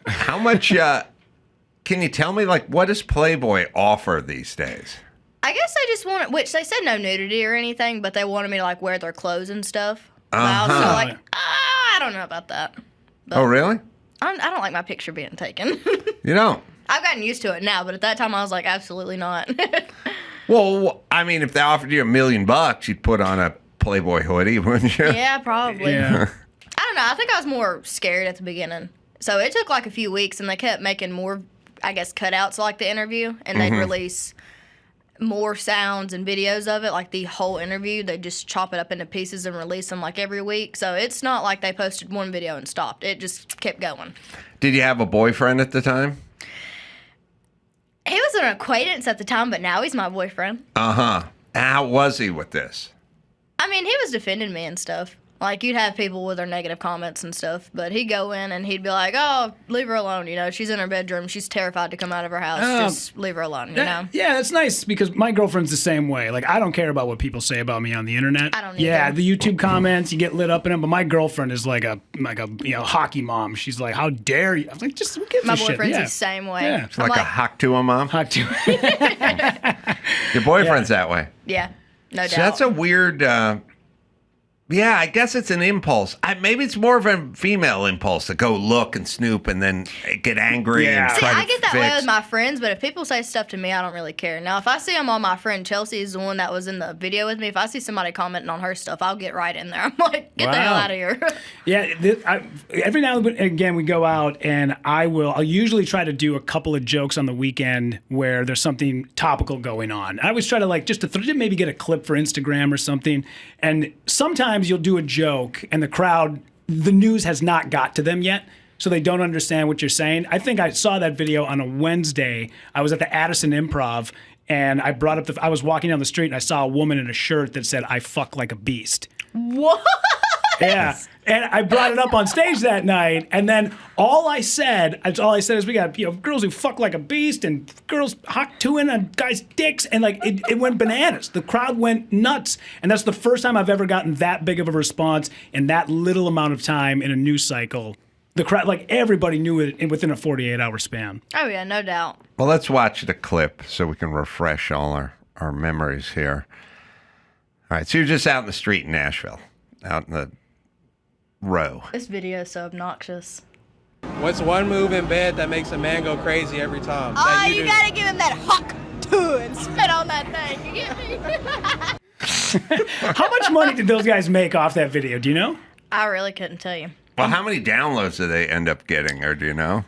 How much, can you tell me, like, what does Playboy offer these days? I guess they just wanted, which they said no nudity or anything, but they wanted me to, like, wear their clothes and stuff. But I was so like, I don't know about that. But Oh, really? I don't like my picture being taken. You don't? I've gotten used to it now, but at that time I was like, absolutely not. Well, I mean, if they offered you $1 million, you'd put on a Playboy hoodie, wouldn't you? Yeah, probably. Yeah. I don't know. I think I was more scared at the beginning. So it took like a few weeks, and they kept making more, I guess, cutouts of, like the interview, and they'd release more sounds and videos of it, like the whole interview. They just chop it up into pieces and release them like every week. So it's not like they posted one video and stopped. It just kept going. Did you have a boyfriend at the time? He was an acquaintance at the time, but now he's my boyfriend. Uh-huh. How was he with this? I mean, he was defending me and stuff. Like, you'd have people with their negative comments and stuff, but he'd go in and he'd be like, oh, leave her alone, you know, she's in her bedroom, she's terrified to come out of her house, just leave her alone, you know? Yeah, that's nice, because my girlfriend's the same way. Like, I don't care about what people say about me on the internet. I don't either. Yeah, the YouTube comments, you get lit up in them, but my girlfriend is like a hockey mom. She's like, how dare you? I'm like, just who gives My a shit? boyfriend's the same way. Yeah. It's like a Tuah mom? Tuah. Your boyfriend's that way. Yeah, no doubt. So that's a weird... yeah, I guess it's an impulse. Maybe it's more of a female impulse to go look and snoop and then get angry and See, try to I get that fix. way with my friends, but if people say stuff to me, I don't really care. Now, if I see them on my friend Chelsea's, the one that was in the video with me, if I see somebody commenting on her stuff, I'll get right in there. I'm like, get the hell out of here. Yeah, every now and again we go out, and I'll usually try to do a couple of jokes on the weekend where there's something topical going on. I always try to just to maybe get a clip for Instagram or something, and sometimes you'll do a joke and the crowd, the news has not got to them yet, so they don't understand what you're saying. I think I saw that video on a Wednesday. I was at the Addison Improv, and I brought up I was walking down the street and I saw a woman in a shirt that said, I fuck like a beast. What? Yeah. And I brought it up on stage that night, and then all I said is we got girls who fuck like a beast and girls hot tuing on guys' dicks, and it went bananas. The crowd went nuts, and that's the first time I've ever gotten that big of a response in that little amount of time in a news cycle. The crowd, everybody knew it within a 48-hour span. Oh yeah, no doubt. Well, let's watch the clip so we can refresh all our memories here. All right, so you're just out in the street in Nashville, out in the row. This video is so obnoxious. What's one move in bed that makes a man go crazy every time? Oh, you gotta give him that hawk too and spit on that thing. You get me? How much money did those guys make off that video? Do you know? I really couldn't tell you. Well, how many downloads did they end up getting, or do you know?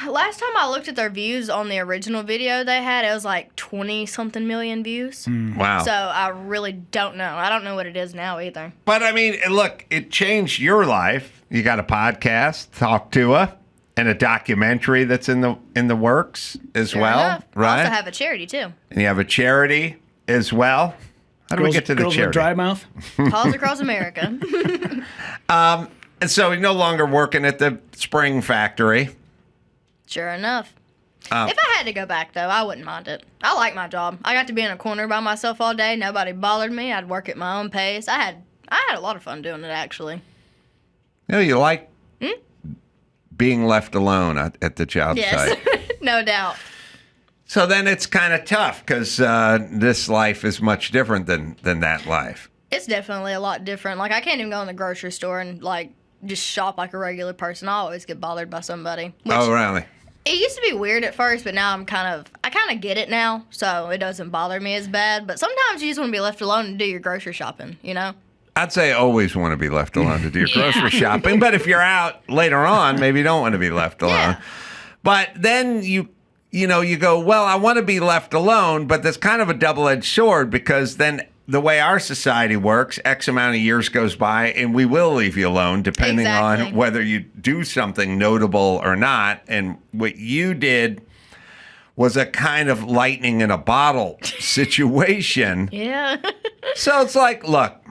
Last time I looked at their views on the original video they had, it was like 20-something million views. Wow. So I really don't know. I don't know what it is now either. But I mean, look, it changed your life. You got a podcast, Talk Tuah, and a documentary that's in the works as Sure enough. well, right? I also have a charity too. And you have a charity as well. How do we get to the girls charity? With dry mouth? Paws Across America. And so you're no longer working at the Spring Factory. Sure enough. If I had to go back, though, I wouldn't mind it. I like my job. I got to be in a corner by myself all day. Nobody bothered me. I'd work at my own pace. I had a lot of fun doing it, actually. You know, you like being left alone at the job site. Yes, no doubt. So then it's kind of tough because this life is much different than that life. It's definitely a lot different. Like, I can't even go in the grocery store and, just shop like a regular person. I always get bothered by somebody. Oh, really? It used to be weird at first, but now I kind of get it now, so it doesn't bother me as bad. But sometimes you just want to be left alone and do your grocery shopping, you know? I'd say always want to be left alone to do your grocery shopping. But if you're out later on, maybe you don't want to be left alone. Yeah. But then you go, well, I want to be left alone, but that's kind of a double-edged sword because then the way our society works, X amount of years goes by and we will leave you alone depending on whether you do something notable or not. And what you did was a kind of lightning in a bottle situation. Yeah. So it's like, look,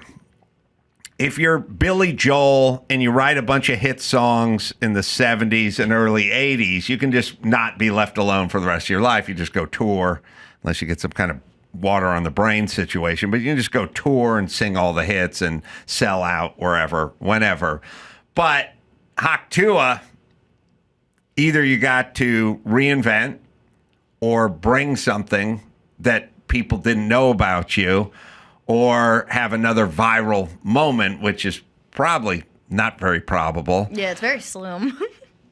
if you're Billy Joel and you write a bunch of hit songs in the 70s and early 80s, you can just not be left alone for the rest of your life. You just go tour, unless you get some kind of water on the brain situation, but you can just go tour and sing all the hits and sell out wherever, whenever. But Tuah, either you got to reinvent or bring something that people didn't know about you or have another viral moment, which is probably not very probable. Yeah, it's very slim.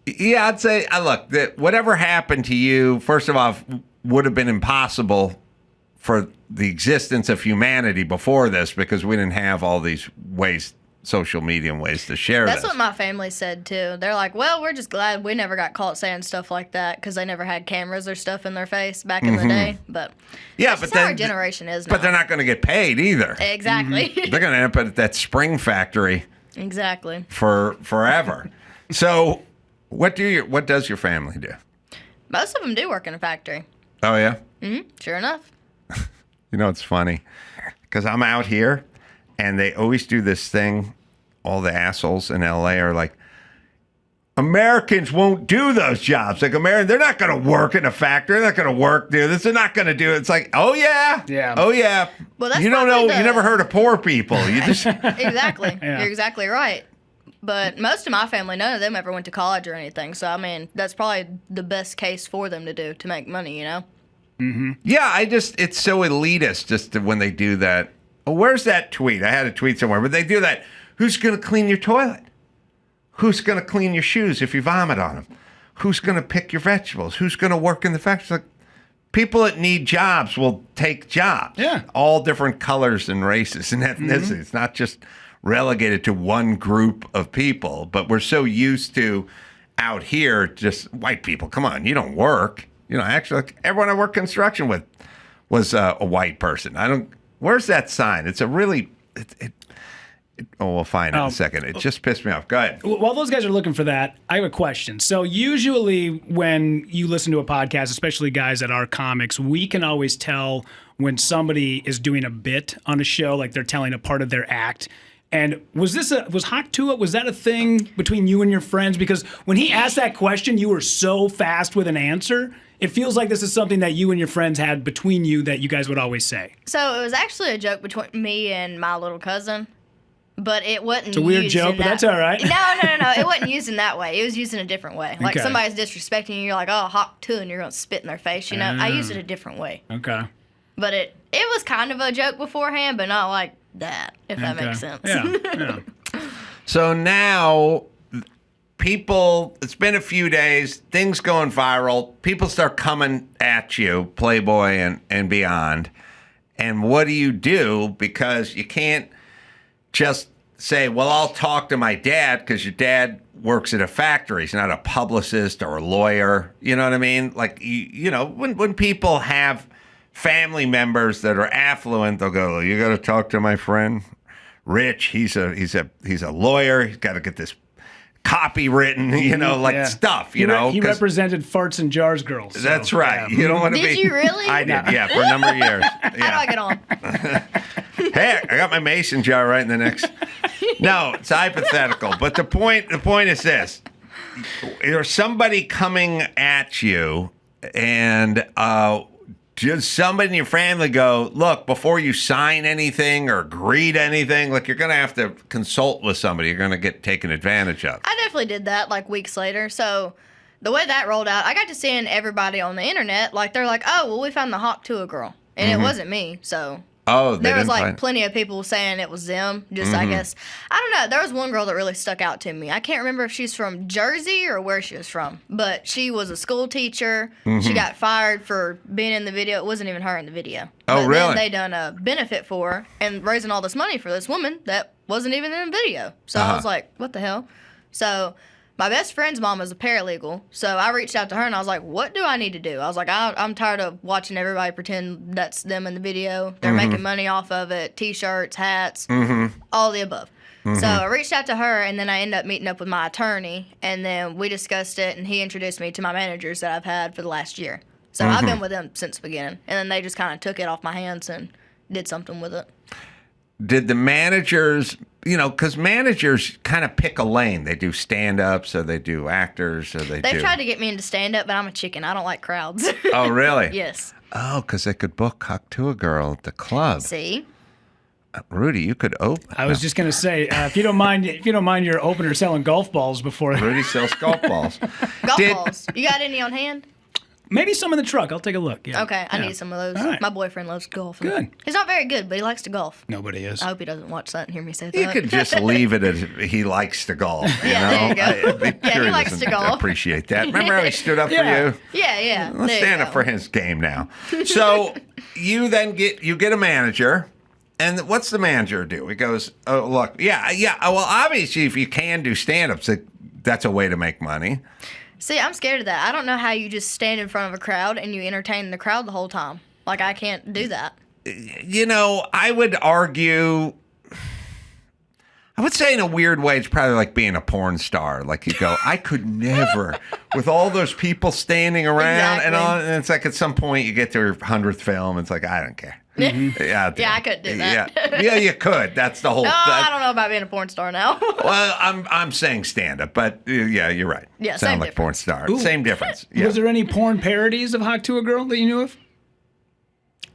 Yeah, I'd say, look, whatever happened to you, first of all, would have been impossible for the existence of humanity before this because we didn't have all these ways, social media and ways to share That's this. what my family said, too. They're like, well, we're just glad we never got caught saying stuff like that because they never had cameras or stuff in their face back in the day. But yeah, that's but just then how our generation is now. But they're not going to get paid either. Exactly. They're going to end up at that Spring Factory Exactly. for forever. So what does your family do? Most of them do work in a factory. Oh, yeah? Mm-hmm. Sure enough. You know, it's funny because I'm out here And they always do this thing. All the assholes in LA are like, Americans won't do those jobs. Like, they're not going to work in a factory. They're not going to work do this. They're not going to do it. It's like, oh, yeah. Yeah. Oh, yeah. Well, that's you don't know. probably You never heard of poor people. You just. Exactly. You're exactly right. But most of my family, none of them ever went to college or anything. So, I mean, that's probably the best case for them to do to make money, you know? Mm-hmm. Yeah, it's so elitist just when they do that. Oh, where's that tweet? I had a tweet somewhere, but they do that. Who's going to clean your toilet? Who's going to clean your shoes if you vomit on them? Who's going to pick your vegetables? Who's going to work in the factory? Like, people that need jobs will take jobs. Yeah. All different colors and races and ethnicities. Mm-hmm. It's not just relegated to one group of people, but we're so used to out here, just white people. Come on, you don't work. Actually, everyone I worked construction with was a white person. Where's that sign? It's a really... we'll find it in a second. It just pissed me off. Go ahead. While those guys are looking for that, I have a question. So usually when you listen to a podcast, especially guys that are comics, we can always tell when somebody is doing a bit on a show, like they're telling a part of their act. And was Hawk Tuah, was that a thing between you and your friends? Because when he asked that question, you were so fast with an answer. It feels like this is something that you and your friends had between you that you guys would always say. So it was actually a joke between me and my little cousin. But it wasn't. It's a weird joke, but that's all right. No. It wasn't used in that way. It was used in a different way. Like somebody's disrespecting you, you're like, oh, Hawk Tuah, and you're going to spit in their face. I used it a different way. Okay. But it was kind of a joke beforehand, but not like that, if that makes sense. Yeah. So now, people, it's been a few days, things going viral, people start coming at you, Playboy and beyond. And what do you do? Because you can't just say, well, I'll talk to my dad because your dad works at a factory. He's not a publicist or a lawyer. You know what I mean? Like, when people have family members that are affluent, they'll go, you got to talk to my friend Rich. He's a lawyer. He's got to get this copy written, stuff, He represented Farts and Jars Girls. So, that's right. You don't want to be. Did you really? I did, yeah, for a number of years. How do I get on? Hey, I got my mason jar right in the next. No, it's hypothetical. But the point is this. There's somebody coming at you, and does somebody in your family go, look, before you sign anything or agree to anything, like, you're going to have to consult with somebody. You're going to get taken advantage of. I definitely did that, like, weeks later. So the way that rolled out, I got to seeing everybody on the internet. Like, they're like, oh, well, we found the Hawk Tuah girl. And it wasn't me, so... Oh, there was plenty of people saying it was them. Just I guess I don't know. There was one girl that really stuck out to me. I can't remember if she's from Jersey or where she was from, but she was a school teacher. She got fired for being in the video. It wasn't even her in the video. Oh, but really? Then they done a benefit for her and raising all this money for this woman that wasn't even in the video. So I was like, what the hell? So my best friend's mom is a paralegal, so I reached out to her and I was like, what do I need to do? I was like, I'm tired of watching everybody pretend that's them in the video. They're making money off of it, T-shirts, hats, all the above. So I reached out to her, and then I ended up meeting up with my attorney, and then we discussed it, and he introduced me to my managers that I've had for the last year. So I've been with them since the beginning, and then they just kind of took it off my hands and did something with it. Did the managers, because managers kind of pick a lane. They do stand-ups, or they do actors, or They've tried to get me into stand-up, but I'm a chicken. I don't like crowds. Oh, really? Yes. Oh, because they could book Hawk Tuah girl at the club. See? Rudy, you could open. I was just going to say, if you don't mind your opener selling golf balls before. Rudy sells golf balls. Balls. You got any on hand? Maybe some in the truck. I'll take a look. Yeah. Okay, I need some of those. Right. My boyfriend loves golf. Good. He's not very good, but he likes to golf. Nobody is. I hope he doesn't watch that and hear me say that. You could just leave it as he likes to golf. There you go. He likes to golf. Appreciate that. Remember how he stood up for you? Yeah. Let's stand up for his game now. So you then get a manager. And what's the manager do? He goes, oh, look, yeah. Well, obviously, if you can do stand-ups, that's a way to make money. See, I'm scared of that. I don't know how you just stand in front of a crowd and you entertain the crowd the whole time. Like, I can't do that. I would argue... I would say in a weird way, it's probably like being a porn star. Like you go, I could never, with all those people standing around and it's like at some point you get to your 100th film, it's like, I don't care. Yeah, Yeah, I couldn't do that. Yeah, you could. That's the whole. No, I don't know about being a porn star now. Well, I'm saying stand up, but yeah, you're right. Yeah, sound same like porn star. Ooh. Same difference. Yeah. Was there any porn parodies of Hot to a Girl that you knew of?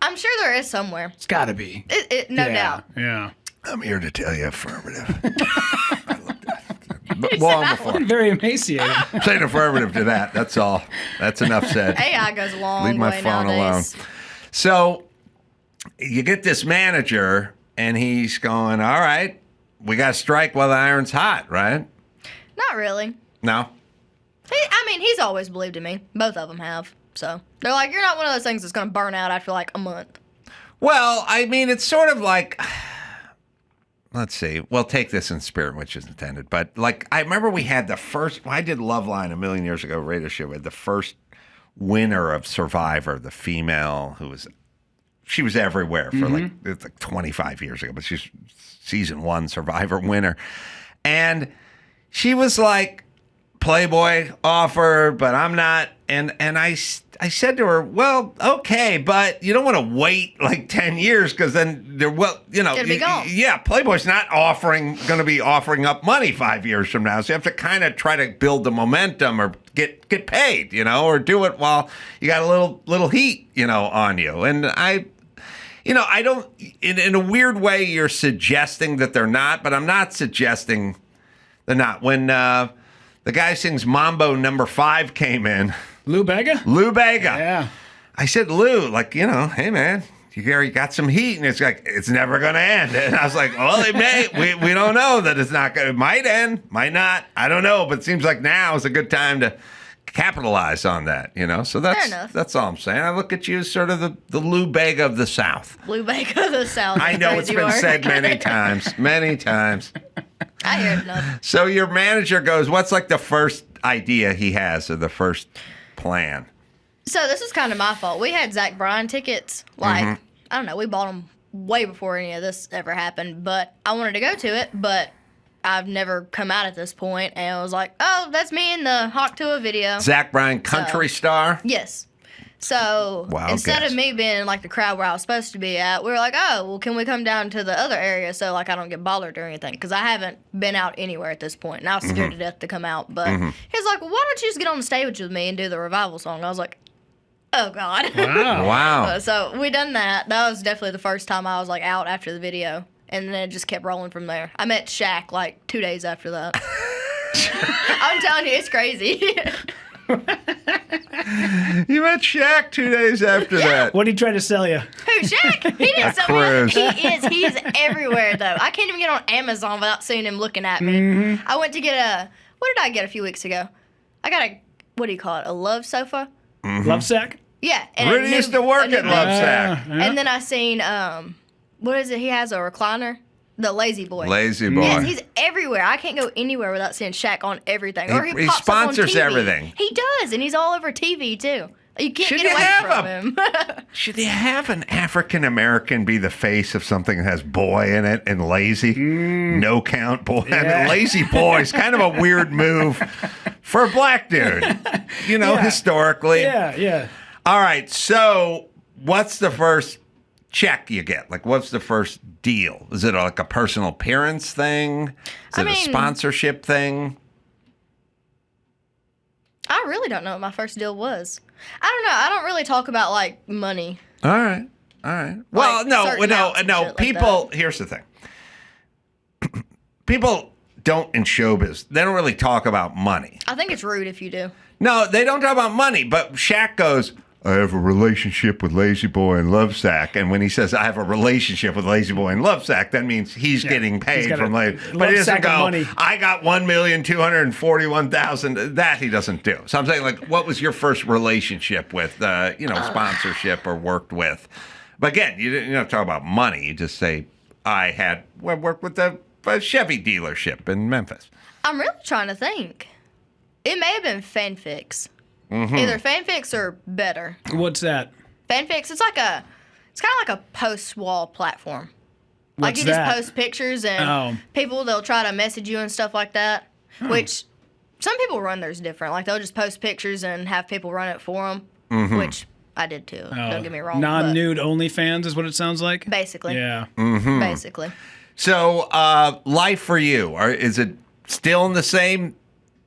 I'm sure there is somewhere. It's got to be. No doubt. Yeah. I'm here to tell you affirmative. Long before. Very emaciated. Saying affirmative to that. That's all. That's enough said. AI goes a long Leave my way phone nowadays. alone. So you get this manager, and he's going, all right, we got to strike while the iron's hot, right? Not really. No? He's always believed in me. Both of them have. So they're like, you're not one of those things that's going to burn out after like a month. Well, it's sort of like, let's see. Well, take this in spirit, which is intended. But like, I remember we had the first, I did Loveline a million years ago, radio show. We had the first winner of Survivor, the female she was everywhere for like 25 years ago, but she's season 1 Survivor winner. And she was like, Playboy offer, but I'm not. And I said to her, well, okay, but you don't want to wait like 10 years because then it'll be gone. Yeah, Playboy's not going to be offering up money 5 years from now. So you have to kind of try to build the momentum or get paid, or do it while you got a little heat, on you. And I don't, in a weird way, you're suggesting that they're not, but I'm not suggesting they're not. When the guy sings Mambo No. 5 came in. Lou Bega? Lou Bega. Yeah. I said, Lou, hey, man, you got some heat. And it's like, it's never going to end. And I was like, well, it may. We don't know that it's not going to. It might end, might not. I don't know. But it seems like now is a good time to capitalize on that, So that's all I'm saying. I look at you as sort of the Lou Bega of the South. Lou Bega of the South. I know it's been said many times. I hear it enough. So your manager goes, what's like the first idea he has or the first plan? So this is kind of my fault. We had Zach Bryan tickets. I don't know. We bought them way before any of this ever happened. But I wanted to go to it, but I've never come out at this point. And I was like, oh, that's me in the Hawk Tuah video. Zach Bryan, country star? Yes. So instead of me being in like the crowd where I was supposed to be at, we were like, oh, well, can we come down to the other area so like I don't get bothered or anything? Because I haven't been out anywhere at this point, and I was scared to death to come out. But he was like, well, why don't you just get on the stage with me and do the revival song? I was like, oh, God. Wow. So we done that. That was definitely the first time I was like out after the video, and then it just kept rolling from there. I met Shaq like 2 days after that. I'm telling you, it's crazy. You met Shaq 2 days after that. What did he try to sell you? Who, Shaq? He didn't sell me nothing. He is everywhere, though. I can't even get on Amazon without seeing him looking at me. I went to get what did I get a few weeks ago? I got what do you call it, a love sofa? Love sack? Yeah. And Rudy used to work at Love Sack. And then I seen, what is it? He has a recliner. The Lazy Boy. Lazy Boy. Yes, he's everywhere. I can't go anywhere without seeing Shaq on everything. Or he pops sponsors up on TV. everything. He does, and he's all over TV, too. You can't Should get you away have from him. Should you have an African American be the face of something that has boy in it and lazy? No count boy. Yeah. I mean, Lazy Boy is kind of a weird move for a black dude, historically. Yeah. All right, so what's the first check you get? Like, what's the first deal? Is it like a personal appearance thing? Is it a sponsorship thing? I really don't know what my first deal was. I don't know. I don't really talk about, like, money. All right. Well, no. People, here's the thing. People don't in showbiz. They don't really talk about money. I think it's rude if you do. No, they don't talk about money. But Shaq goes, I have a relationship with Lazy Boy and Love Sack. And when he says, I have a relationship with Lazy Boy and Love Sack, that means he's getting paid from Lazy Boy. But he doesn't go, I got $1,241,000. That he doesn't do. So I'm saying, like, what was your first relationship with, sponsorship or worked with? But again, you don't talk about money. You just say, I worked with a Chevy dealership in Memphis. I'm really trying to think. It may have been fanfics. Either fanfics or better. What's that? Fanfics, it's kind of like a post-wall platform. What's you that? just post pictures and people, they'll try to message you and stuff like that, which some people run theirs different. Like, they'll just post pictures and have people run it for them, which I did too. Don't get me wrong. Non-nude OnlyFans is what it sounds like. Basically. Yeah. Mm-hmm. Basically. So, life for you, is it still in the same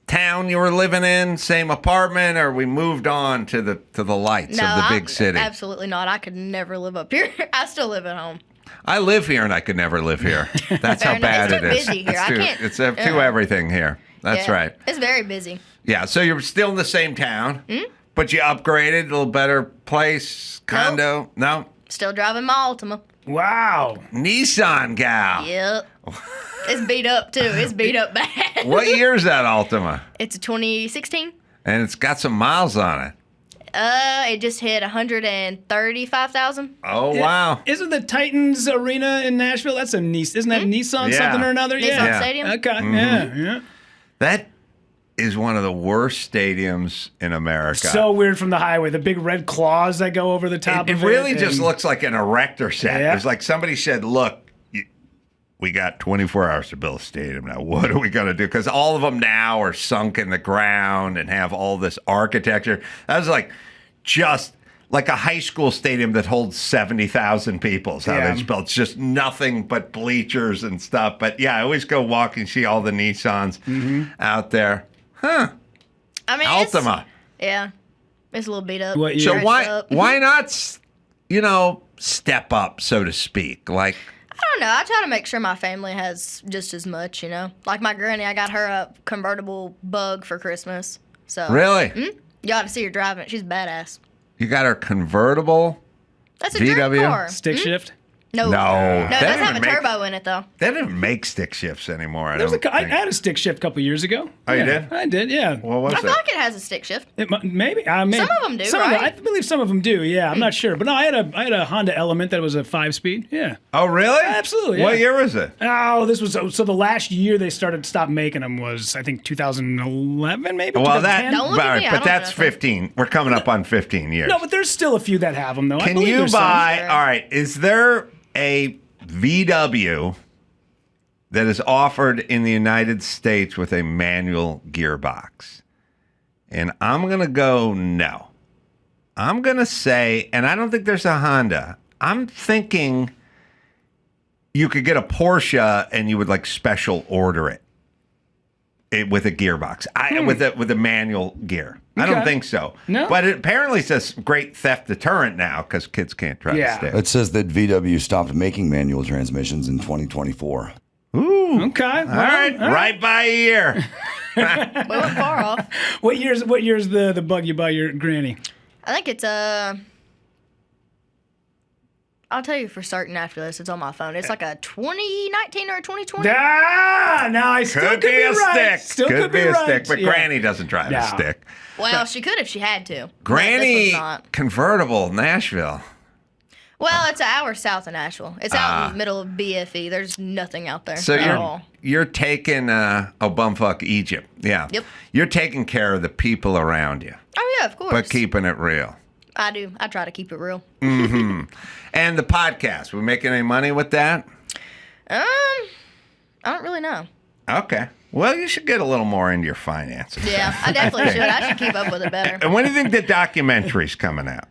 town you were living in, same apartment, or we moved on to the lights of the big city? Absolutely not. I could never live up here. I still live at home. I live here, and I could never live here. That's how bad it is. It's too busy here. It's too everything here. That's right. It's very busy. Yeah, so you're still in the same town, but you upgraded, a little better place, condo? No? Still driving my Altima. Wow. Nissan gal. Yep. It's beat up, too. It's beat up bad. What year is that Altima? It's a 2016. And it's got some miles on it. It just hit 135,000. Oh, wow. Isn't the Titans Arena in Nashville? That's isn't that Nissan something or another? Nissan Stadium. Okay, yeah. That is one of the worst stadiums in America. So weird from the highway. The big red claws that go over the top of it. It really just looks like an erector set. Yeah. It's like somebody said, look, we got 24 hours to build a stadium now. What are we going to do? Because all of them now are sunk in the ground and have all this architecture. That was just like a high school stadium that holds 70,000 people. Is how they built. It's just nothing but bleachers and stuff. But yeah, I always go walk and see all the Nissans out there. Huh. I mean, Altima. It's a little beat up. So why not, step up, so to speak? Like, I don't know. I try to make sure my family has just as much, Like my granny, I got her a convertible Bug for Christmas. So really? You ought to see her driving it. She's badass. You got her convertible That's a VW? dream car. Stick shift? No. No. It does have a turbo in it, though. They didn't make stick shifts anymore. I had a stick shift a couple years ago. Oh, you did? I did, yeah. What was I feel like it has a stick shift. Maybe. Some of them do, right? I believe some of them do, yeah. I'm not sure. But no, I had a Honda Element that was a 5-speed, yeah. Oh, really? Absolutely, yeah. What year was it? Oh, this was, so the last year they stopped making them was, I think, 2011, maybe? Well, 2010? but that's 15. We're coming up on 15 years. No, but there's still a few that have them, though. Can you buy, all right, is there a VW that is offered in the United States with a manual gearbox? And I'm going to go no. I'm going to say, and I don't think there's a Honda. I'm thinking you could get a Porsche and you would special order it with a gearbox, with a manual gear. I don't think so. No. But it apparently says great theft deterrent now because kids can't drive a stick. It says that VW stopped making manual transmissions in 2024. Ooh. Okay. All right by a year. We went far off. What year's the Bug you buy your granny? I think it's I'll tell you for certain after this. It's on my phone. It's like a 2019 or a 2020. Now I still could be a right. stick. Still could be a right. stick, but Yeah. Granny doesn't drive a stick. Well, she could if she had to. Granny This one's not. convertible, Nashville. Well, it's an hour south of Nashville. It's out in the middle of BFE. There's nothing out there So at all. you're taking bumfuck Egypt. Yeah. Yep. You're taking care of the people around you, Oh, yeah, of course. but keeping it real. I do. I try to keep it real. Mm-hmm. And the podcast, we making any money with that? I don't really know. Okay. Well, you should get a little more into your finances. Yeah, I definitely should. I should keep up with it better. And when do you think the documentary's coming out?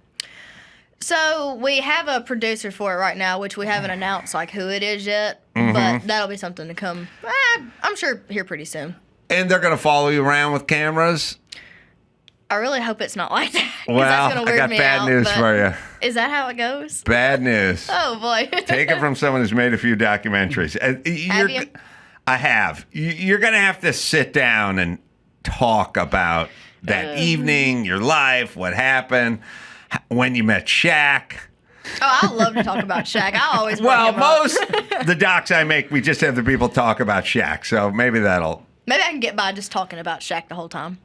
So we have a producer for it right now, which we haven't announced who it is yet, Mm-hmm. but that'll be something to come. I'm sure here pretty soon. And they're going to follow you around with cameras? I really hope it's not like that. 'Cause Well, that's gonna I weird got me bad out, news but for you. Is that how it goes? Bad news. Oh boy. Take it from someone who's made a few documentaries. Have you? I have. You're going to have to sit down and talk about that evening, your life, what happened, when you met Shaq. Oh, I love to talk about Shaq. I always bring Well, him up. most the docs I make, we just have the people talk about Shaq. So maybe that'll. Maybe I can get by just talking about Shaq the whole time.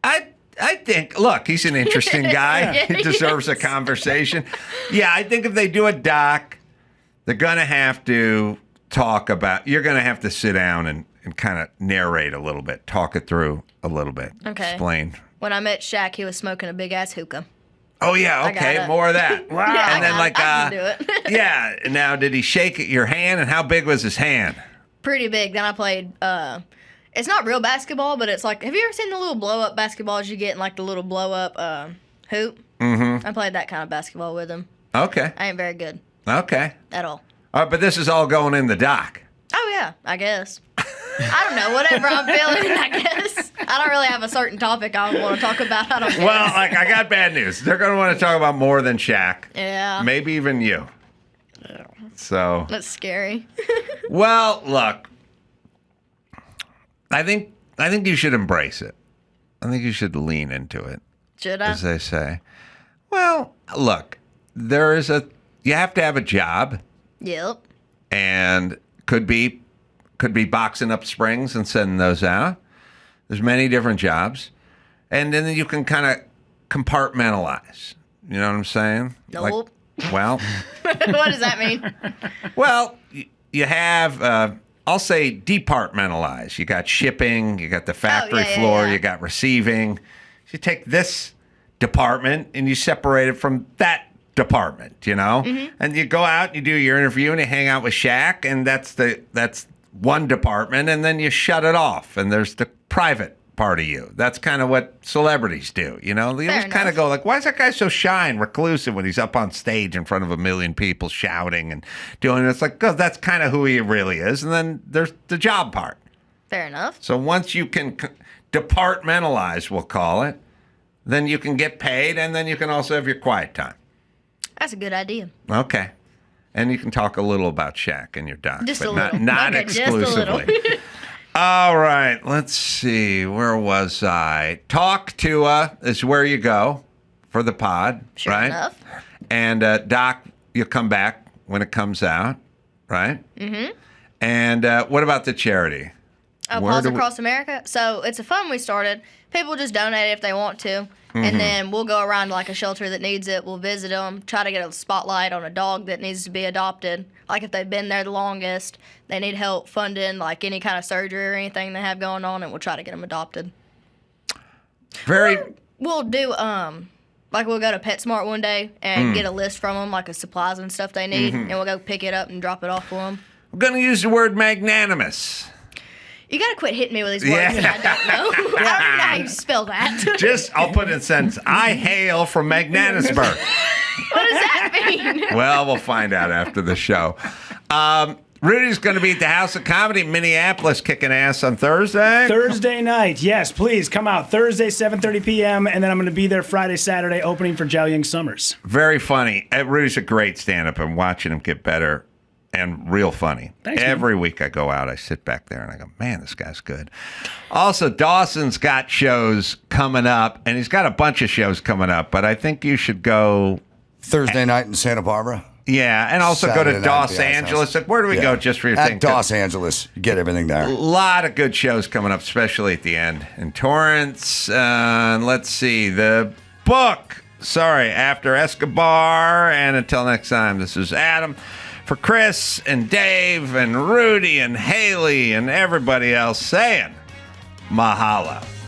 I think, look, he's an interesting guy. Yeah, He deserves a conversation. Yeah, I think if they do a doc, they're going to have to talk about, you're going to have to sit down and kind of narrate a little bit, talk it through a little bit. Okay. Explain. When I met Shaq, he was smoking a big-ass hookah. Oh, yeah, I got okay, it. more of that. Wow. Yeah, and then, I can do it. yeah, now, did he shake your hand, and how big was his hand? Pretty big. Then I played, it's not real basketball, but it's like, have you ever seen the little blow-up basketballs you get in, the little blow-up Hoop. Mm-hmm. I played that kind of basketball with him. Okay. I ain't very good. Okay. At all. All right, but this is all going in the doc. Oh, yeah, I guess. I don't know. Whatever I'm feeling, I guess. I don't really have a certain topic I want to talk about. I don't guess. Well, like, I got bad news. They're going to want to talk about more than Shaq. Yeah. Maybe even you. So. That's scary. Well, look. I think you should embrace it. I think you should lean into it. Should I? As they say. Well, look. You have to have a job. Yep. And could be boxing up springs and sending those out. There's many different jobs. And then you can kind of compartmentalize. You know what I'm saying? Nope. Well. What does that mean? Well, you have, I'll say departmentalize. You got shipping, you got the factory floor, you got receiving. You take this department and you separate it from that department, you know? Mm-hmm. And you go out, you do your interview, and you hang out with Shaq, and that's one department, and then you shut it off, and there's the private part of you. That's kind of what celebrities do, you know? They just kind of go like, why is that guy so shy and reclusive when he's up on stage in front of 1 million people shouting and doing it? It's like, oh, that's kind of who he really is. And then there's the job part. Fair enough. So once you can departmentalize, we'll call it, then you can get paid, and then you can also have your quiet time. That's a good idea. Okay. And you can talk a little about Shaq in your doc. Just but a little. Not okay, exclusively. Just a little. All right. Let's see. Where was I? Talk Tuah is where you go for the pod. Sure right? enough. And Doc, you'll come back when it comes out. Right? Mm-hmm. And what about the charity? Oh, Paws Across America? So it's a fund we started. People just donate if they want to. Mm-hmm. And then we'll go around to like a shelter that needs it. We'll visit them, try to get a spotlight on a dog that needs to be adopted. Like if they've been there the longest, they need help funding like any kind of surgery or anything they have going on, and we'll try to get them adopted. We'll do like we'll go to PetSmart one day and get a list from them, like of supplies and stuff they need, and we'll go pick it up and drop it off for them. We're going to use the word magnanimous. You gotta quit hitting me with these words that I don't know. I don't even know how you spell that. I'll put it in a sentence. I hail from Magnanisburg. What does that mean? Well, we'll find out after the show. Rudy's going to be at the House of Comedy in Minneapolis kicking ass on Thursday. Thursday night. Yes, please come out. Thursday, 7:30 p.m. And then I'm going to be there Friday, Saturday, opening for Jow Young Summers. Very funny. Rudy's a great stand-up. I'm watching him get better. And real funny. Thanks, Every week I go out, I sit back there and I go, man, this guy's good. Also, Dawson's got shows coming up, and he's got a bunch of shows coming up, but I think you should go Thursday night in Santa Barbara. Yeah, and also Saturday go to night Los Angeles. Where do we go just for your thing? At Los Angeles. Get everything there. A lot of good shows coming up, especially at the end. In Torrance, let's see, the book. After Escobar. And until next time, this is Adam. For Chris and Dave and Rudy and Haliey and everybody else saying mahalo.